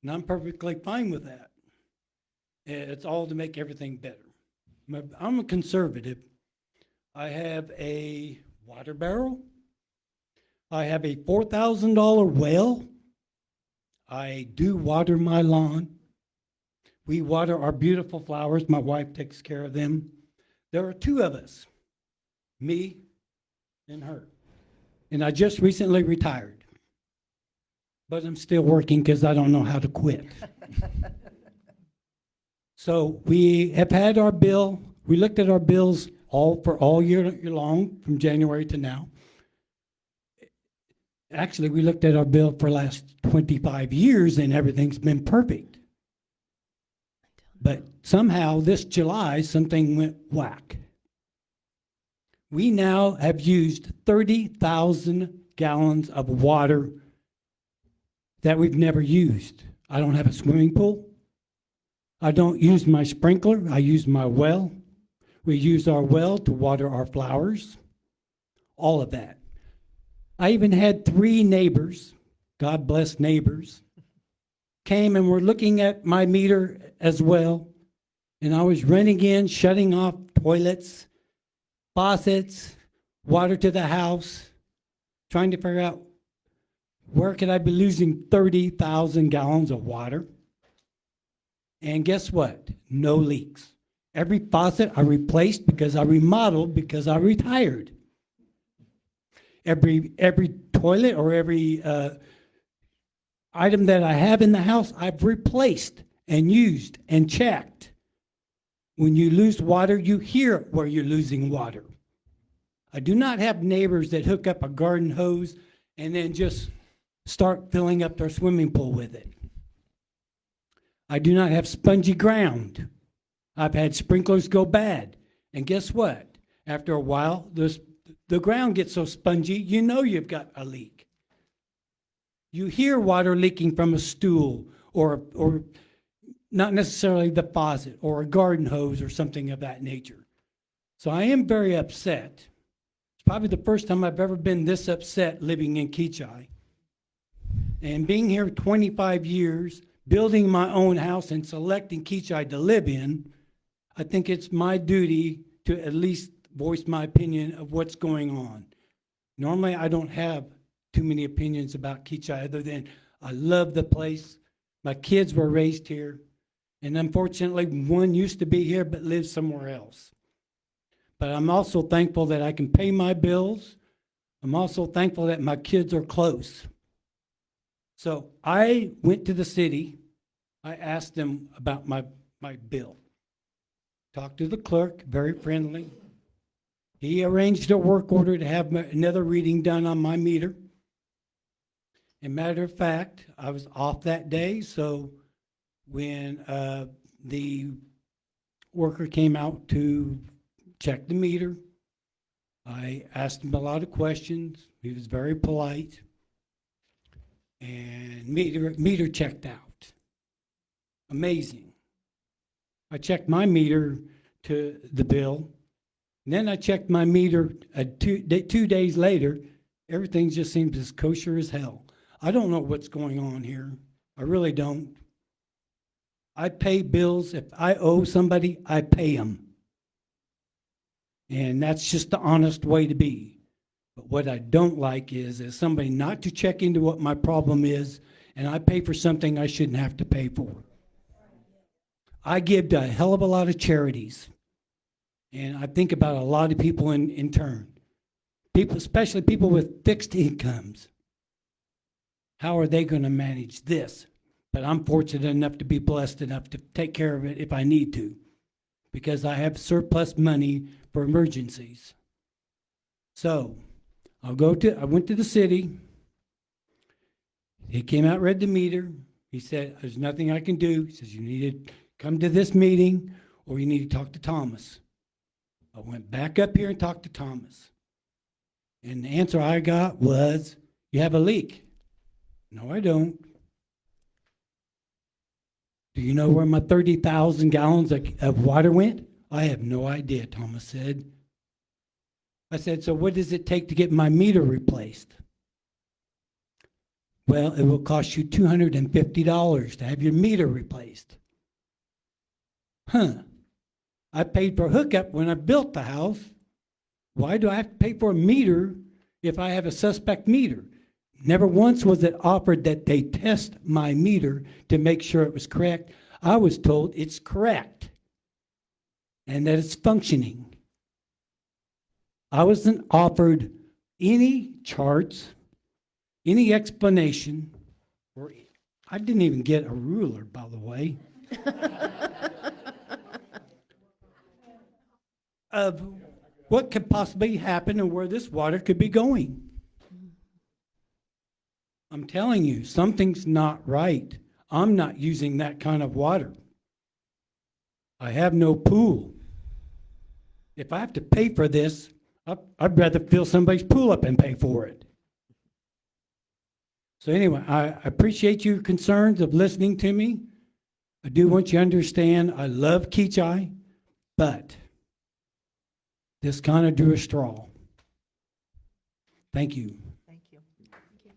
And I'm perfectly fine with that. It's all to make everything better. I'm a conservative. I have a water barrel. I have a $4,000 well. I do water my lawn. We water our beautiful flowers. My wife takes care of them. There are two of us, me and her. And I just recently retired. But I'm still working because I don't know how to quit. So we have had our bill. We looked at our bills all year long, from January to now. Actually, we looked at our bill for the last 25 years, and everything's been perfect. But somehow this July, something went whack. We now have used 30,000 gallons of water that we've never used. I don't have a swimming pool. I don't use my sprinkler. I use my well. We use our well to water our flowers, all of that. I even had 3 neighbors, God bless neighbors, came and were looking at my meter as well. And I was running in, shutting off toilets, faucets, water to the house, trying to figure out where could I be losing 30,000 gallons of water. And guess what? No leaks. Every faucet I replaced because I remodeled, because I retired. Every toilet or every item that I have in the house, I've replaced and used and checked. When you lose water, you hear where you're losing water. I do not have neighbors that hook up a garden hose and then just start filling up their swimming pool with it. I do not have spongy ground. I've had sprinklers go bad. And guess what? After a while, the ground gets so spongy, you know you've got a leak. You hear water leaking from a stool or not necessarily the faucet or a garden hose or something of that nature. So I am very upset. It's probably the first time I've ever been this upset living in Kechi. And being here 25 years, building my own house and selecting Kechi to live in, I think it's my duty to at least voice my opinion of what's going on. Normally, I don't have too many opinions about Kechi other than I love the place. My kids were raised here. And unfortunately, one used to be here but lives somewhere else. But I'm also thankful that I can pay my bills. I'm also thankful that my kids are close. So I went to the city. I asked them about my bill. Talked to the clerk, very friendly. He arranged a work order to have another reading done on my meter. As a matter of fact, I was off that day, so when the worker came out to check the meter, I asked him a lot of questions. He was very polite. And meter checked out. Amazing. I checked my meter to the bill. And then I checked my meter 2 days later. Everything just seems as kosher as hell. I don't know what's going on here. I really don't. I pay bills. If I owe somebody, I pay them. And that's just the honest way to be. But what I don't like is somebody not to check into what my problem is, and I pay for something I shouldn't have to pay for. I give to a hell of a lot of charities, and I think about a lot of people in turn. People, especially people with fixed incomes. How are they going to manage this? But I'm fortunate enough to be blessed enough to take care of it if I need to, because I have surplus money for emergencies. So, I went to the city. He came out, read the meter. He said, there's nothing I can do. He says, you need to come to this meeting or you need to talk to Thomas. I went back up here and talked to Thomas. And the answer I got was, you have a leak. No, I don't. Do you know where my 30,000 gallons of water went? I have no idea, Thomas said. I said, so what does it take to get my meter replaced? Well, it will cost you $250 to have your meter replaced. Huh. I paid for a hookup when I built the house. Why do I have to pay for a meter if I have a suspect meter? Never once was it offered that they test my meter to make sure it was correct. I was told it's correct and that it's functioning. I wasn't offered any charts, any explanation, or I didn't even get a ruler, by the way, of what could possibly happen and where this water could be going. I'm telling you, something's not right. I'm not using that kind of water. I have no pool. If I have to pay for this, I'd rather fill somebody's pool up and pay for it. So anyway, I appreciate your concerns of listening to me. I do want you to understand I love Kechi, but this kind of drew a straw. Thank you. Thank you.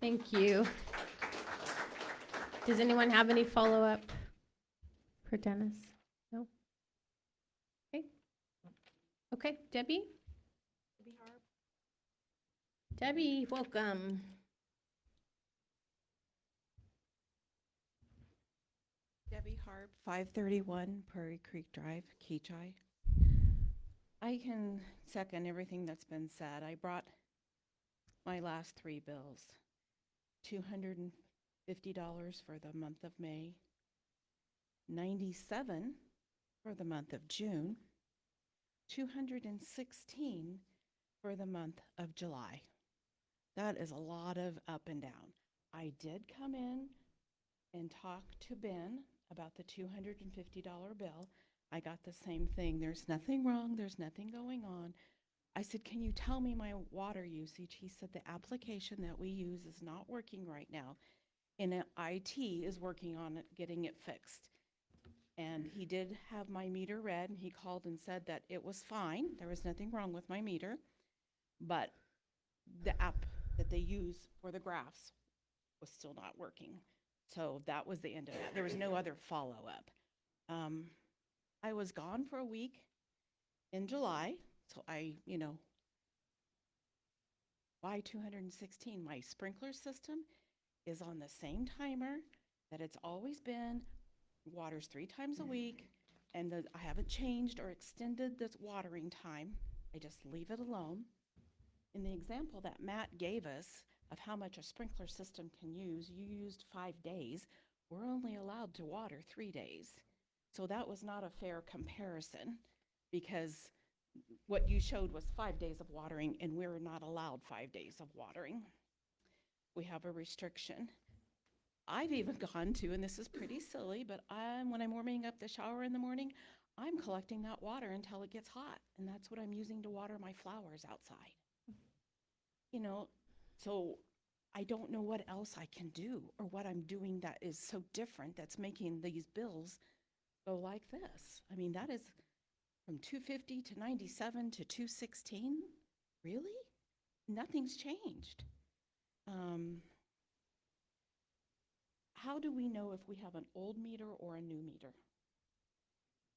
Thank you. Does anyone have any follow-up for Dennis? No? Okay. Okay, Debbie? Debbie, welcome. Debbie Harp, 531 Prairie Creek Drive, Kechi. I can second everything that's been said. I brought my last 3 bills. $250 for the month of May, $97 for the month of June, $216 for the month of July. That is a lot of up and down. I did come in and talk to Ben about the $250 bill. I got the same thing. There's nothing wrong. There's nothing going on. I said, can you tell me my water usage? He said the application that we use is not working right now, and IT is working on it, getting it fixed. And he did have my meter read, and he called and said that it was fine. There was nothing wrong with my meter, but the app that they use for the graphs was still not working. So that was the end of that. There was no other follow-up. I was gone for a week in July, so why 216? My sprinkler system is on the same timer that it's always been. Waters 3 times a week, and I haven't changed or extended this watering time. I just leave it alone. In the example that Matt gave us of how much a sprinkler system can use, you used 5 days. We're only allowed to water 3 days. So that was not a fair comparison, because what you showed was 5 days of watering, and we're not allowed 5 days of watering. We have a restriction. I've even gone to, and this is pretty silly, but when I'm warming up the shower in the morning, I'm collecting that water until it gets hot, and that's what I'm using to water my flowers outside. You know, so I don't know what else I can do or what I'm doing that is so different that's making these bills go like this. I mean, that is from 250 to 97 to 216? Really? Nothing's changed. How do we know if we have an old meter or a new meter?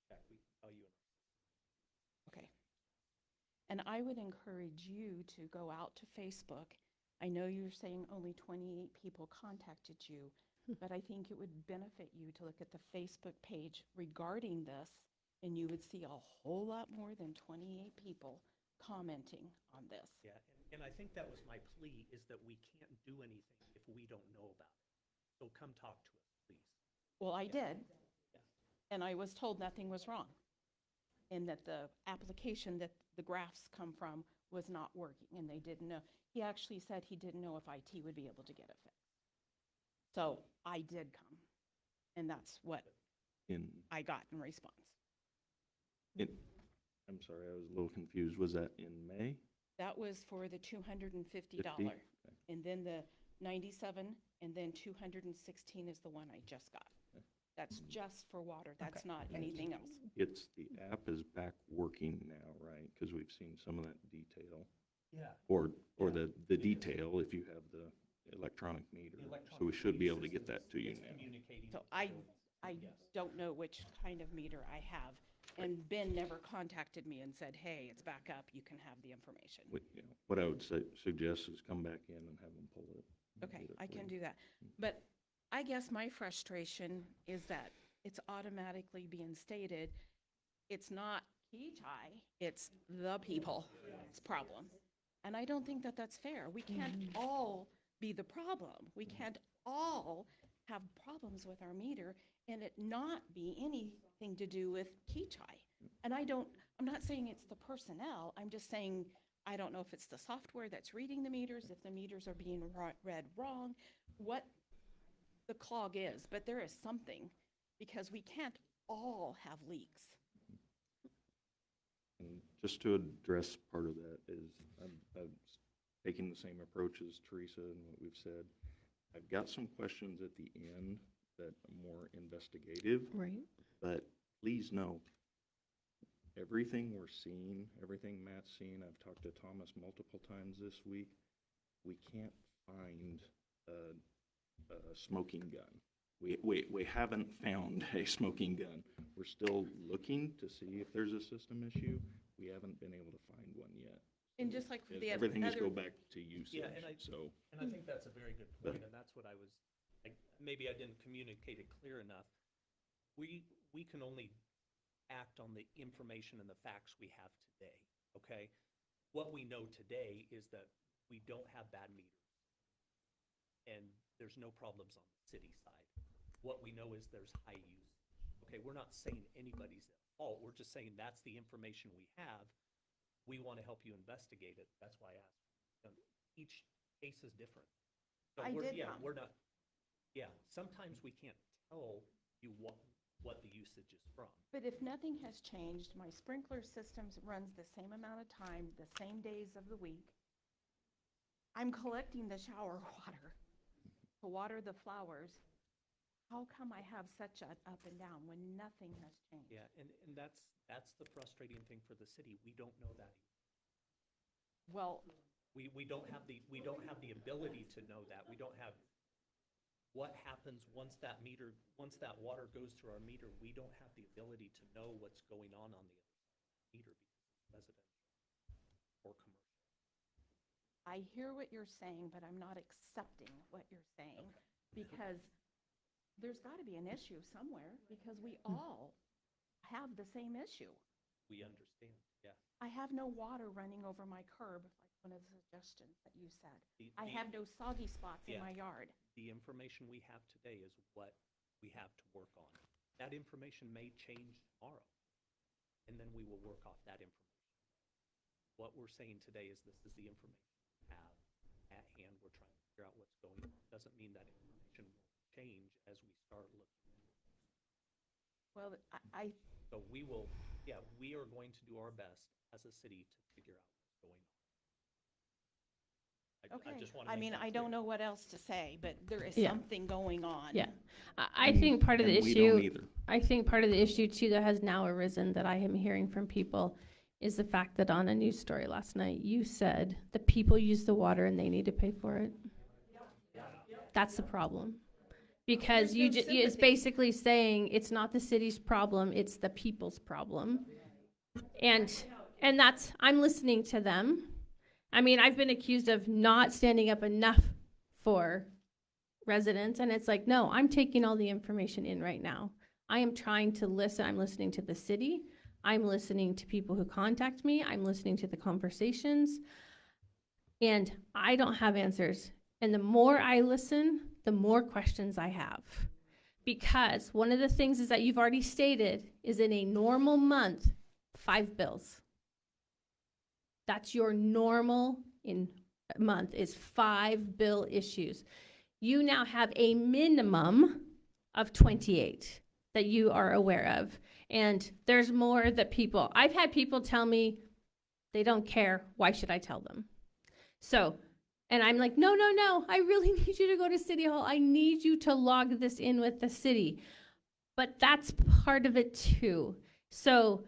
Check, we can tell you. Okay. And I would encourage you to go out to Facebook. I know you're saying only 28 people contacted you, but I think it would benefit you to look at the Facebook page regarding this, and you would see a whole lot more than 28 people commenting on this. Yeah, and I think that was my plea, is that we can't do anything if we don't know about it. So come talk to us, please. Well, I Yeah. did, and I was told nothing was wrong, and that the application that the graphs come from was not working, and they didn't know. He actually said he didn't know if IT would be able to get it fixed. So I did come, and that's what In, I got in response. I'm sorry, I was a little confused. Was that in May? That was for the $250, 50? Okay. and then the 97, and then 216 is the one I just got. That's just for water, that's not anything else. It's, the app is back working now, right? Because we've seen some of that detail. Yeah. Or Yeah. the detail if you have the electronic meter. So we should be able to get that to you It's now. communicating So with the I buildings. Yes. don't know which kind of meter I have, and Ben never contacted me and said, hey, it's back up, you can have the information. What I would suggest is come back in and have them pull it. and Okay, get it I for can you. do that. But I guess my frustration is that it's automatically being stated, it's not Kechi, it's the people's problem. And I don't think that that's fair. We can't all be the problem. We can't all have problems with our meter and it not be anything to do with Kechi. And I'm not saying it's the personnel, I'm just saying, I don't know if it's the software that's reading the meters, if the meters are being read wrong, what the clog is, but there is something, because we can't all have leaks. And just to address part of that is, I'm taking the same approach as Teresa and what we've said. I've got some questions at the end that are more investigative. Right. But please know, everything we're seeing, everything Matt's seen, I've talked to Thomas multiple times this week, we can't find a smoking gun. We haven't found a smoking gun. We're still looking to see if there's a system issue. We haven't been able to find one yet. And just like for the Everything just go other, back to usage, Yeah, and I think that's a very good point, and that's what maybe I didn't communicate it clear enough. We can only act on the information and the facts we have today, okay? What we know today is that we don't have bad meters, and there's no problems on the city side. What we know is there's high use. Okay, we're not saying anybody's at fault, we're just saying that's the information we have. We want to help you investigate it. That's why I asked. Each case is different. So I did come. Sometimes we can't tell you what the usage is from. but if nothing has changed, my sprinkler systems runs the same amount of time, the same days of the week. I'm collecting the shower water to water the flowers. How come I have such an up and down when nothing has changed? Yeah, and that's the frustrating thing for the city. We don't know that. Well, We don't have the ability to know that. We don't have what happens once that water goes through our meter. We don't have the ability to know what's going on the other side of the meter because it's residential or commercial. I hear what you're saying, but I'm not accepting what you're saying because there's got to be an issue somewhere because we all have the same issue. We understand, yeah. I have no water running over my curb, like one of the suggestions that you said. I The- have no soggy spots in Yeah. my yard. The information we have today is what we have to work on. That information may change tomorrow, and then we will work off that information. What we're saying today is this is the information we have at hand. We're trying to figure out what's going on. Doesn't mean that information will change as we start looking. Well, I So we will, yeah, we are going to do our best as a city to figure out what's going on. I Okay, just want to I make mean, that I clear. don't know what else to say, but there is Yeah. something going on. Yeah. I think part of the And we don't issue, either. I think part of the issue too that has now arisen that I am hearing from people is the fact that on a news story last night, you said the people use the water and they need to pay for it. That's the problem. Because There's no it's sympathy. basically saying it's not the city's problem, it's the people's problem. And that's, I'm listening to them. I mean, I've been accused of not standing up enough for residents, and it's like, no, I'm taking all the information in right now. I am trying to listen. I'm listening to the city. I'm listening to people who contact me. I'm listening to the conversations. And I don't have answers. And the more I listen, the more questions I have. Because one of the things is that you've already stated is in a normal month, 5 bills. That's your normal in a month is 5 bill issues. You now have a minimum of 28 that you are aware of. And there's more that I've had people tell me they don't care. Why should I tell them? So, and I'm like, no, I really need you to go to City Hall. I need you to log this in with the city. But that's part of it too. So,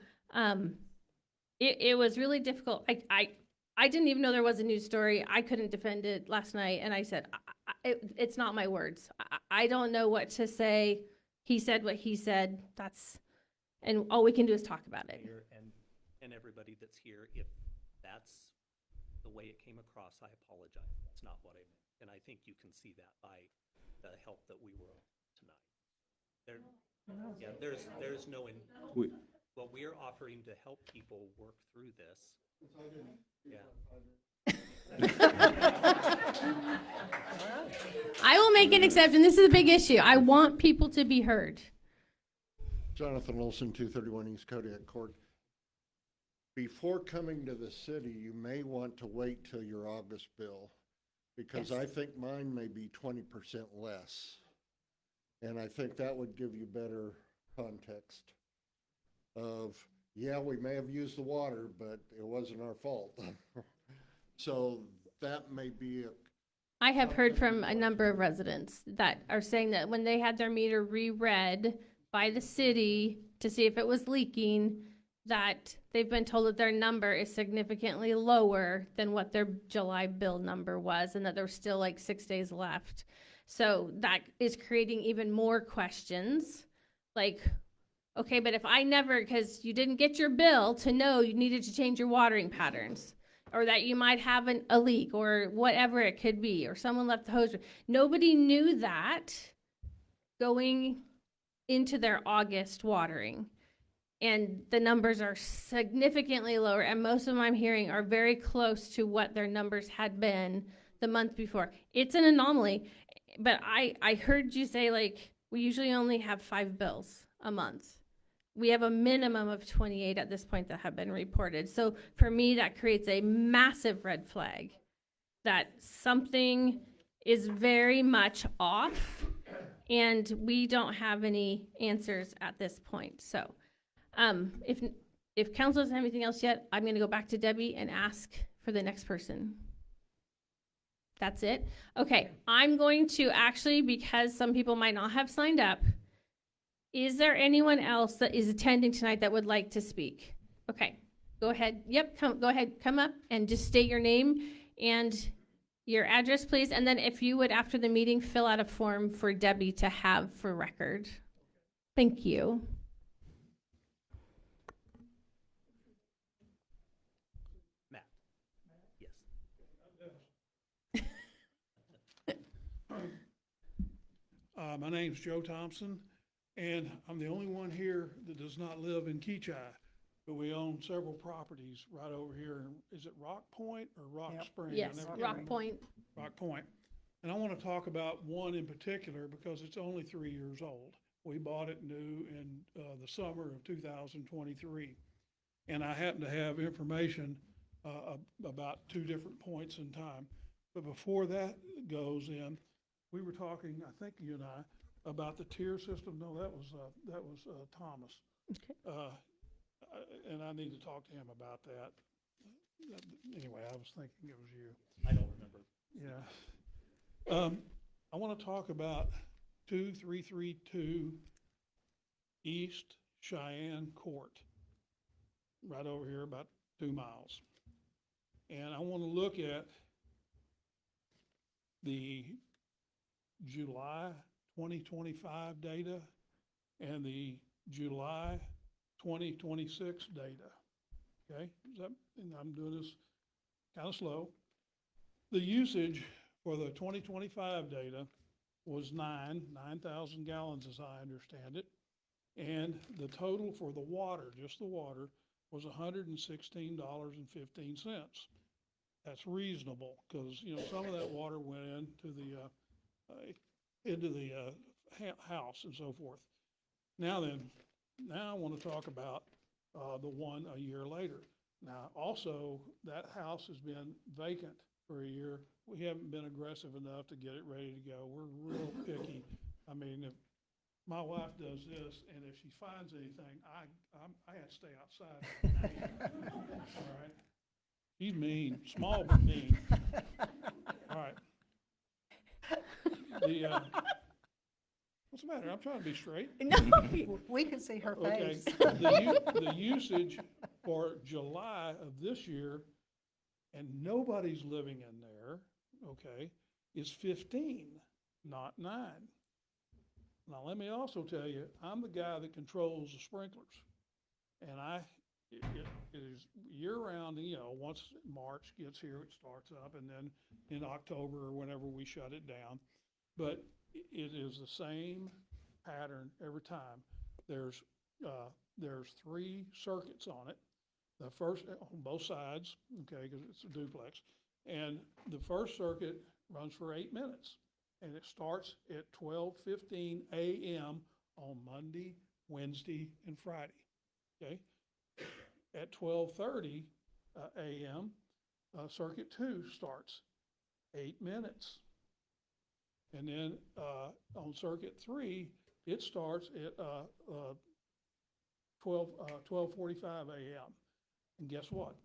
it was really difficult. I didn't even know there was a news story. I couldn't defend it last night. And I said, it's not my words. I don't know what to say. He said what he said. And all we can do is talk about it. Mayor and everybody that's here, if that's the way it came across, I apologize. That's not what I meant. And I think you can see that by the help that we were tonight. There's no, We- what we are offering to help people work through this. Yeah. I will make an exception. This is a big issue. I want people to be heard. Jonathan Olson, 231 East Kodiak Court. Before coming to the city, you may want to wait till your August bill, because Yes. I think mine may be 20% less. And I think that would give you better context of, yeah, we may have used the water, but it wasn't our fault. So that may be I have heard from a number of residents that are saying that when they had their meter reread by the city to see if it was leaking, that they've been told that their number is significantly lower than what their July bill number was, and that there's still like 6 days left. So that is creating even more questions. Like, okay, but if I never, because you didn't get your bill to know you needed to change your watering patterns, or that you might have a leak, or whatever it could be, or someone left the hose. Nobody knew that going into their August watering. And the numbers are significantly lower, and most of them I'm hearing are very close to what their numbers had been the month before. It's an anomaly, but I heard you say, like, we usually only have 5 bills a month. We have a minimum of 28 at this point that have been reported. So for me, that creates a massive red flag that something is very much off, and we don't have any answers at this point. So if council doesn't have anything else yet, I'm going to go back to Debbie and ask for the next person. That's it? Okay, I'm going to actually, because some people might not have signed up, is there anyone else that is attending tonight that would like to speak? Okay, go ahead. Yep, go ahead, come up and just state your name and your address, please. And then if you would, after the meeting, fill out a form for Debbie to have for record. Thank you. Matt? Yes. My name's Joe Thompson, and I'm the only one here that does not live in Kechi, but we own several properties right over here. Is it Rock Point or Rock Spring? I Yes, never can Rock remember. Point. Rock Point. And I want to talk about one in particular because it's only 3 years old. We bought it new in the summer of 2023. And I happen to have information about 2 different points in time. But before that goes in, we were talking, I think you and I, about the tier system, no, that was Thomas. Okay. And I need to talk to him about that. Anyway, I was thinking it was you. I don't remember. Yeah. I want to talk about 2332 East Cheyenne Court, right over here, about 2 miles. And I want to look at the July 2025 data and the July 2026 data. Okay, and I'm doing this kind of slow. The usage for the 2025 data was 9,000 gallons as I understand it. And the total for the water, just the water, was $116.15. That's reasonable because, you know, some of that water went into the house and so forth. Now I want to talk about the one a year later. Now, also, that house has been vacant for a year. We haven't been aggressive enough to get it ready to go. We're real picky. I mean, if my wife does this, and if she finds anything, I have to stay outside. All right? She's mean, small but mean. All right. What's the matter? I'm trying to be straight. We can see her Okay, face. the usage for July of this year, and nobody's living in there, okay, is 15, not 9. Now, let me also tell you, I'm the guy that controls the sprinklers. And it is year-round, you know, once March gets here, it starts up, and then in October or whenever we shut it down. But it is the same pattern every time. There's 3 circuits on it. The first, on both sides, okay, because it's a duplex. And the first circuit runs for 8 minutes. And it starts at 12:15 a.m. on Monday, Wednesday, and Friday, okay? At 12:30 a.m., circuit 2 starts, 8 minutes. And then on circuit 3, it starts at 12:45 a.m. And guess what?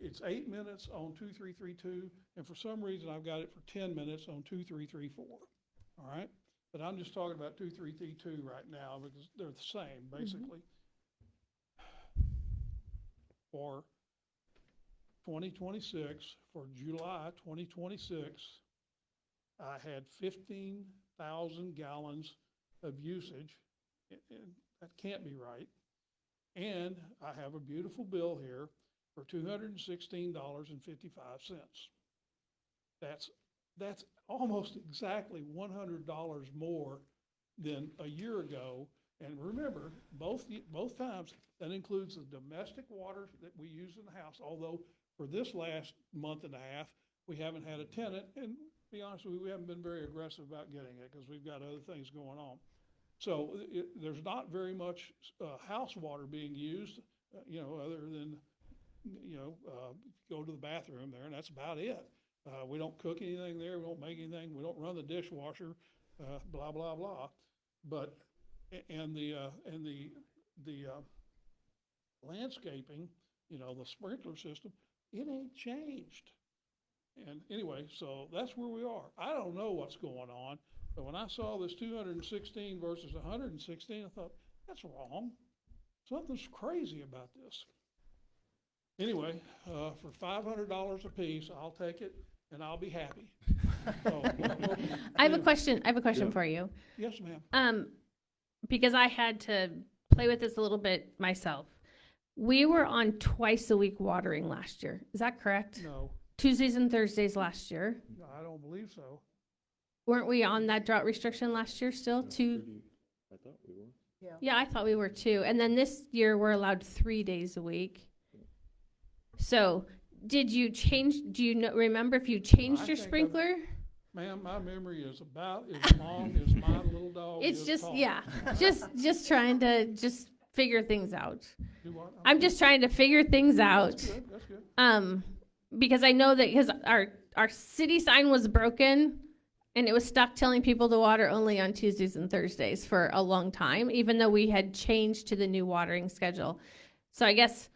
It's 8 minutes on 2332, and for some reason I've got it for 10 minutes on 2334. All right? But I'm just talking about 2332 right now because they're the same, basically. For 2026, for July 2026, I had 15,000 gallons of usage, and that can't be right. And I have a beautiful bill here for $216.55. That's almost exactly $100 more than a year ago. And remember, both times, that includes the domestic water that we use in the house, although for this last month and a half, we haven't had a tenant, and to be honest with you, we haven't been very aggressive about getting it because we've got other things going on. So there's not very much house water being used, you know, other than, you know, go to the bathroom there, and that's about it. We don't cook anything there. We don't make anything. We don't run the dishwasher, blah, blah, blah. But, and the landscaping, you know, the sprinkler system, it ain't changed. And anyway, so that's where we are. I don't know what's going on, but when I saw this 216 versus 116, I thought, that's wrong. Something's crazy about this. Anyway, for $500 a piece, I'll take it and I'll be happy. So, I have a question for you. yes, ma'am. Because I had to play with this a little bit myself. We were on twice a week watering last year. Is that correct? No, Tuesdays and Thursdays last year. I don't believe so. Weren't we on that drought restriction last year still? I thought we were. Yeah, I thought we were too. And then this year we're allowed 3 days a week. So did you change, do you remember if you changed I your think sprinkler? Ma'am, my memory is about as long as my little dog It's is just, tall. yeah, just trying to just figure things out. Do what? I'm just trying to figure things out. That's good, that's good. Because I know that because our city sign was broken And it was stuck telling people to water only on Tuesdays and Thursdays for a long time, even though we had changed to the new watering schedule. So I guess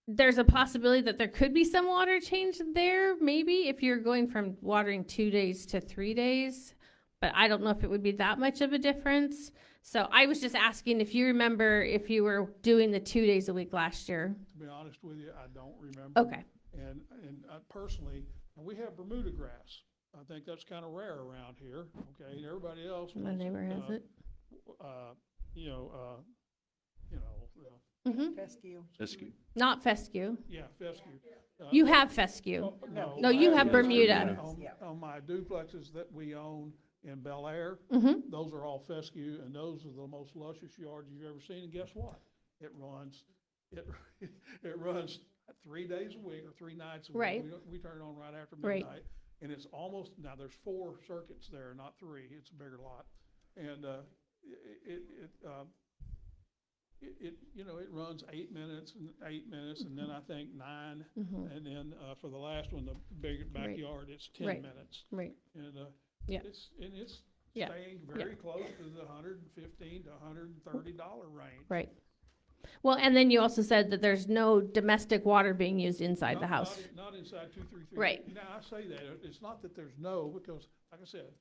there's a possibility that there could be some water change there, maybe, if you're going from watering 2 days to 3 days. But I don't know if it would be that much of a difference. So I was just asking if you remember if you were doing the 2 days a week last year. To be honest with you, I don't remember. Okay. And personally, we have Bermuda grass. I think that's kind of rare around here, okay? And everybody else. My was, neighbor has it. You know, Fescue. Fescue. Not fescue. yeah, fescue. You have fescue. No, you I have Bermuda. On my duplexes that we own in Bel Air, Mm-hmm. those are all fescue, and those are the most luscious yards you've ever seen. And guess what? It runs 3 days a week or 3 nights a week. Right. We turn it on right after Right. midnight, and it's almost, now there's 4 circuits there, not 3. It's a bigger lot, and it runs 8 minutes and 8 minutes, and then I think 9, Mhm. and then for the last one, the big backyard, it's 10 Right. minutes. Right. And Yeah. it's Yeah. staying very close to the $115 to $130 range. Right. Well, and then you also said that there's no domestic water being used inside the house. Not inside 233. Right. Now, I say that, it's not that there's no, because, like I said,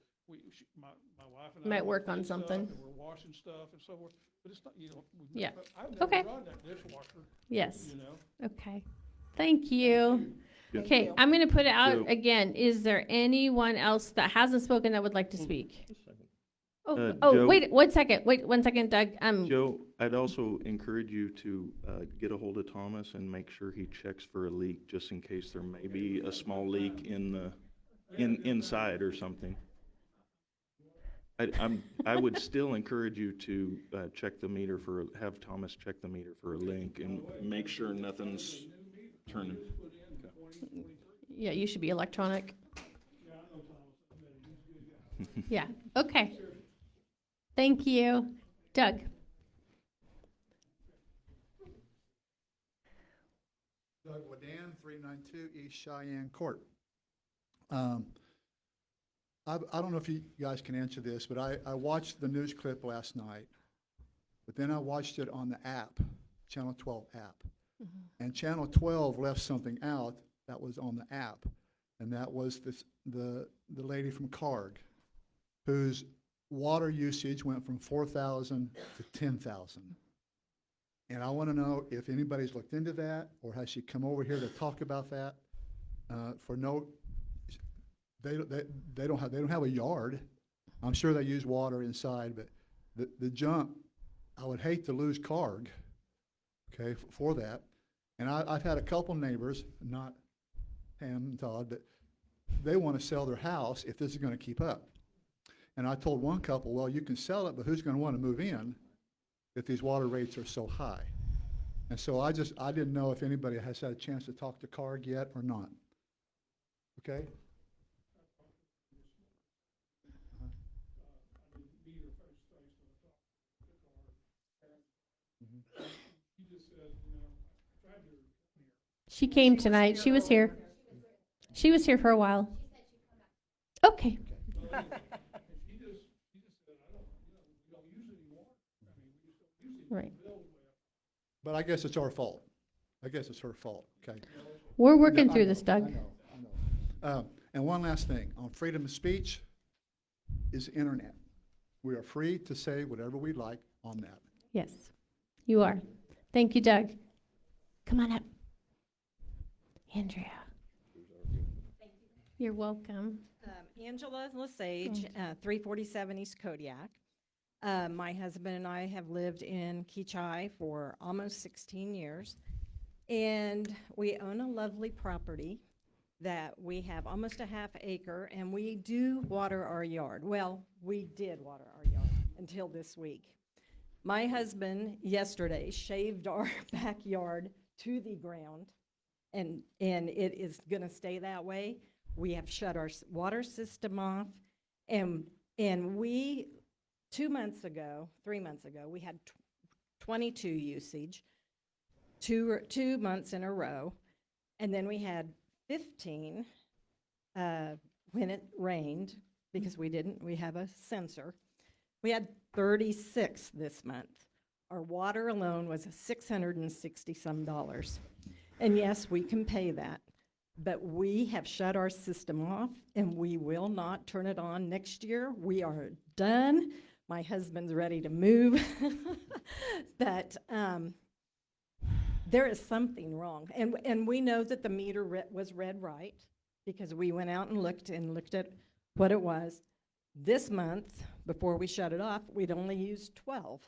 my wife and I. Might work on clean stuff, something. and we're washing stuff and so forth, but it's not, Yeah. I've never Okay. run that dishwasher, Yes. you know? Okay. Thank you. Thank Okay, I'm going to put it out So- again. Is there anyone else that hasn't spoken that would like to speak? Oh, Joe- wait 1 second. Wait 1 second, Doug. Joe, I'd also encourage you to get a hold of Thomas and make sure he checks for a leak, just in case there may be a small leak inside or something. I would still encourage you to check the meter have Thomas check the meter for a leak and make sure nothing's turning. Yeah, you should be electronic. Yeah, okay. Thank you. Doug? Doug Wadan, 392 East Cheyenne Court. I don't know if you guys can answer this, but I watched the news clip last night, but then I watched it on the app, Channel 12 app. And Channel 12 left something out that was on the app, and that was the lady from Carg, whose water usage went from 4,000 to 10,000. And I want to know if anybody's looked into that, or has she come over here to talk about that? They don't have a yard. I'm sure they use water inside, but the jump, I would hate to lose Carg, okay, for that. And I've had a couple neighbors, not Pam and Todd, but they want to sell their house if this is going to keep up. And I told one couple, well, you can sell it, but who's going to want to move in if these water rates are so high? And so I didn't know if anybody has had a chance to talk to Carg yet or not. Okay? She came tonight. She was here. She was here for a while. Okay. Right. But I guess it's our fault. I guess it's her fault, okay? We're working I through know, this, Doug. I know. And one last thing, on freedom of speech is the internet. We are free to say whatever we like on that. Yes, you are. Thank you, Doug. Come on up. Andrea. You're welcome. Angela Lesage, 347 East Kodiak. My husband and I have lived in Kechi for almost 16 years, and we own a lovely property that we have almost a half acre, and we do water our yard. Well, we did water our yard until this week. My husband yesterday shaved our backyard to the ground, and it is going to stay that way. We have shut our water system off, and we 3 months ago, we had 22 usage, two months in a row, and then we had 15 when it rained, because we have a sensor. We had 36 this month. Our water alone was $660 some. And yes, we can pay that, but we have shut our system off and we will not turn it on next year. We are done. My husband's ready to move. But there is something wrong. And we know that the meter was read right because we went out and looked at what it was. This month, before we shut it off, we'd only used 12.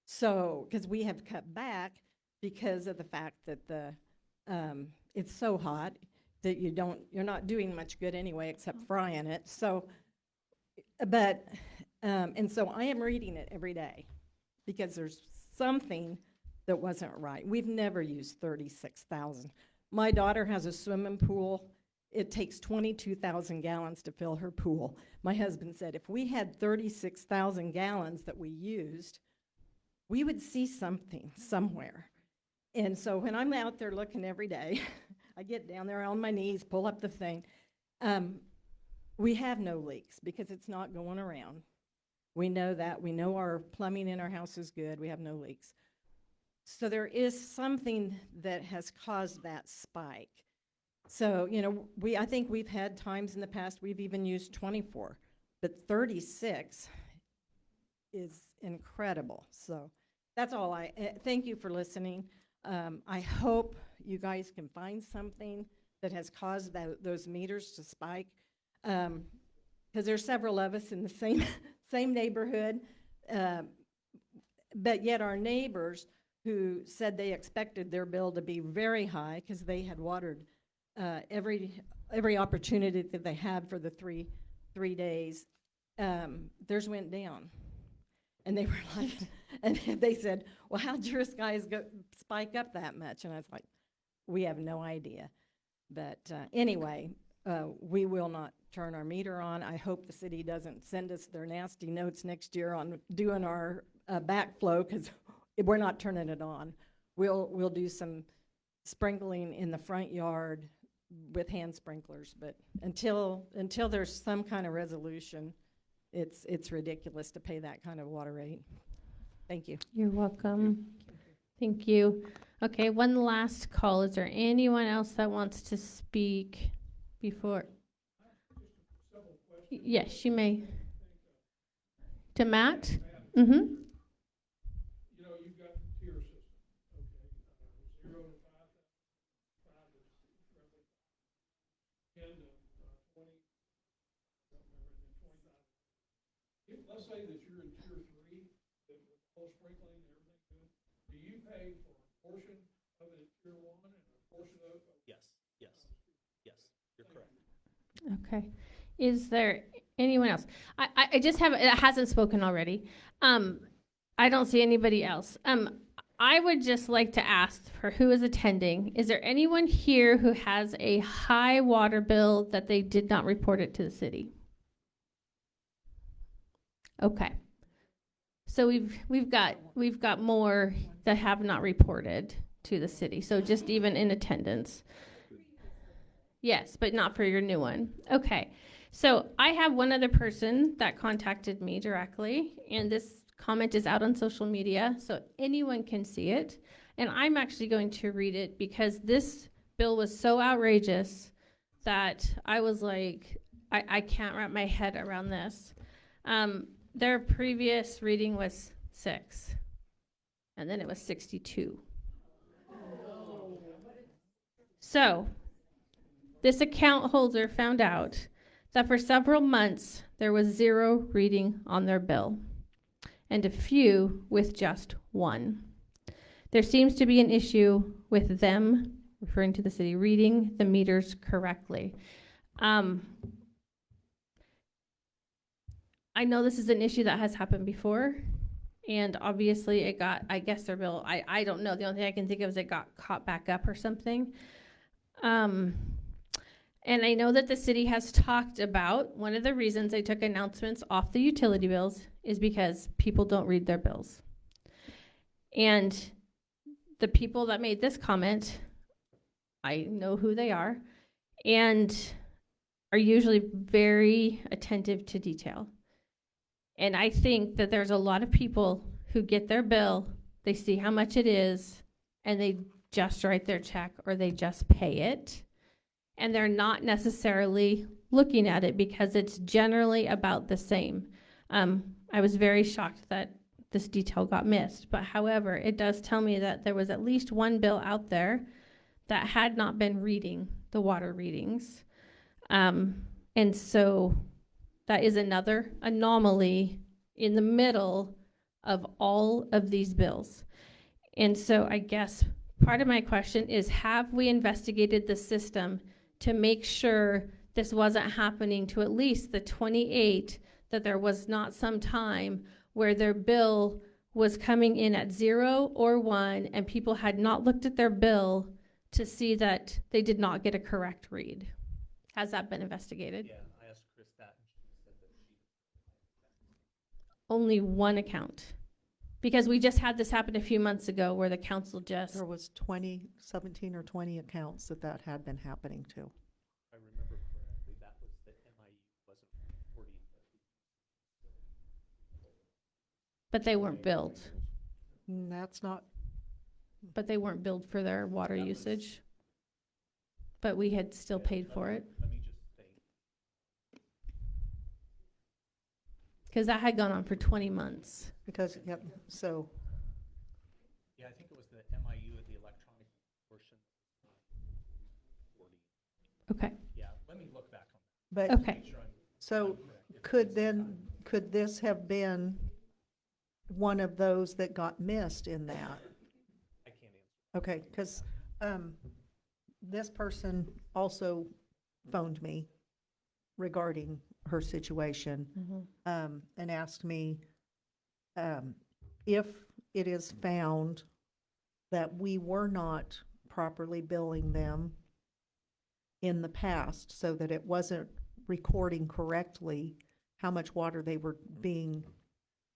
So, because we have cut back because of the fact that it's so hot that you're not doing much good anyway except frying it. So, but, and so I am reading it every day because there's something that wasn't right. We've never used 36,000. My daughter has a swimming pool. It takes 22,000 gallons to fill her pool. My husband said if we had 36,000 gallons that we used, we would see something somewhere. And so when I'm out there looking every day, I get down there on my knees, pull up the thing. We have no leaks because it's not going around. We know that. We know our plumbing in our house is good. We have no leaks. So there is something that has caused that spike. So, you know, I think we've had times in the past we've even used 24, but 36 is incredible. So that's all thank you for listening. I hope you guys can find something that has caused those meters to spike. Because there's several of us in the same neighborhood, but yet our neighbors who said they expected their bill to be very high because they had watered every opportunity that they had for the three days, theirs went down. And they were like, and they said, well, how'd your guys spike up that much? And I was like, we have no idea. But anyway, we will not turn our meter on. I hope the city doesn't send us their nasty notes next year on doing our backflow because we're not turning it on. We'll do some sprinkling in the front yard with hand sprinklers, but until there's some kind of resolution, it's ridiculous to pay that kind of water rate. Thank you. You're welcome. Thank you. Okay, one last call. Is there anyone else that wants to speak before? Yes, you may. To Matt? Mm-hmm. You know, you've got the tier system, okay? 0 to 5, 5 is roughly 10 to 20, I don't remember, and then 25. Let's say that you're in tier 3, that with whole sprinkling and everything good. Do you pay for a portion of it at tier 1 and a portion of it? Yes, you're correct. Okay. Is there anyone else? I just have, it hasn't spoken already. I don't see anybody else. I would just like to ask for who is attending. Is there anyone here who has a high water bill that they did not report it to the city? Okay. So we've got more that have not reported to the city. So just even in attendance. Yes, but not for your new one. Okay. So I have one other person that contacted me directly, and this comment is out on social media, so anyone can see it. And I'm actually going to read it because this bill was so outrageous that I was like, I can't wrap my head around this. Their previous reading was 6, and then it was 62. So this account holder found out that for several months there was 0 reading on their bill, and a few with just 1. There seems to be an issue with them, referring to the city, reading the meters correctly. I know this is an issue that has happened before, and obviously it got, I guess their bill, I don't know, the only thing I can think of is it got caught back up or something. And I know that the city has talked about, one of the reasons they took announcements off the utility bills is because people don't read their bills. And the people that made this comment, I know who they are. And are usually very attentive to detail. And I think that there's a lot of people who get their bill, they see how much it is, and they just write their check or they just pay it. And they're not necessarily looking at it because it's generally about the same. I was very shocked that this detail got missed, but however, it does tell me that there was at least one bill out there that had not been reading the water readings. And so that is another anomaly in the middle of all of these bills. And so I guess part of my question is, have we investigated the system to make sure this wasn't happening to at least the 28, that there was not some time where their bill was coming in at 0 or 1 and people had not looked at their bill to see that they did not get a correct read? Has that been investigated? Yeah, I asked Chris that, and she said that she. Only one account. Because we just had this happen a few months ago where the council just, There was 17 or 20 accounts that had been happening to. If I remember correctly, that was the MIU wasn't reporting. but they weren't billed. That's not, But they weren't billed for their water That was- usage. But we had still paid for it. Let me just say, Because that had gone on for 20 months. because, yep, so, yeah, I think it was the MIU of the electronic portion. Okay. Yeah, let me look back on but, that. Okay. Make sure I'm so correct. If it could was then, could this have been one of those that got missed in that? I can't answer. Okay, because this person also phoned me regarding her situation and asked me if it is found that we were not properly billing them in the past, so that it wasn't recording correctly how much water they were being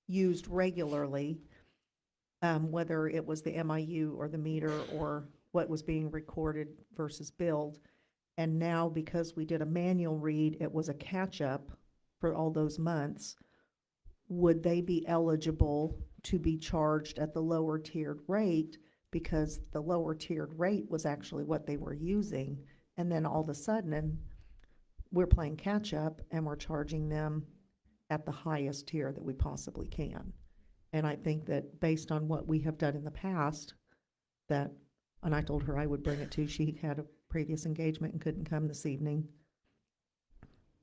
used regularly, whether it was the MIU or the meter or what was being recorded versus billed. And now, because we did a manual read, it was a catch-up for all those months. Would they be eligible to be charged at the lower tiered rate, because the lower tiered rate was actually what they were using? And then all of a sudden, we're playing catch-up and we're charging them at the highest tier that we possibly can. And I think that based on what we have done in the past, that, and I told her I would bring it to, she had a previous engagement and couldn't come this evening,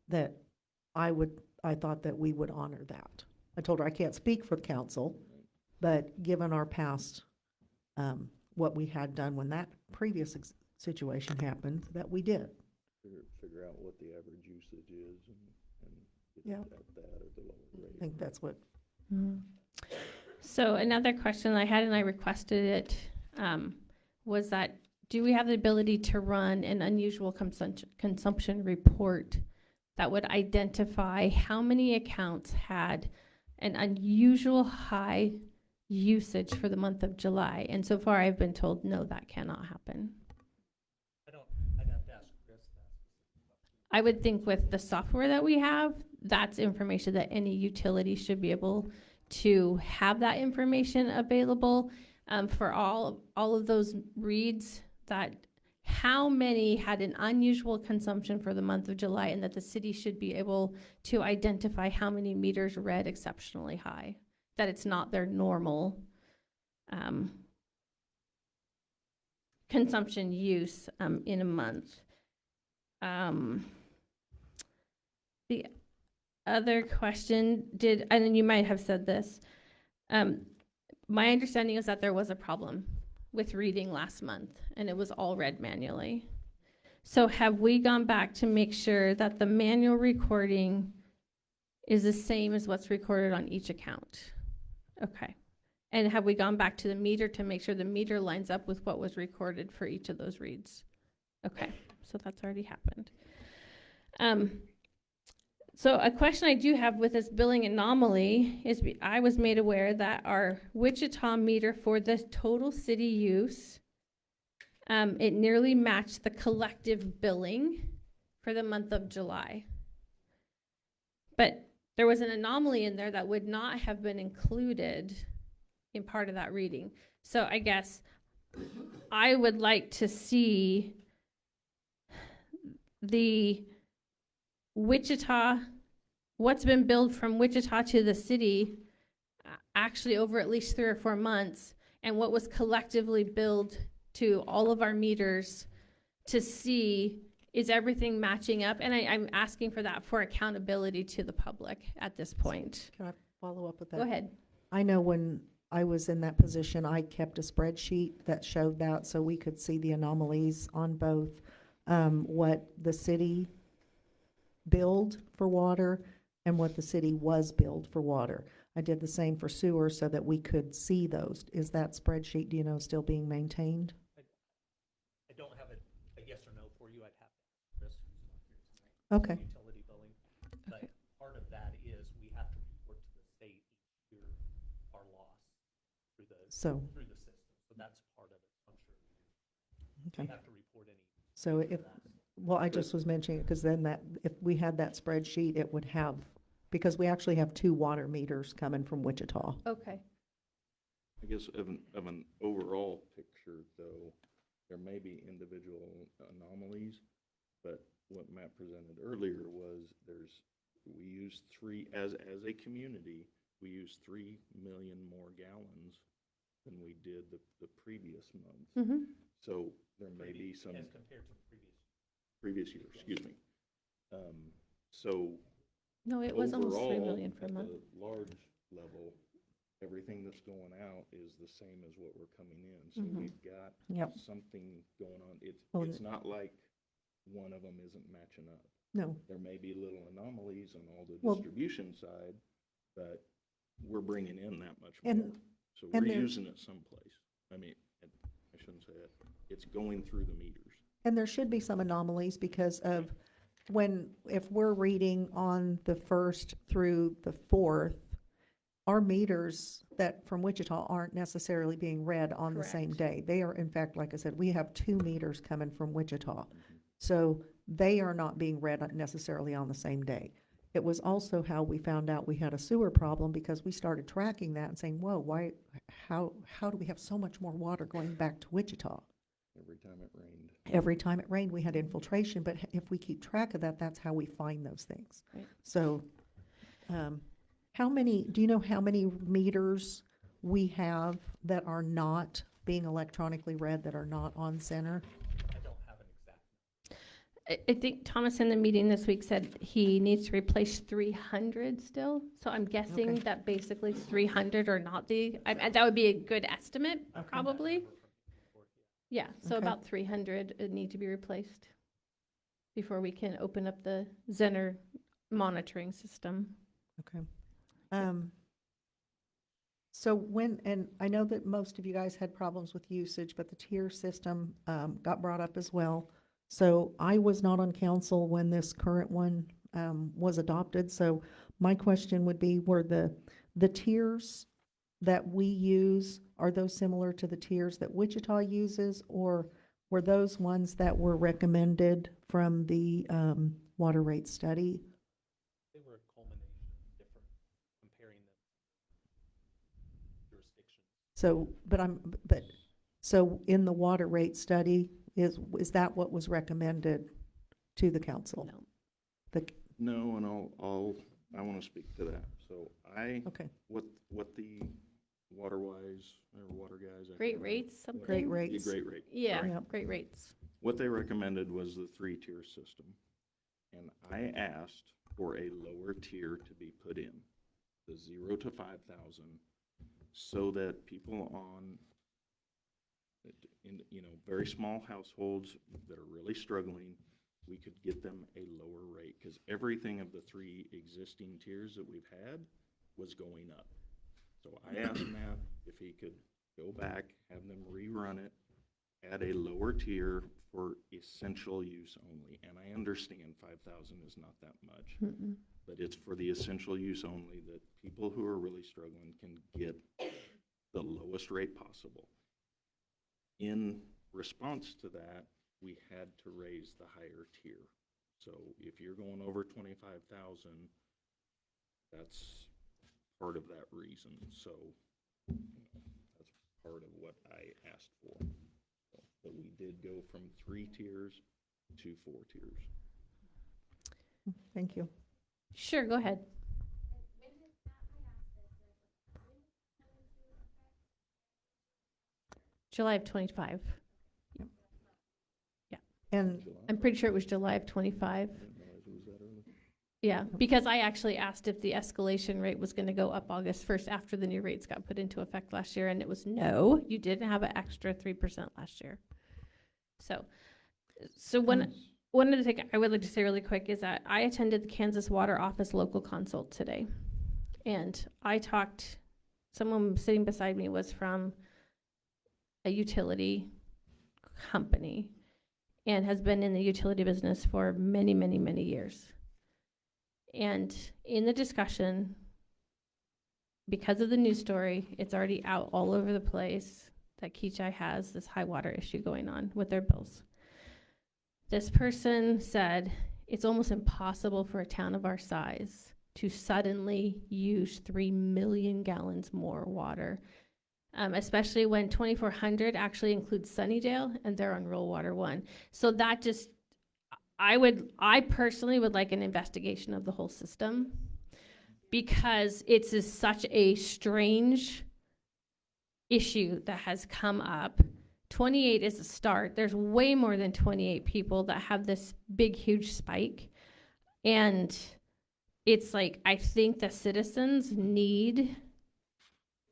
that I thought that we would honor that. I told her I can't speak for the council, but given our past, what we had done when that previous situation happened, that we did. Figure out what the average usage is and get Yeah. at that at the lower rate. I think that's what, So another question I had, and I requested it, was that, do we have the ability to run an unusual consumption report that would identify how many accounts had an unusual high usage for the month of July? And so far, I've been told, no, that cannot happen. I'd have to ask Chris that. I would think with the software that we have, that's information that any utility should be able to have that information available for all of those reads, that how many had an unusual consumption for the month of July, and that the city should be able to identify how many meters read exceptionally high, that it's not their normal consumption use in a month. The other question, and you might have said this, my understanding is that there was a problem with reading last month, and it was all read manually. So have we gone back to make sure that the manual recording is the same as what's recorded on each account? Okay. And have we gone back to the meter to make sure the meter lines up with what was recorded for each of those reads? Okay, so that's already happened. So a question I do have with this billing anomaly is, I was made aware that our Wichita meter for the total city use, it nearly matched the collective billing for the month of July. But there was an anomaly in there that would not have been included in part of that reading. So I guess I would like to see the Wichita, what's been billed from Wichita to the city, actually over at least 3 or 4 months, and what was collectively billed to all of our meters to see, is everything matching up? And I'm asking for that for accountability to the public at this point. Can I follow up with that? Go ahead. I know when I was in that position, I kept a spreadsheet that showed that so we could see the anomalies on both what the city billed for water and what the city was billed for water. I did the same for sewer so that we could see those. Is that spreadsheet, do you know, still being maintained? I don't have a yes or no for you. I'd have to ask Chris, who's not here tonight. Okay. Utility billing. But part of that is we have to report to the state each year our loss through the system. So that's part of it, I'm sure. Okay. We have to report any. So if, well, I just was mentioning it because then that, if we had that spreadsheet, it would have, because we actually have 2 water meters coming from Wichita. Okay. I guess of an overall picture, though, there may be individual anomalies, but what Matt presented earlier was we use as a community, we use 3 million more gallons than we did the previous month. Mm-hmm. So there may be some. As compared to the previous year, excuse me. So No, it was almost 3 overall, million for a at month. the large level, everything that's going out is the same as what we're coming in. So Mhm. we've got Yep. something going on. Well, It's not like one of them isn't matching up. No. There may be little anomalies on all the Well- distribution side, but we're bringing in that much And- more. So we're and there- using it someplace. I mean, I shouldn't say that. It's going through the meters. And there should be some anomalies because of if we're reading on the 1st through the 4th, our meters that from Wichita aren't necessarily being read on the same day. They are, in fact, like I said, we have 2 meters coming from Wichita. So they are not being read necessarily on the same day. It was also how we found out we had a sewer problem because we started tracking that and saying, whoa, how do we have so much more water going back to Wichita? Every time it rained. Every time it rained, we had infiltration, but if we keep track of that, that's how we find those things. Right. So, do you know how many meters we have that are not being electronically read, that are not on center? I don't have an exact. I think Thomas in the meeting this week said he needs to replace 300 still. So I'm guessing Okay. that basically 300 are not that would be a good estimate, probably. Yeah, so Okay. about 300 need to be replaced before we can open up the Zener monitoring system. Okay. So and I know that most of you guys had problems with usage, but the tier system got brought up as well. So I was not on council when this current one was adopted. So my question would be, were the tiers that we use, are those similar to the tiers that Wichita uses? Or were those ones that were recommended from the water rate study? They were a culmination of different, comparing them jurisdictions. So in the water rate study, is that what was recommended to the council? No. No, and I want to speak to that. So Okay. what the water-wise, or water guys. Great rates, something? Great rates. Great rate. Yeah, Yep. great rates. What they recommended was the 3-tier system. And I asked for a lower tier to be put in, the 0 to 5,000, so that people in very small households that are really struggling, we could get them a lower rate, because everything of the 3 existing tiers that we've had was going up. So I asked Matt if he could go back, have them rerun it, add a lower tier for essential use only. And I understand 5,000 is not that much, but it's for the essential use only, that people who are really struggling can get the lowest rate possible. In response to that, we had to raise the higher tier. So if you're going over 25,000, that's part of that reason. So that's part of what I asked for. So, but we did go from 3 tiers to 4 tiers. Thank you. Sure, go ahead. July of 25. And I'm pretty sure it was July of 25. I didn't realize it was that early. Yeah, because I actually asked if the escalation rate was gonna go up August 1st after the new rates got put into effect last year, and it was no, you didn't have an extra 3% last year. So one of the things I would like to say really quick is that I attended the Kansas Water Office local consult today. And someone sitting beside me was from a utility company and has been in the utility business for many, many, many years. And in the discussion, because of the news story, it's already out all over the place that Kechi has this high water issue going on with their bills. This person said it's almost impossible for a town of our size to suddenly use 3 million gallons more water, especially when 2,400 actually includes Sunnydale and they're on Rural Water 1. So that just, I personally would like an investigation of the whole system because it's such a strange issue that has come up. 28 is a start. There's way more than 28 people that have this big, huge spike. And it's like, I think the citizens need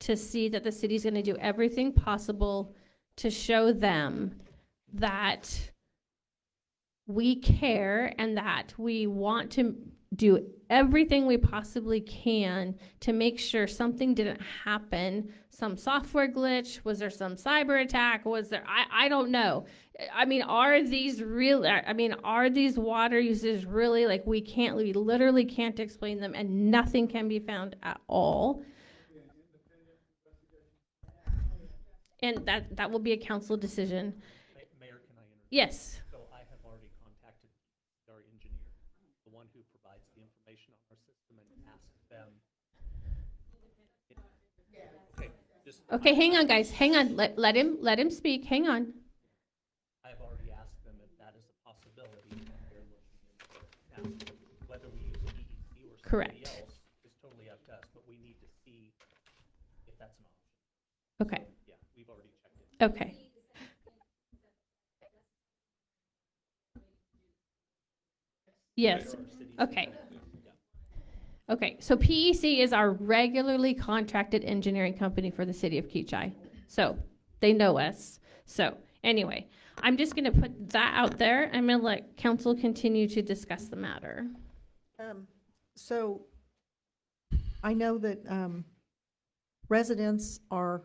to see that the city's going to do everything possible to show them that we care and that we want to do everything we possibly can to make sure something didn't happen. Some software glitch, was there some cyber attack, was there, I don't know. I mean, are these water uses really, like, we literally can't explain them and nothing can be found at all? And that will be a council decision. Mayor, can I interrupt? Yes. So I have already contacted our engineer, the one who provides the information on our system, and asked them. Okay, hang on, guys, hang on, let him speak, hang on. I have already asked them if that is a possibility, and they're looking into it. Now, whether we use EEC or somebody Correct. else is totally up to us, but we need to see if that's an option. Okay. So, yeah, we've already checked it. Okay. Yes, okay. Okay, so PEC is our regularly contracted engineering company for the city of Kechi. So they know us. So anyway, I'm just gonna put that out there. I'm gonna let council continue to discuss the matter. So I know that residents are,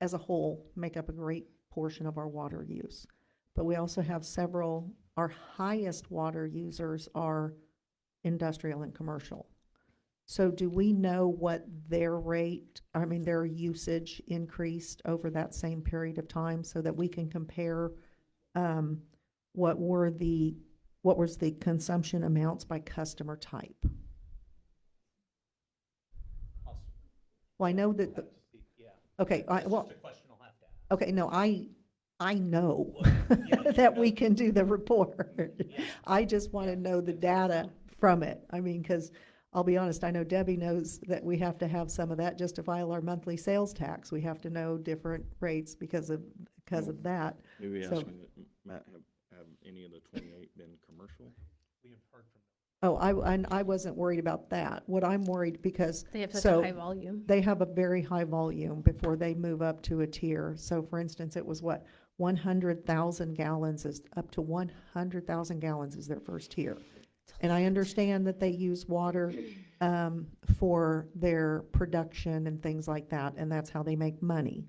as a whole, make up a great portion of our water use. But we also have our highest water users are industrial and commercial. So do we know what their usage increased over that same period of time so that we can compare what was the consumption amounts by customer type? Well, I know that okay, That's just a question I'll have to ask. okay, no, I know Yeah, that we can do the report. Yeah. I just want to know the data from it. I mean, because I'll be honest, I know Debbie knows that we have to have some of that just to file our monthly sales tax. We have to know different rates because of that. Maybe So- asking that Matt, have any of the 28 been commercial? We have heard from them. Oh, I wasn't worried about that. What I'm worried because. They have such so a high volume. They have a very high volume before they move up to a tier. So for instance, it was 100,000 gallons is up to 100,000 gallons is their first tier. And I understand that they use water for their production and things like that, and that's how they make money.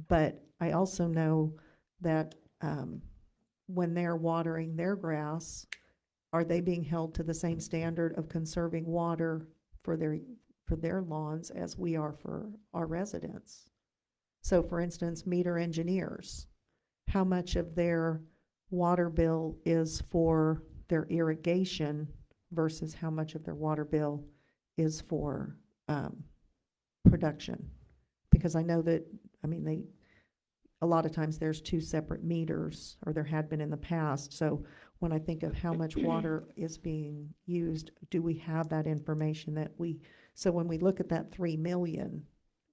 But I also know that when they're watering their grass, are they being held to the same standard of conserving water for their lawns as we are for our residents? So for instance, meter engineers, how much of their water bill is for their irrigation versus how much of their water bill is for, production. Because I know that, I mean, a lot of times there's two separate meters, or there had been in the past. So when I think of how much water is being used, do we have that information so when we look at that 3 million,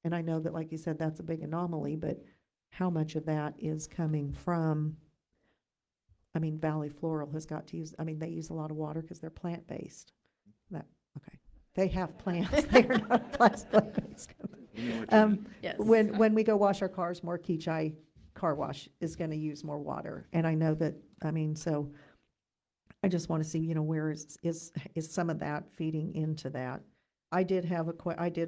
and I know that, like you said, that's a big anomaly, but how much of that is coming from, I mean, Valley Floral has got to use, I mean, they use a lot of water because they're plant-based. Okay. They have plants, they are not plant-based. You know what you meant. Yes. When we go wash our cars, more Kechi Car Wash is gonna use more water. And I know that, I mean, so I just want to see, where is some of that feeding into that? I did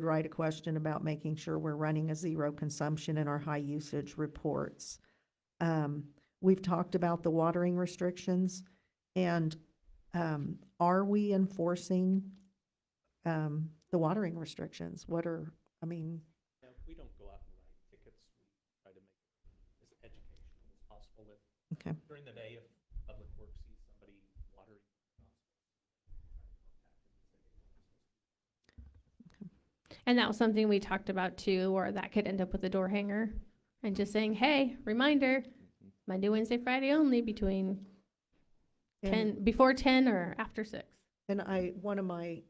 write a question about making sure we're running a zero consumption in our high usage reports. We've talked about the watering restrictions, and, are we enforcing, the watering restrictions? I mean, Yeah, we don't go out and write tickets. We try to make it as educational as possible. If okay. during the day, if Public Works sees somebody watering, And that was something we talked about too, or that could end up with a door hanger and just saying, hey, reminder, Monday, Wednesday, Friday only between before 10 or after 6. And one of my,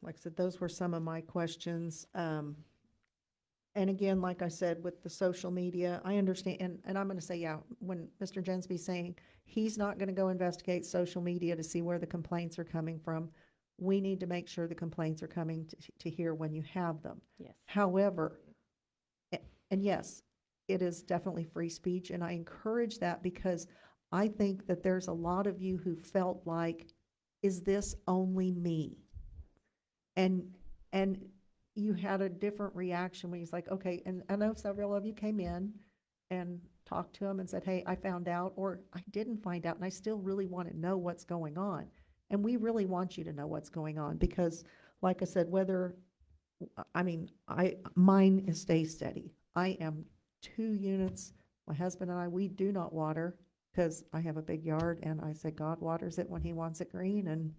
like I said, those were some of my questions. And again, like I said, with the social media, I understand, and I'm gonna say, yeah, when Mr. Jensby's saying he's not gonna go investigate social media to see where the complaints are coming from, we need to make sure the complaints are coming to here when you have them. Yes. However, and yes, it is definitely free speech, and I encourage that because I think that there's a lot of you who felt like, is this only me? And you had a different reaction when he's like, okay, and I know several of you came in and talked to him and said, hey, I found out, or I didn't find out, and I still really want to know what's going on. And we really want you to know what's going on because, like I said, mine is stay steady. I am 2 units. My husband and I, we do not water because I have a big yard, and I said God waters it when he wants it green, and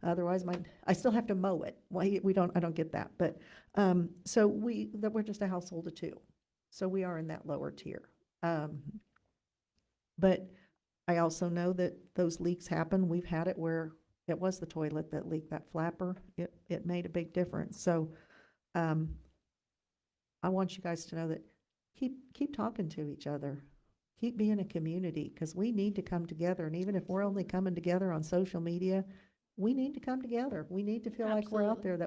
otherwise I still have to mow it. Well, I don't get that. But, so we're just a household of 2. So we are in that lower tier. But I also know that those leaks happen. We've had it where it was the toilet that leaked, that flapper. It made a big difference. So, I want you guys to know that keep talking to each other. Keep being a community, because we need to come together. And even if we're only coming together on social media, we need to come together. We need to feel like we're out there,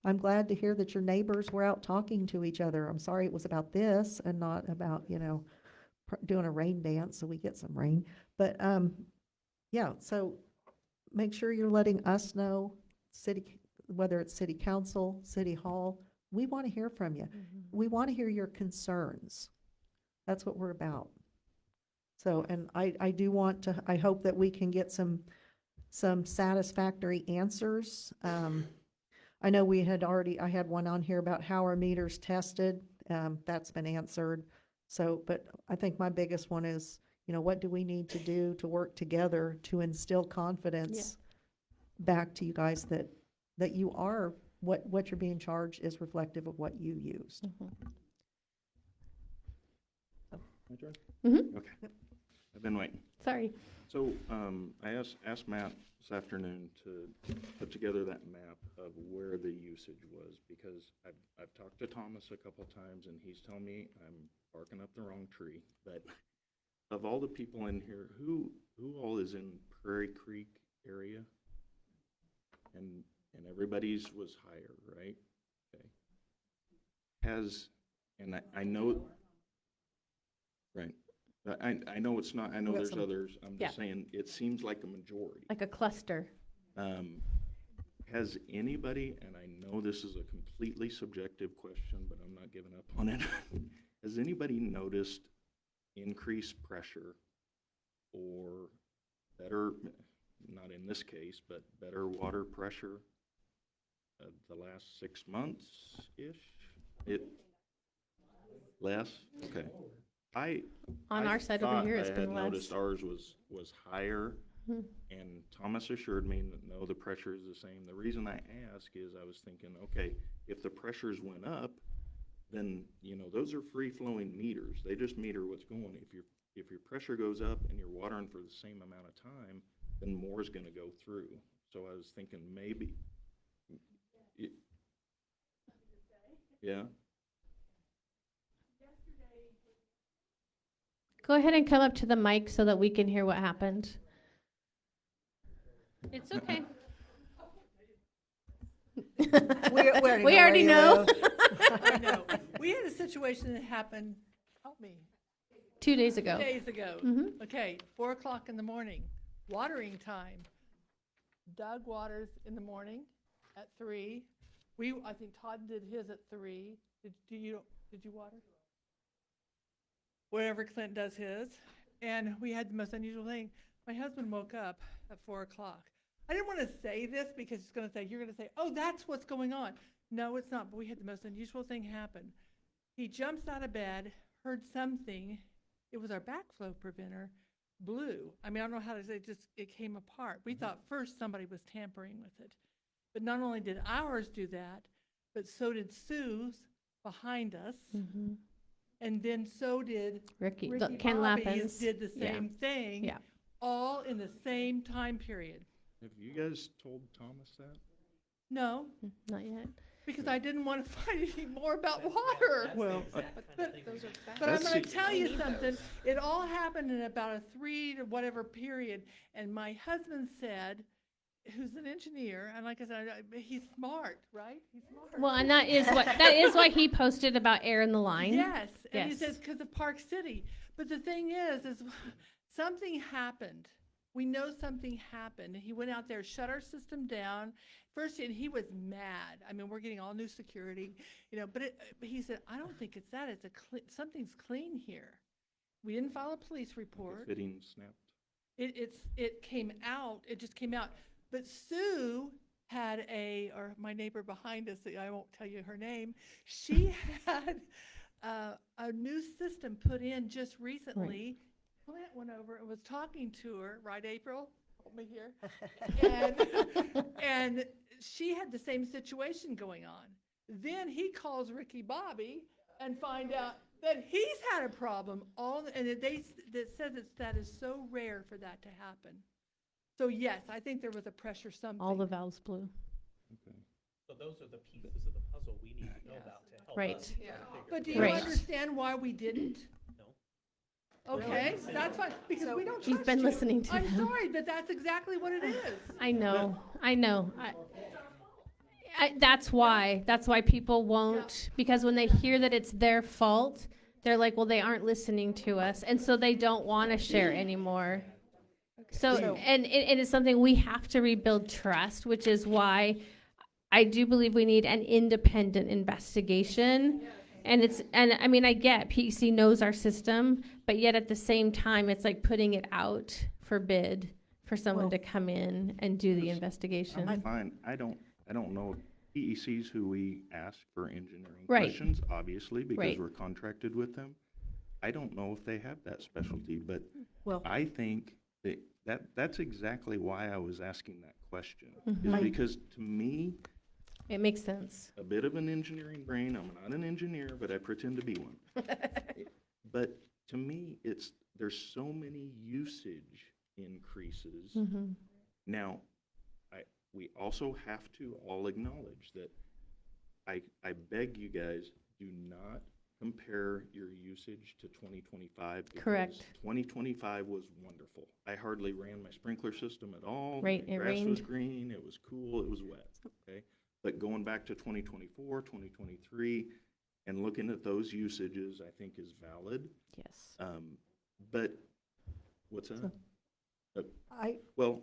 I'm glad to hear that your neighbors were out talking to each other. I'm sorry it was about this and not about, doing a rain dance so we get some rain. But, yeah, so make sure you're letting us know, whether it's city council, city hall, we want to hear from you. We want to hear your concerns. That's what we're about. So, and I do want to, I hope that we can get some satisfactory answers. I know I had one on here about how our meters tested. That's been answered. So, but I think my biggest one is, what do we need to do to work together to instill confidence back to you guys that you are, what you're being charged is reflective of what you used. My turn? Mm-hmm. Okay. I've been waiting. Sorry. So, I asked Matt this afternoon to put together that map of where the usage was, because I've talked to Thomas a couple times, and he's telling me I'm barking up the wrong tree. But of all the people in here, who all is in Prairie Creek area? And everybody's was higher, right? Okay. I know, right. I know it's not, I know We got there's some- others. I'm just saying, it seems like a majority. Like a cluster. Has anybody, and I know this is a completely subjective question, but I'm not giving up on it. Has anybody noticed increased pressure or better, not in this case, but better water pressure the last 6 months-ish? Less? Okay. On our side over here, it's been I had less. noticed ours was higher. And Thomas assured me that no, the pressure is the same. The reason I ask is I was thinking, okay, if the pressures went up, then, those are free-flowing meters. They just meter what's going. If your pressure goes up and you're watering for the same amount of time, then more is gonna go through. So I was thinking maybe. Yeah? Go ahead and come up to the mic so that we can hear what happened. It's okay. We already know. I know. We had a situation that happened, help me, 2 days ago. 2 days ago. Mhm. Okay, 4 o'clock in the morning, watering time. Doug waters in the morning at 3. I think Todd did his at 3. Did you water? Wherever Clint does his. And we had the most unusual thing. My husband woke up at 4 o'clock. I didn't want to say this because you're going to say, oh, that's what's going on. No, it's not. But we had the most unusual thing happen. He jumps out of bed, heard something. It was our backflow preventer, blew. I mean, I don't know how to say it came apart. We thought first somebody was tampering with it. But not only did ours do that, but so did Sue's behind us. Mm-hmm. And then so did Ricky Bobby's Ken Lappin's did the same thing. Yeah. All in the same time period. Have you guys told Thomas that? No, Not yet. because I didn't want to find any more about water. Well, But I'm That's going to the- tell you something. It all happened in about a 3 to whatever period. And my husband said, who's an engineer, and like I said, he's smart, right? He's smart. Well, and that is why he posted about air in the line. Yes, and he Yes. says because of Park City. But the thing is something happened. We know something happened. He went out there, shut our system down. First, and he was mad. I mean, we're getting all new security, but he said, I don't think it's that. Something's clean here. We didn't file a police report. Fitting snapped. It came out. It just came out. But Sue had or my neighbor behind us, I won't tell you her name, she had a new system put in just recently. Clint went over and was talking to her, right, April? Hold me here. And she had the same situation going on. Then he calls Ricky Bobby and find out that he's had a problem. And that says that is so rare for that to happen. So yes, I think there was a pressure something. All the valves blew. Okay. So those are the pieces of the puzzle we need to know about to help Right. us try to figure But do it you Right. understand why we didn't? No. Okay, that's fine, because we don't He's trust been you. listening to I'm them. sorry, but that's exactly what it is. I know. That's why people won't, because when they hear that it's their fault, they're like, well, they aren't listening to us, and so they don't want to share anymore. So, and it is something we have to rebuild trust, which is why I do believe we need an independent investigation. And I mean, I get PC knows our system, but yet at the same time, it's like putting it out for bid for someone to come in and do the investigation. I'm fine. I don't know if PEC's who we ask for engineering Right. questions, obviously, because Right. we're contracted with them. I don't know if they have that specialty, but Well- I think that's exactly why I was asking that question. Mhm. Is because to me, It makes sense. a bit of an engineering brain, I'm not an engineer, but I pretend to be one. But to me, there's so many usage increases. Mhm. Now, we also have to all acknowledge that I beg you guys, do not compare your usage to 2025. because Correct. 2025 was wonderful. I hardly ran my sprinkler system at all. Right, The it grass was rained. green, it was cool, it was wet, okay? But going back to 2024, 2023, and looking at those usages, I think is valid. Yes. But, what's that? I, Well,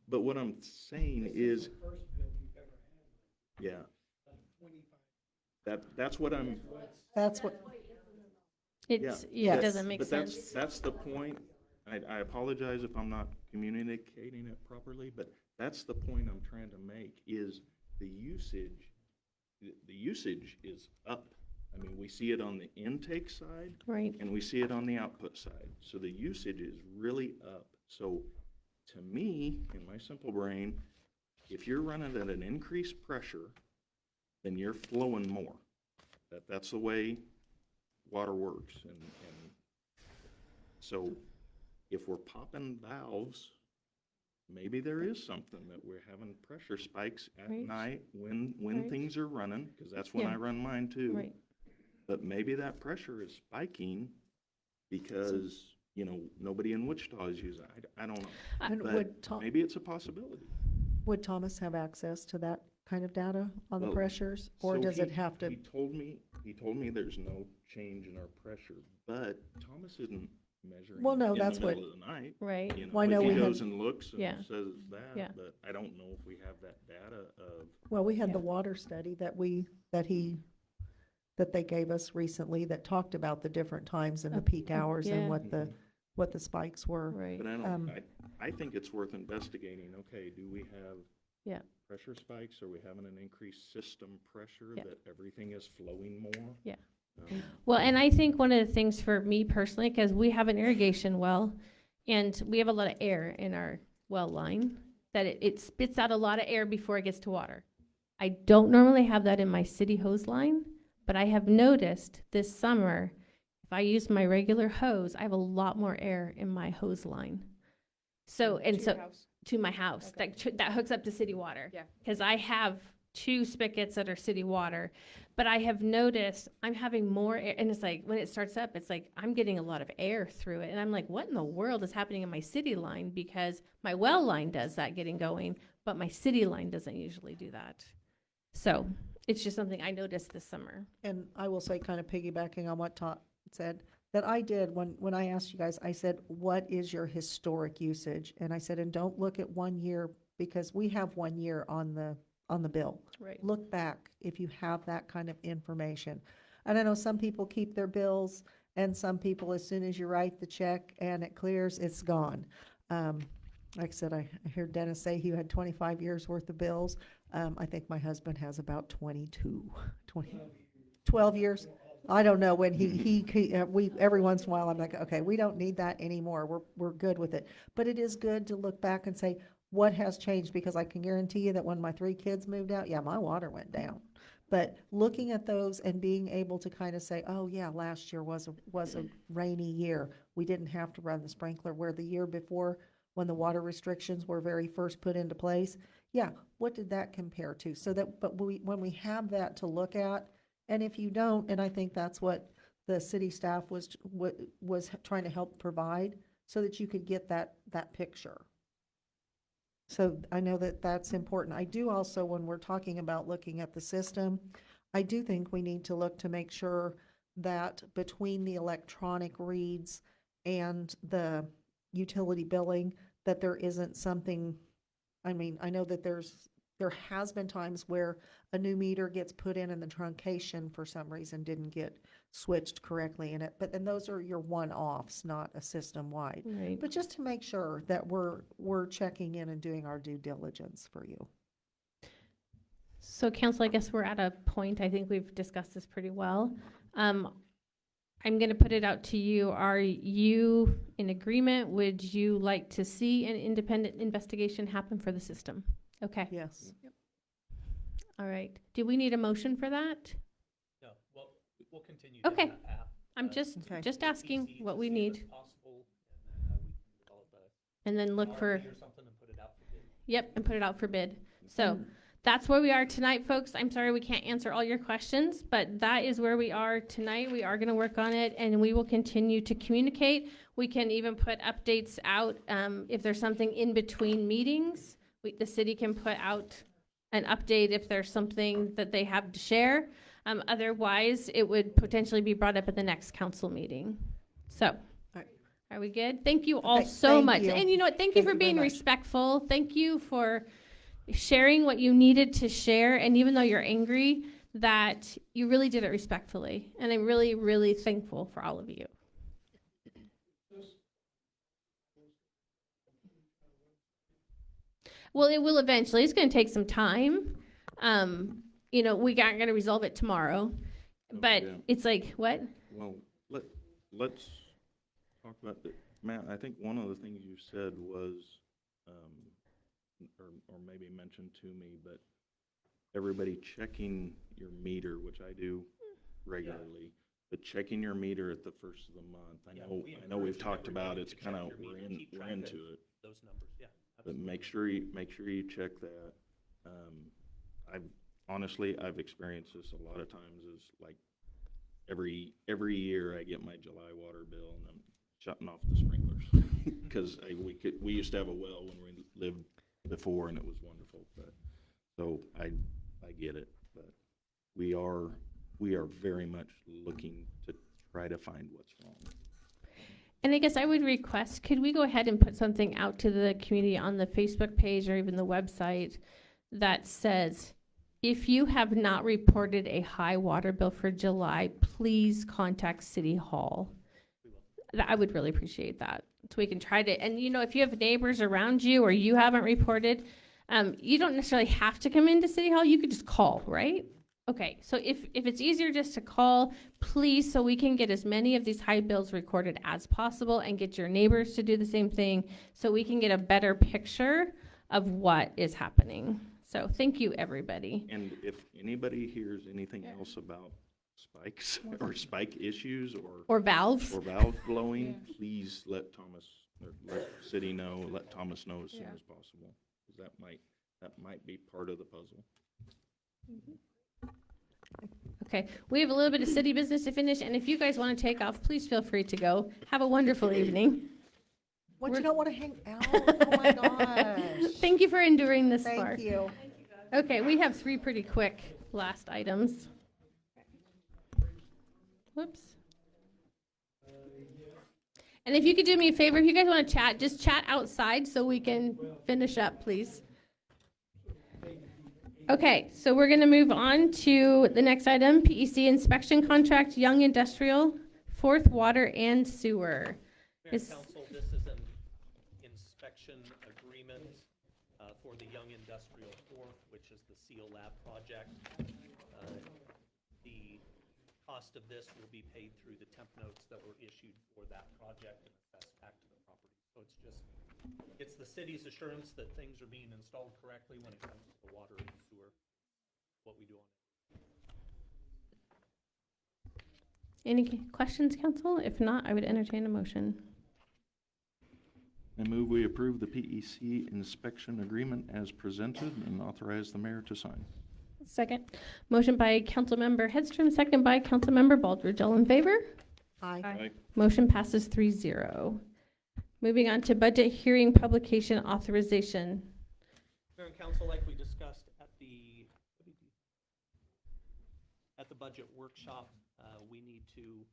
but what I'm saying is, yeah. That's what I'm, that's what, It's, yeah, it doesn't make but sense. that's the point. I apologize if I'm not communicating it properly, but that's the point I'm trying to make, is the usage is up. I mean, we see it on the intake side. Right. And we see it on the output side. So the usage is really up. So to me, in my simple brain, if you're running at an increased pressure, then you're flowing more. That's the way water works. And so if we're popping valves, maybe there is something that we're having pressure spikes at Right. night when Right. things are running, because that's when Yeah. I run mine too. Right. But maybe that pressure is spiking because, you know, nobody in Wichita is using it. I don't know. And But would Tom, maybe it's a possibility. would Thomas have access to that kind of data on the Well, pressures? Or So does it have to? He told me there's no change in our pressure, but Thomas isn't measuring Well, no, in that's the middle what- of the night. Right. You know, Well, I know if we he had- goes and looks and Yeah. says that, Yeah. but I don't know if we have that data of, Well, we had Yeah. the water study that they gave us recently that talked about the different times and the peak hours yeah. and what the spikes were. Right. but Um, I think it's worth investigating. Okay, do we have Yeah. pressure spikes? Are we having an increased system pressure Yeah. that everything is flowing more? Yeah. Um, Well, and I think one of the things for me personally, because we have an irrigation well, and we have a lot of air in our well line, that it spits out a lot of air before it gets to water. I don't normally have that in my city hose line, but I have noticed this summer, if I use my regular hose, I have a lot more air in my hose line. So, and To so, your house. to my house, Okay. that hooks up to city water. Yeah. Because I have 2 spigots that are city water, but I have noticed I'm having more air, and it's like, when it starts up, it's like, I'm getting a lot of air through it, and I'm like, what in the world is happening in my city line? Because my well line does that getting going, but my city line doesn't usually do that. So, it's just something I noticed this summer. And I will say, kind of piggybacking on what Todd said, that I did when I asked you guys, I said, what is your historic usage? And I said, and don't look at 1 year, because we have 1 year on the bill. Right. Look back if you have that kind of information. And I know some people keep their bills, and some people, as soon as you write the check and it clears, it's gone. Like I said, I heard Dennis say he had 25 years worth of bills. I think my husband has about 12 years. I don't know when we, every once in a while, I'm like, okay, we don't need that anymore. We're good with it. But it is good to look back and say, what has changed? Because I can guarantee you that when my 3 kids moved out, yeah, my water went down. But looking at those and being able to kind of say, oh yeah, last year was a rainy year. We didn't have to run the sprinkler, where the year before, when the water restrictions were very first put into place, yeah, what did that compare to? So that, but when we have that to look at, and if you don't, and I think that's what the city staff was trying to help provide, so that you could get that picture. So I know that that's important. I do also, when we're talking about looking at the system, I do think we need to look to make sure that between the electronic reads and the utility billing, that there isn't something, I mean, I know that there has been times where a new meter gets put in the truncation for some reason didn't get switched correctly in it, but then those are your one-offs, not a system-wide. Right. But just to make sure that we're checking in and doing our due diligence for you. So council, I guess we're at a point, I think we've discussed this pretty well. I'm going to put it out to you. Are you in agreement? Would you like to see an independent investigation happen for the system? Okay. Yes. All right. Do we need a motion for that? No, well, we'll continue down Okay. that path. I'm uh, just Okay. asking easy what to we see need, what's possible, and then we can develop a and then look for, RFP or something and put it out for bid. yep, and put it out for bid. So that's where we are tonight, folks. I'm sorry we can't answer all your questions, but that is where we are tonight. We are going to work on it, and we will continue to communicate. We can even put updates out if there's something in between meetings. The city can put out an update if there's something that they have to share. Otherwise, it would potentially be brought up at the next council meeting. So, right. are we good? Thank you all Okay, so thank much. you. And you know what? Thank you Thank for you very being much. respectful. Thank you for sharing what you needed to share. And even though you're angry, that you really did it respectfully. And I'm really, really thankful for all of you. Well, it will eventually. It's going to take some time. You know, we aren't going to resolve it tomorrow. But Yeah. it's like, what? Well, let's talk about the, Matt, I think one of the things you said was, or maybe mentioned to me, but everybody checking your meter, which I do regularly, but checking your meter at the first of the month. Yeah, we I know we've encourage talked about everybody it's to check kind of, your meter, keep we're track of into it. Those numbers, yeah. But absolutely. make sure you check that. I've experienced this a lot of times, is like every year I get my July water bill and I'm shutting off the sprinklers. Cause we used to have a well when we lived before and it was wonderful, but, so I get it, but we are very much looking to try to find what's wrong. And I guess I would request, could we go ahead and put something out to the community on the Facebook page or even the website that says, if you have not reported a high water bill for July, please contact City Hall. I would really appreciate that. So we can try to, and you know, if you have neighbors around you or you haven't reported, you don't necessarily have to come into City Hall. You could just call, right? Okay, so if it's easier just to call, please, so we can get as many of these high bills recorded as possible and get your neighbors to do the same thing, so we can get a better picture of what is happening. So thank you, everybody. And if anybody hears anything else about spikes or spike issues Or valves. or valve blowing, please let Thomas, or let city know, let Thomas know as soon as possible. 'Cause that might be part of the puzzle. Okay, we have a little bit of city business to finish, and if you guys want to take off, please feel free to go. Have a wonderful evening. What, We're- you don't want to hang out? Oh, my gosh. Thank you for enduring this far. Thank you. Okay, we have 3 pretty quick last items. Whoops. And if you could do me a favor, if you guys want to chat, just chat outside so we can finish up, please. Okay, so we're going to move on to the next item, PEC inspection contract, Young Industrial, Fourth Water and Sewer. Mayor and Is- Council, this is an inspection agreement for the Young Industrial Fourth, which is the Seal Lab project. The cost of this will be paid through the temp notes that were issued for that project and assessed back to the property. So it's the city's assurance that things are being installed correctly when it comes to the water and sewer, what we do on it. Any questions, council? If not, I would entertain a motion. I move we approve the PEC inspection agreement as presented and authorize the mayor to sign. Second. Motion by Councilmember Hedstrom, second by Councilmember Baldridge. All in favor? Aye. Motion passes 3-0. Moving on to budget hearing publication authorization. Mayor and Council, like we discussed at the budget workshop, we need to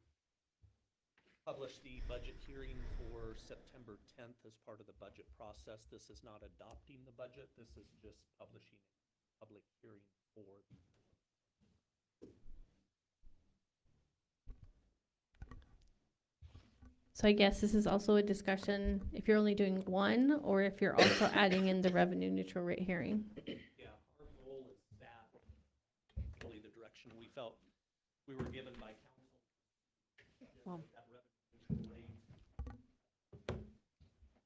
publish the budget hearing for September 10th as part of the budget process. This is not adopting the budget, this is just publishing a public hearing for. So I guess this is also a discussion if you're only doing one or if you're also adding in the revenue neutral rate hearing. Yeah, our goal is that, really the direction we felt we were given by council. Well. That revenue neutral rate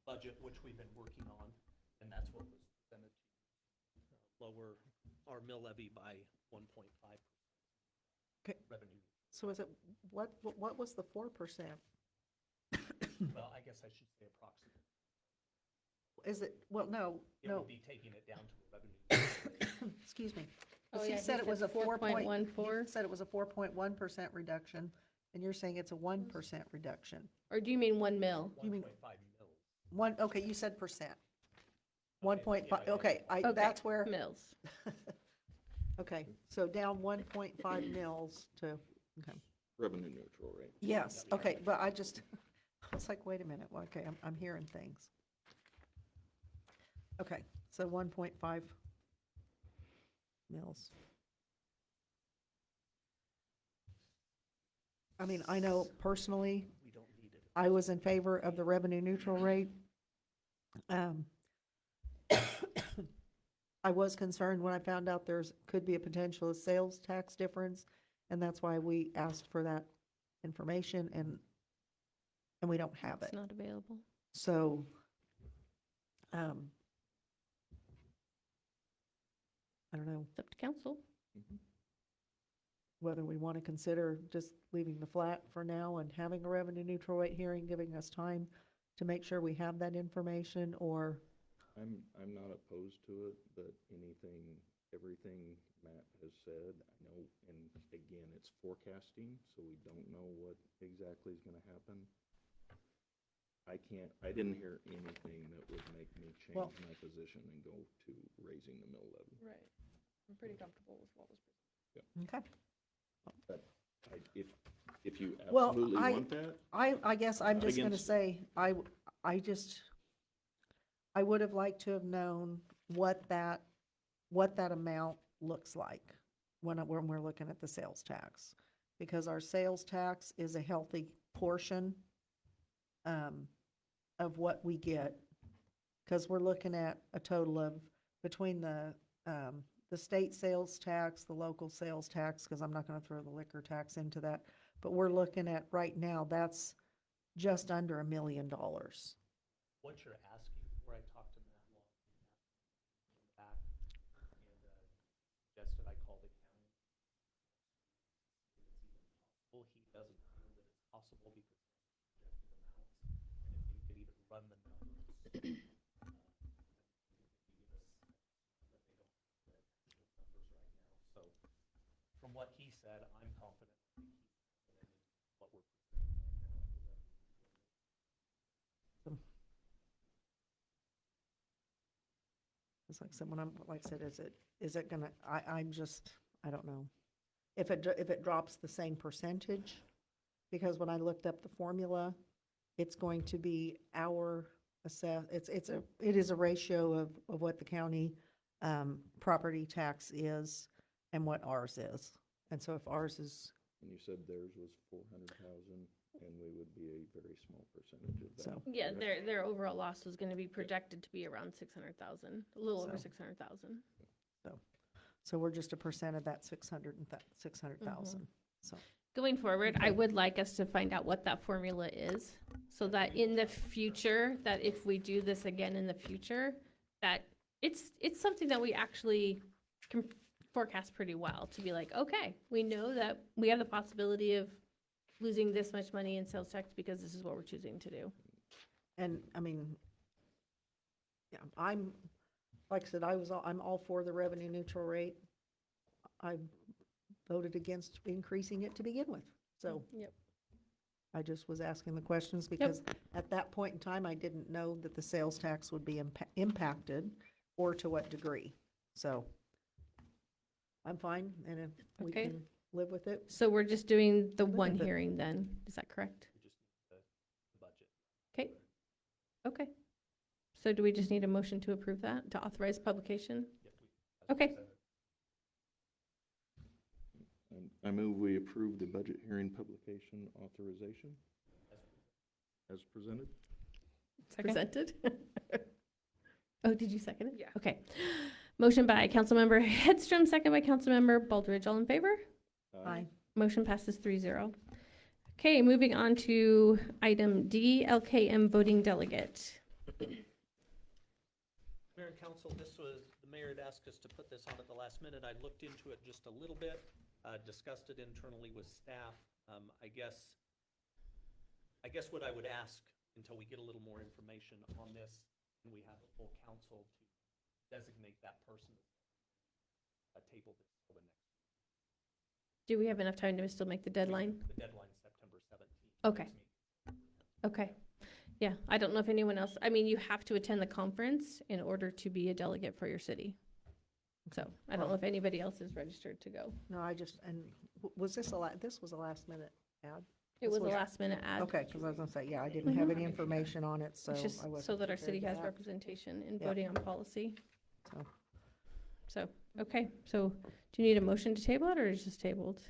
budget, which we've been working on, and that's what was presented to lower our mill levy by 1.5%. Okay. Revenue. So is it, what was the 4%? Well, I guess I should say approximately. Is it, well, no, It no, would be taking it down to a revenue. excuse me. Oh, He yeah, said he it was a said 4.14. He said it was a 4.1% reduction, and you're saying it's a 1% reduction. Or do you mean 1 mil? You mean 1.5 mils. okay, you said percent. Okay, 1.5, yeah, okay, Okay, that's where, Mils. okay, so down 1.5 mils to, okay. Revenue neutral rate. Yes, okay, but I was like, wait a minute, well, okay, I'm hearing things. Okay, so 1.5 mils. I mean, I know personally, We don't need it. I was in favor of the revenue neutral rate. I was concerned when I found out could be a potential sales tax difference, and that's why we asked for that information, and we don't have It's it. not available. So, don't know, It's up to council. whether we want to consider just leaving the flat for now and having a revenue neutral rate hearing, giving us time to make sure we have that information, or, I'm not opposed to it, but everything Matt has said, I know, and again, it's forecasting, so we don't know what exactly is gonna happen. I didn't hear anything that would make me change Well- my position and go to raising the mill levy. Right. I'm pretty comfortable with what was okay. But if you Well, absolutely want that, I guess I'm Not just gonna against- say, I would have liked to have known what that amount looks like when we're looking at the sales tax. Because our sales tax is a healthy portion, of what we get. Because we're looking at a total of, between the state sales tax, the local sales tax, because I'm not gonna throw the liquor tax into that, but we're looking at, right now, that's just under $1 million. What you're asking for, I talked to Matt Long in the back, and suggested I call the county. It's even possible. He doesn't feel that it's possible because of projected amounts, and if you could even run the numbers. But they don't have the actual numbers right now. So from what he said, I'm confident. I think he's confident in what we're presenting right now. It's like someone, like I said, is it gonna, I'm just, I don't know. If it drops the same percentage, because when I looked up the formula, it's going to be our it is a ratio of what the county, property tax is and what ours is. And so if ours is, and you said theirs was 400,000, and we would be a very small percentage of that. So- Yeah, correct? their overall loss was gonna be projected to be around 600,000, a little over So- 600,000. so we're just a percent of that 600,000, so. Going forward, I would like us to find out what that formula is, so that in the future, that if we do this again in the future, that it's something that we actually can forecast pretty well, to be like, okay, we know that we have the possibility of losing this much money in sales tax because this is what we're choosing to do. And, I mean, yeah, like I said, I'm all for the revenue neutral rate. I voted against increasing it to begin with, so Yep. I just was asking the questions because at that point in time, I didn't know that the sales tax would be impacted or to what degree. So I'm fine, and if we Okay. can live with it. So we're just doing the Look one at the- hearing then, is that correct? We just need the budget. Okay, okay. So do we just need a motion to approve that, to authorize publication? Yep, as Okay. presented. I move we approve the budget hearing publication authorization as presented. Presented? Oh, did you second it? Yeah. Okay. Motion by Councilmember Hedstrom, second by Councilmember Baldridge. All in favor? Aye. Motion passes 3-0. Okay, moving on to item D, LKM voting delegate. Mayor and council, the mayor had asked us to put this on at the last minute. I looked into it just a little bit, discussed it internally with staff. I guess what I would ask, until we get a little more information on this, and we have a full council to designate that person, table this for the next. Do we have enough time to still make the deadline? The deadline's September 17th. Okay. Okay. Yeah, I don't know if anyone else, I mean, you have to attend the conference in order to be a delegate for your city. So I don't know if anybody else is registered to go. No, was this this was a last minute ad? It was a was- last minute ad. Okay, because I was gonna say, yeah, I didn't have any information on it, so It's just I wasn't so that our prepared city to has act. representation in Yep. voting on policy. So, So, okay, so do you need a motion to table it or is it just tabled?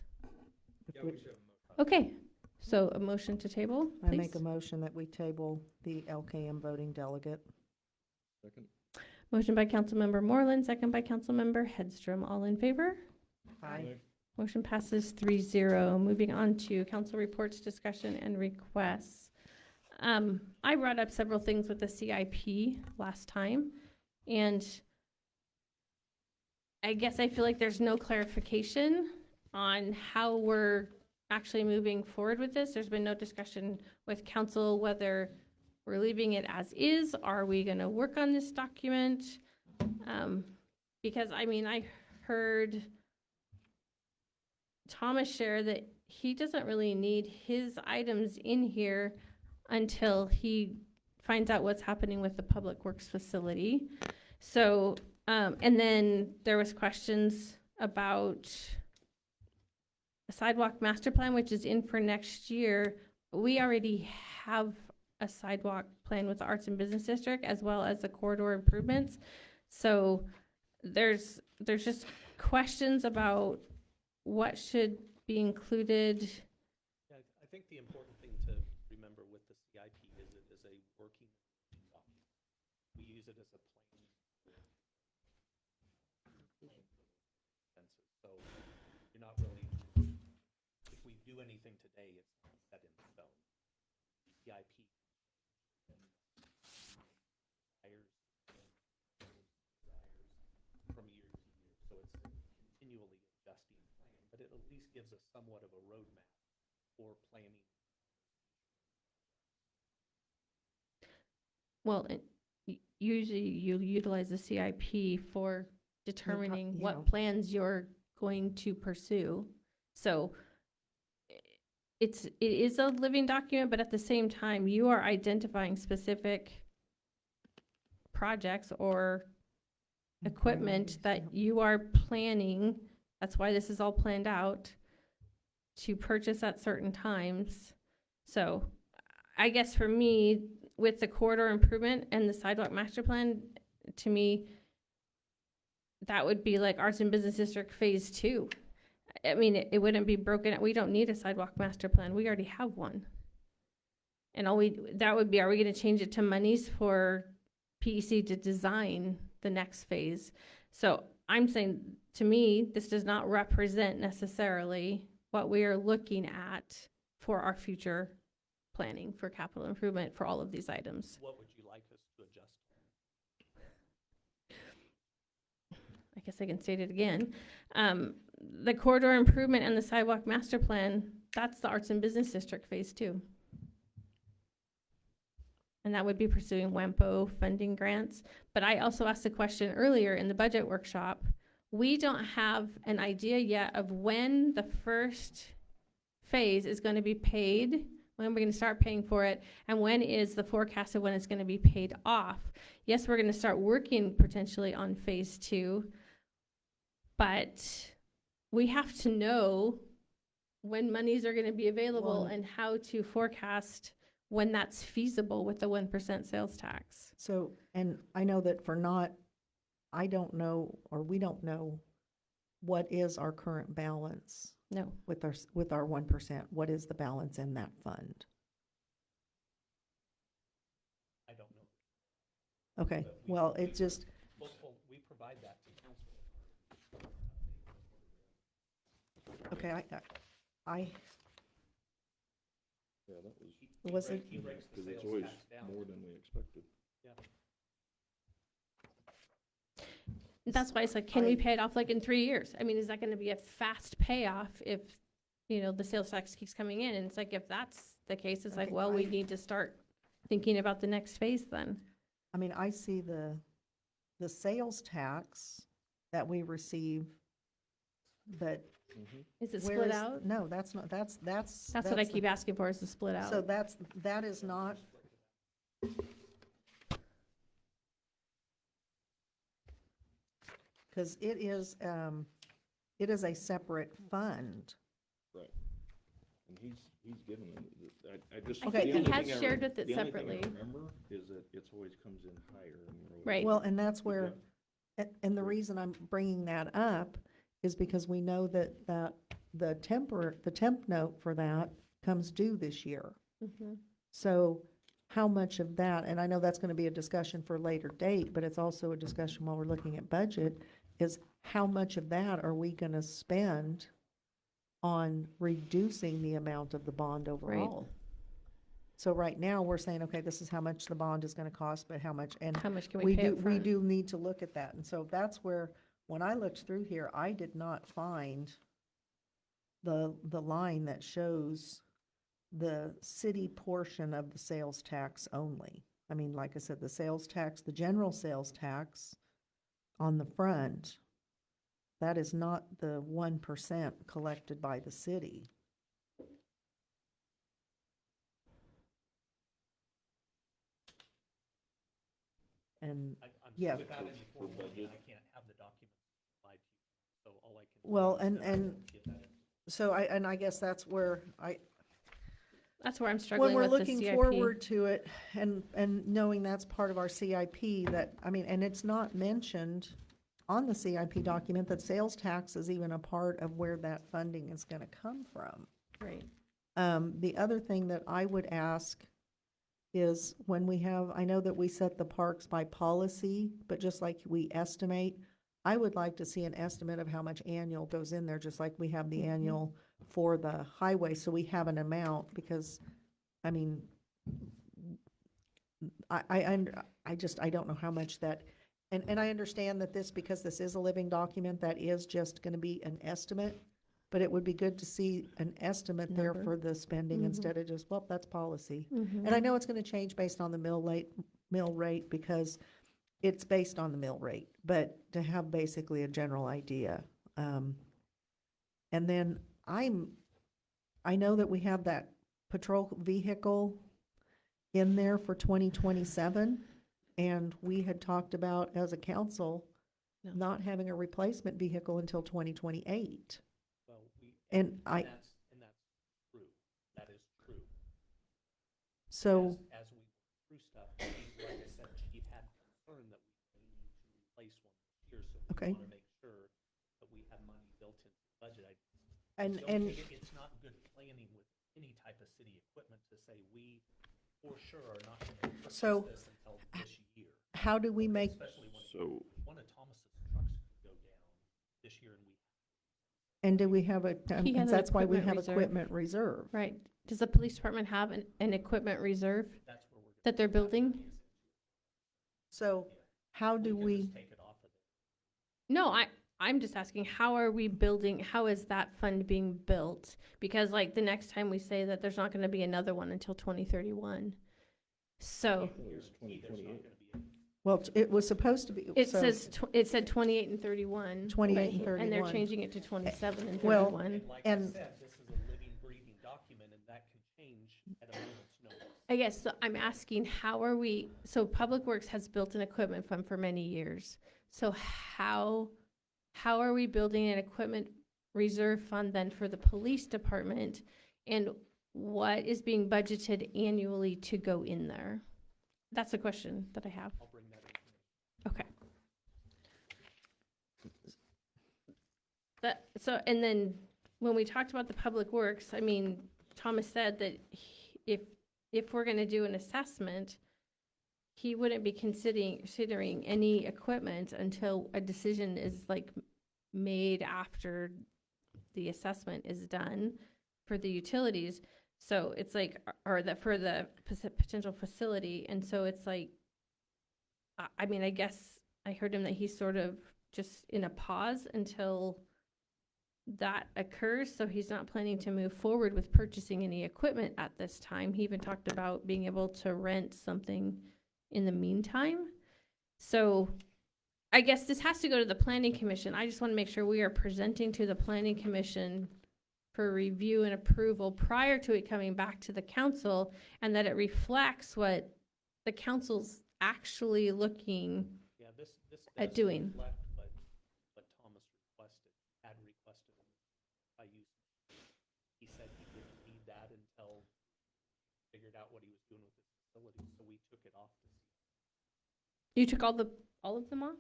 if we- Okay, so a motion to table, I make please. a motion that we table the LKM voting delegate. Second. Motion by Councilmember Moreland, second by Councilmember Hedstrom. All in favor? Aye. Motion passes 3-0. Moving on to council reports, discussion, and requests. I brought up several things with the CIP last time, and I guess I feel like there's no clarification on how we're actually moving forward with this. There's been no discussion with council whether we're leaving it as is. Are we gonna work on this document? Because, I mean, I heard Thomas share that he doesn't really need his items in here until he finds out what's happening with the Public Works facility. So, and then there was questions about a sidewalk master plan, which is in for next year. We already have a sidewalk plan with the Arts and Business District as well as the corridor improvements. So there's just questions about what should be included. Yeah, I think the important thing to remember with the CIP is it is a working document. We use it as a plan. So you're not really, if we do anything today, it's not set in stone. CIP from year to year, so it's continually adjusting plan, but it at least gives us somewhat of a roadmap for planning. Well, usually you utilize the CIP for determining yeah. what plans you're going to pursue. So it is a living document, but at the same time, you are identifying specific projects or equipment that you are planning. That's why this is all planned out to purchase at certain times. So I guess for me, with the corridor improvement and the sidewalk master plan, to me, that would be like Arts and Business District Phase 2. I mean, it wouldn't be broken. We don't need a sidewalk master plan. We already have one. And that would be, are we gonna change it to monies for PEC to design the next phase? So I'm saying, to me, this does not represent necessarily what we are looking at for our future planning for capital improvement for all of these items. What would you like us to adjust? I guess I can state it again. The corridor improvement and the sidewalk master plan, that's the Arts and Business District Phase 2. And that would be pursuing WAMPO funding grants. But I also asked the question earlier in the budget workshop. We don't have an idea yet of when the first phase is going to be paid, when we're going to start paying for it, and when is the forecast of when it's going to be paid off. Yes, we're going to start working potentially on Phase 2, but we have to know when monies are going to be available and how to forecast when that's feasible with the 1% sales tax. So, and I know that I don't know, or we don't know what is our current balance. No. With our 1%, what is the balance in that fund? I don't know. Okay, But well, it just, Well, we provide that to council. okay, I, Yeah, that Was it- He breaks the because it's sales always tax down. more than we expected. Yeah. That's why it's like, can we pay it off like in 3 years? I mean, is that gonna be a fast payoff if, the sales tax keeps coming in? And it's like, if that's the case, it's like, Okay, well, we need to start thinking about the next phase then. I mean, I see the sales tax that we receive, but Is it where split is- out? No, that's not, that's. That's what I keep asking for, is the split out. So that is not. Because it is a separate fund. Right. And he's given them, I just. I think the he only has thing I shared with it the only thing I separately. remember is that it's always comes in higher. And we're always- Right. Well, and that's where, and the reason I'm bringing that up is because we know that the temp note for that comes due this year. Mhm. So how much of that, and I know that's going to be a discussion for a later date, but it's also a discussion while we're looking at budget, is how much of that are we going to spend on reducing the amount of the bond overall? So right now, we're saying, okay, this is how much the bond is going to cost, but how much, and How much can we pay up we front? do need to look at that. And so that's where when I looked through here, I did not find the line that shows the city portion of the sales tax only. I mean, like I said, the sales tax, the general sales tax on the front, that is not the 1% collected by the city. And, yeah. Without any formal, I can't have the documents supplied to you, so all I can. do Well, is get that in. so I guess that's where That's where I'm when struggling we're with the looking CIP. forward to it and knowing that's part of our CIP, that, I mean, and it's not mentioned on the CIP document that sales tax is even a part of where that funding is gonna come from. Right. The other thing that I would ask is when we have, I know that we set the parks by policy, but just like we estimate, I would like to see an estimate of how much annual goes in there, just like we have the annual for the highway, so we have an amount, because, I mean, I don't know how much that, and I understand that this, because this is a living document, that is just gonna be an estimate, but it would be good to see an estimate there Number. for the spending Mhm. instead of just, well, that's policy. Mhm. And I know it's gonna change based on the mill rate, because it's based on the mill rate, but to have basically a general idea. And then I know that we have that patrol vehicle in there for 2027, and we had talked about as a council No. not having a replacement vehicle until 2028. Well, And and that's true. That is true. So, As we work through stuff, like I said, she had concern that we may need to replace one this year, so Okay. we want to make sure that we have money built into the budget. and It's not good planning with any type of city equipment to say we for sure are not going to purchase So, this until this year. how do we make, Especially when So, one of Thomas's trucks could go down this year and we. and do we have a, He has an that's why we equipment have reserve. equipment reserve. Right. Does the police department have an equipment reserve That's where we're. that they're building? So, how do can we? just take it off of there. No, I'm just asking, how are we building, how is that fund being built? Because like the next time we say that there's not gonna be another one until 2031. So it's 2028. Well, it was supposed to be. it so- says, it said 28 and 31. 28 and And they're 31. changing it to 27 and Well, 31. And like I said, this is a living, breathing document and that can change at a moment's notice. I guess, so I'm asking, how are we, so Public Works has built an equipment fund for many years. So how are we building an equipment reserve fund then for the police department? And what is being budgeted annually to go in there? That's a question that I have. I'll bring that information. Okay. So, and then when we talked about the Public Works, I mean, Thomas said that if we're gonna do an assessment, he wouldn't be considering any equipment until a decision is like made after the assessment is done for the utilities. So it's like, or the, for the potential facility, and so it's like, I mean, I guess I heard him that he's sort of just in a pause until that occurs, so he's not planning to move forward with purchasing any equipment at this time. He even talked about being able to rent something in the meantime. So I guess this has to go to the planning commission. I just want to make sure we are presenting to the planning commission for review and approval prior to it coming back to the council, and that it reflects what the council's actually looking Yeah, this at does doing. reflect what Thomas requested, had requested by use. He said he didn't need that until he figured out what he was doing with his facility, so we took it off. You took all of them off?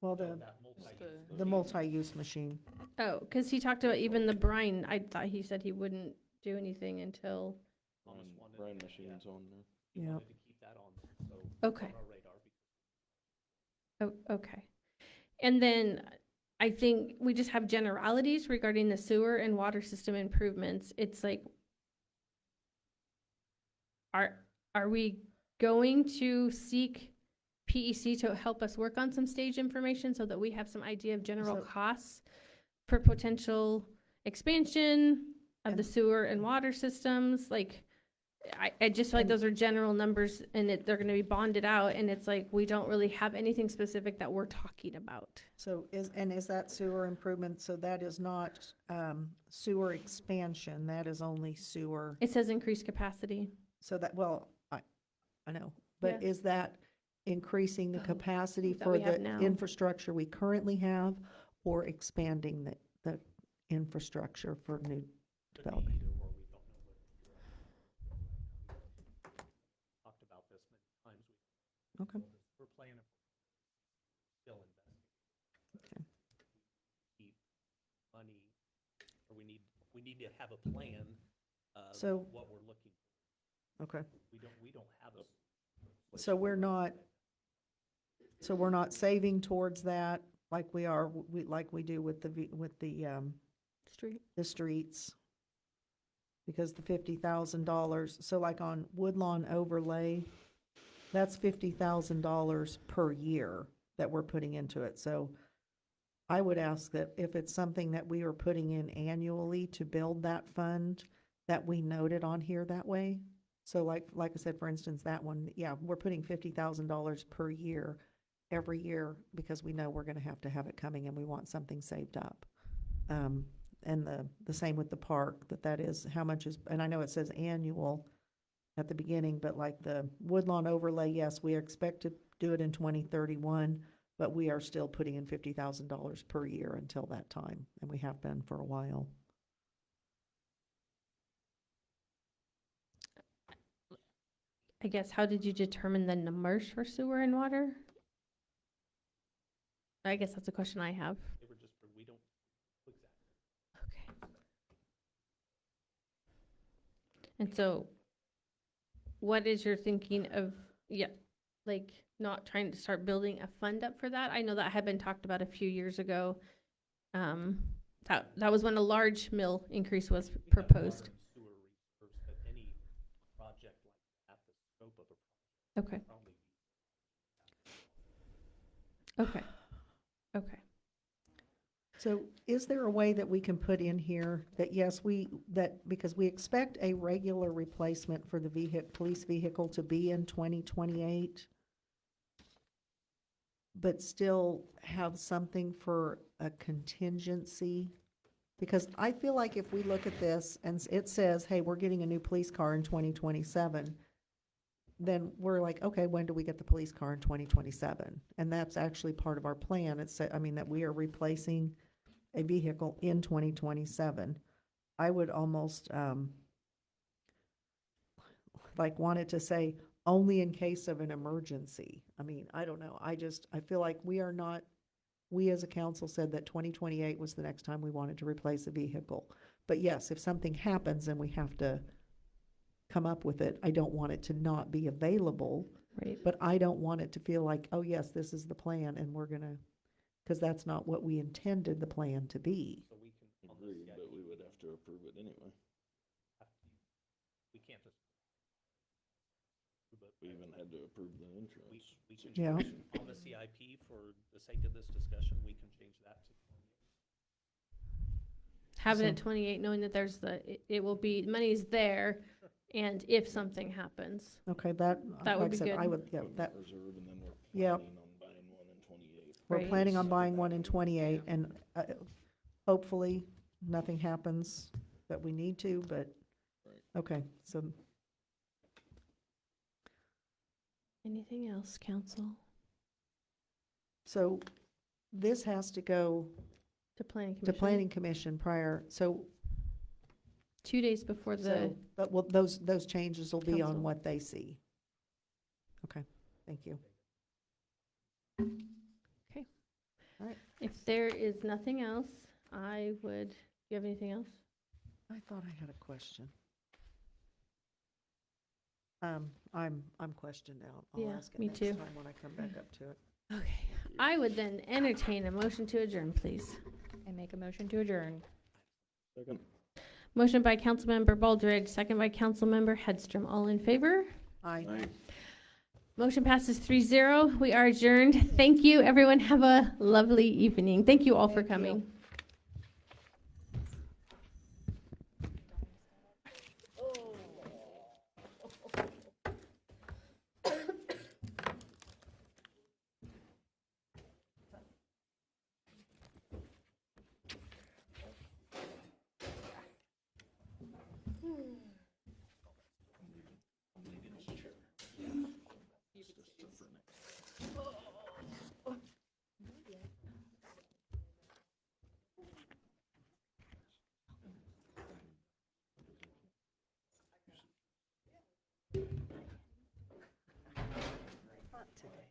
Well, That multi-use the multi-use machine. Oh, because he talked about even the brine. I thought he said he wouldn't do anything until, Thomas wanted Brine to- machines on there. He Yeah. wanted to keep that on there, so. Okay. On our radar. Because oh, okay. And then I think we just have generalities regarding the sewer and water system improvements. It's like, are we going to seek PEC to help us work on some stage information so that we have some idea of general So- costs for potential expansion of the And- sewer and water systems, like, I just feel like And- those are general numbers and they're gonna be bonded out, and it's like, we don't really have anything specific that we're talking about. So is that sewer improvement, so that is not, sewer expansion, that is only sewer, It says increased capacity. so that, well, I know, but Yeah. is that increasing the Oh, capacity that for we have the now. infrastructure we currently have, or expanding the infrastructure for new Could be development? either, or we don't know what. Talked about this many times. Okay. We're planning, still investing. Okay. Keep money, or we need to have a plan of So- what we're looking for. Okay. We don't have a. So we're not saving towards that like like we do with the Street. the streets? Because the $50,000, so like on Woodlawn overlay, that's $50,000 per year that we're putting into it. So I would ask that if it's something that we are putting in annually to build that fund, that we note it on here that way. So like I said, for instance, that one, yeah, we're putting $50,000 per year, every year, because we know we're gonna have to have it coming and we want something saved up. And the same with the park, that is, how much is, and I know it says annual at the beginning, but like the Woodlawn overlay, yes, we expect to do it in 2031, but we are still putting in $50,000 per year until that time, and we have been for a while. I guess, how did you determine the numbers for sewer and water? I guess that's a question I have. They were just, we don't, exactly. Okay. And so, what is your thinking of, like, not trying to start building a fund up for that? I know that had been talked about a few years ago. That was when a large mill increase was We have proposed. water and sewer reserves, but any project like that, the scope of a Okay, project probably. okay, okay. So is there a way that we can put in here that, yes, because we expect a regular replacement for the police vehicle to be in 2028, but still have something for a contingency? Because I feel like if we look at this and it says, hey, we're getting a new police car in 2027, then we're like, okay, when do we get the police car in 2027? And that's actually part of our plan. That we are replacing a vehicle in 2027. I would almost, like wanted to say, only in case of an emergency. I don't know. I feel like we as a council said that 2028 was the next time we wanted to replace a vehicle. But yes, if something happens and we have to come up with it, I don't want it to not be available, Right. but I don't want it to feel like, oh yes, this is the plan and we're gonna, because that's not what we intended the plan to be. So we can, on the Agreed, CIP, but we would have to approve it anyway. we can't just. But We even had to approve the insurance. we can Yeah. change on the CIP for the sake of this discussion, we can change that to. Have it at So- 28, knowing that it will be, money's there, and if something happens. Okay, That would like I be said, good. I would, yeah, Put in that, reserve, and then we're Yeah. planning on buying one in 28. we're Right. planning on buying one in 28, and hopefully, nothing happens that we need to, but, Right. okay, so, Anything else, council? so this has to go To planning to commission? planning commission prior, so, 2 days before the, but well, those changes will be on Council. what they see. Okay, thank you. okay. All right. If there is nothing else, do you have anything else? I thought I had a question. I'm questioned out. I'll Yeah, ask it me next too. time when I come back up to it. Okay. I would then entertain a motion to adjourn, please. I make a motion to adjourn. Second. Motion by Councilmember Baldridge, second by Councilmember Hedstrom. All in favor? Aye. Aye. Motion passes 3-0. We are adjourned. Thank you, everyone. Have a lovely evening. Thank you all for coming. Not today.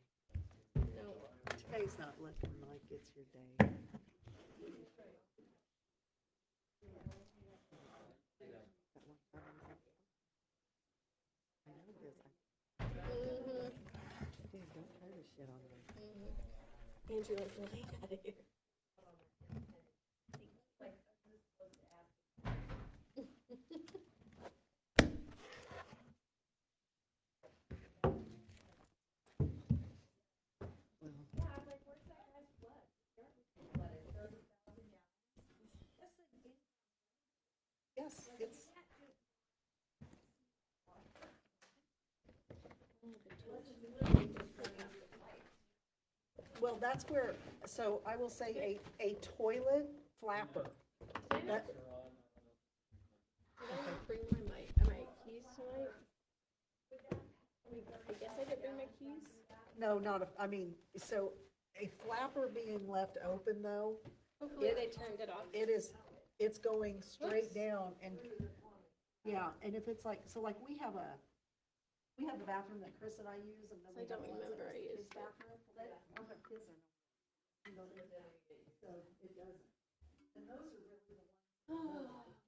No, today's not looking like it's your day. Dude, don't try this shit on me. Andrew, I'm really out of here. Yes, it's. Well, that's where, so I will say a toilet flapper. That- Did I bring my keys tonight? I guess I didn't bring my keys. No, not, I mean, so a flapper being left open though, Hopefully they turned it off. it's going straight Whoops. down and, yeah, and if it's like, so like we have the bathroom that Chris and I use and then I we have don't the ones remember that I use the used kids' it. bathroom. Well, our kids are, so it doesn't. And those are really the ones.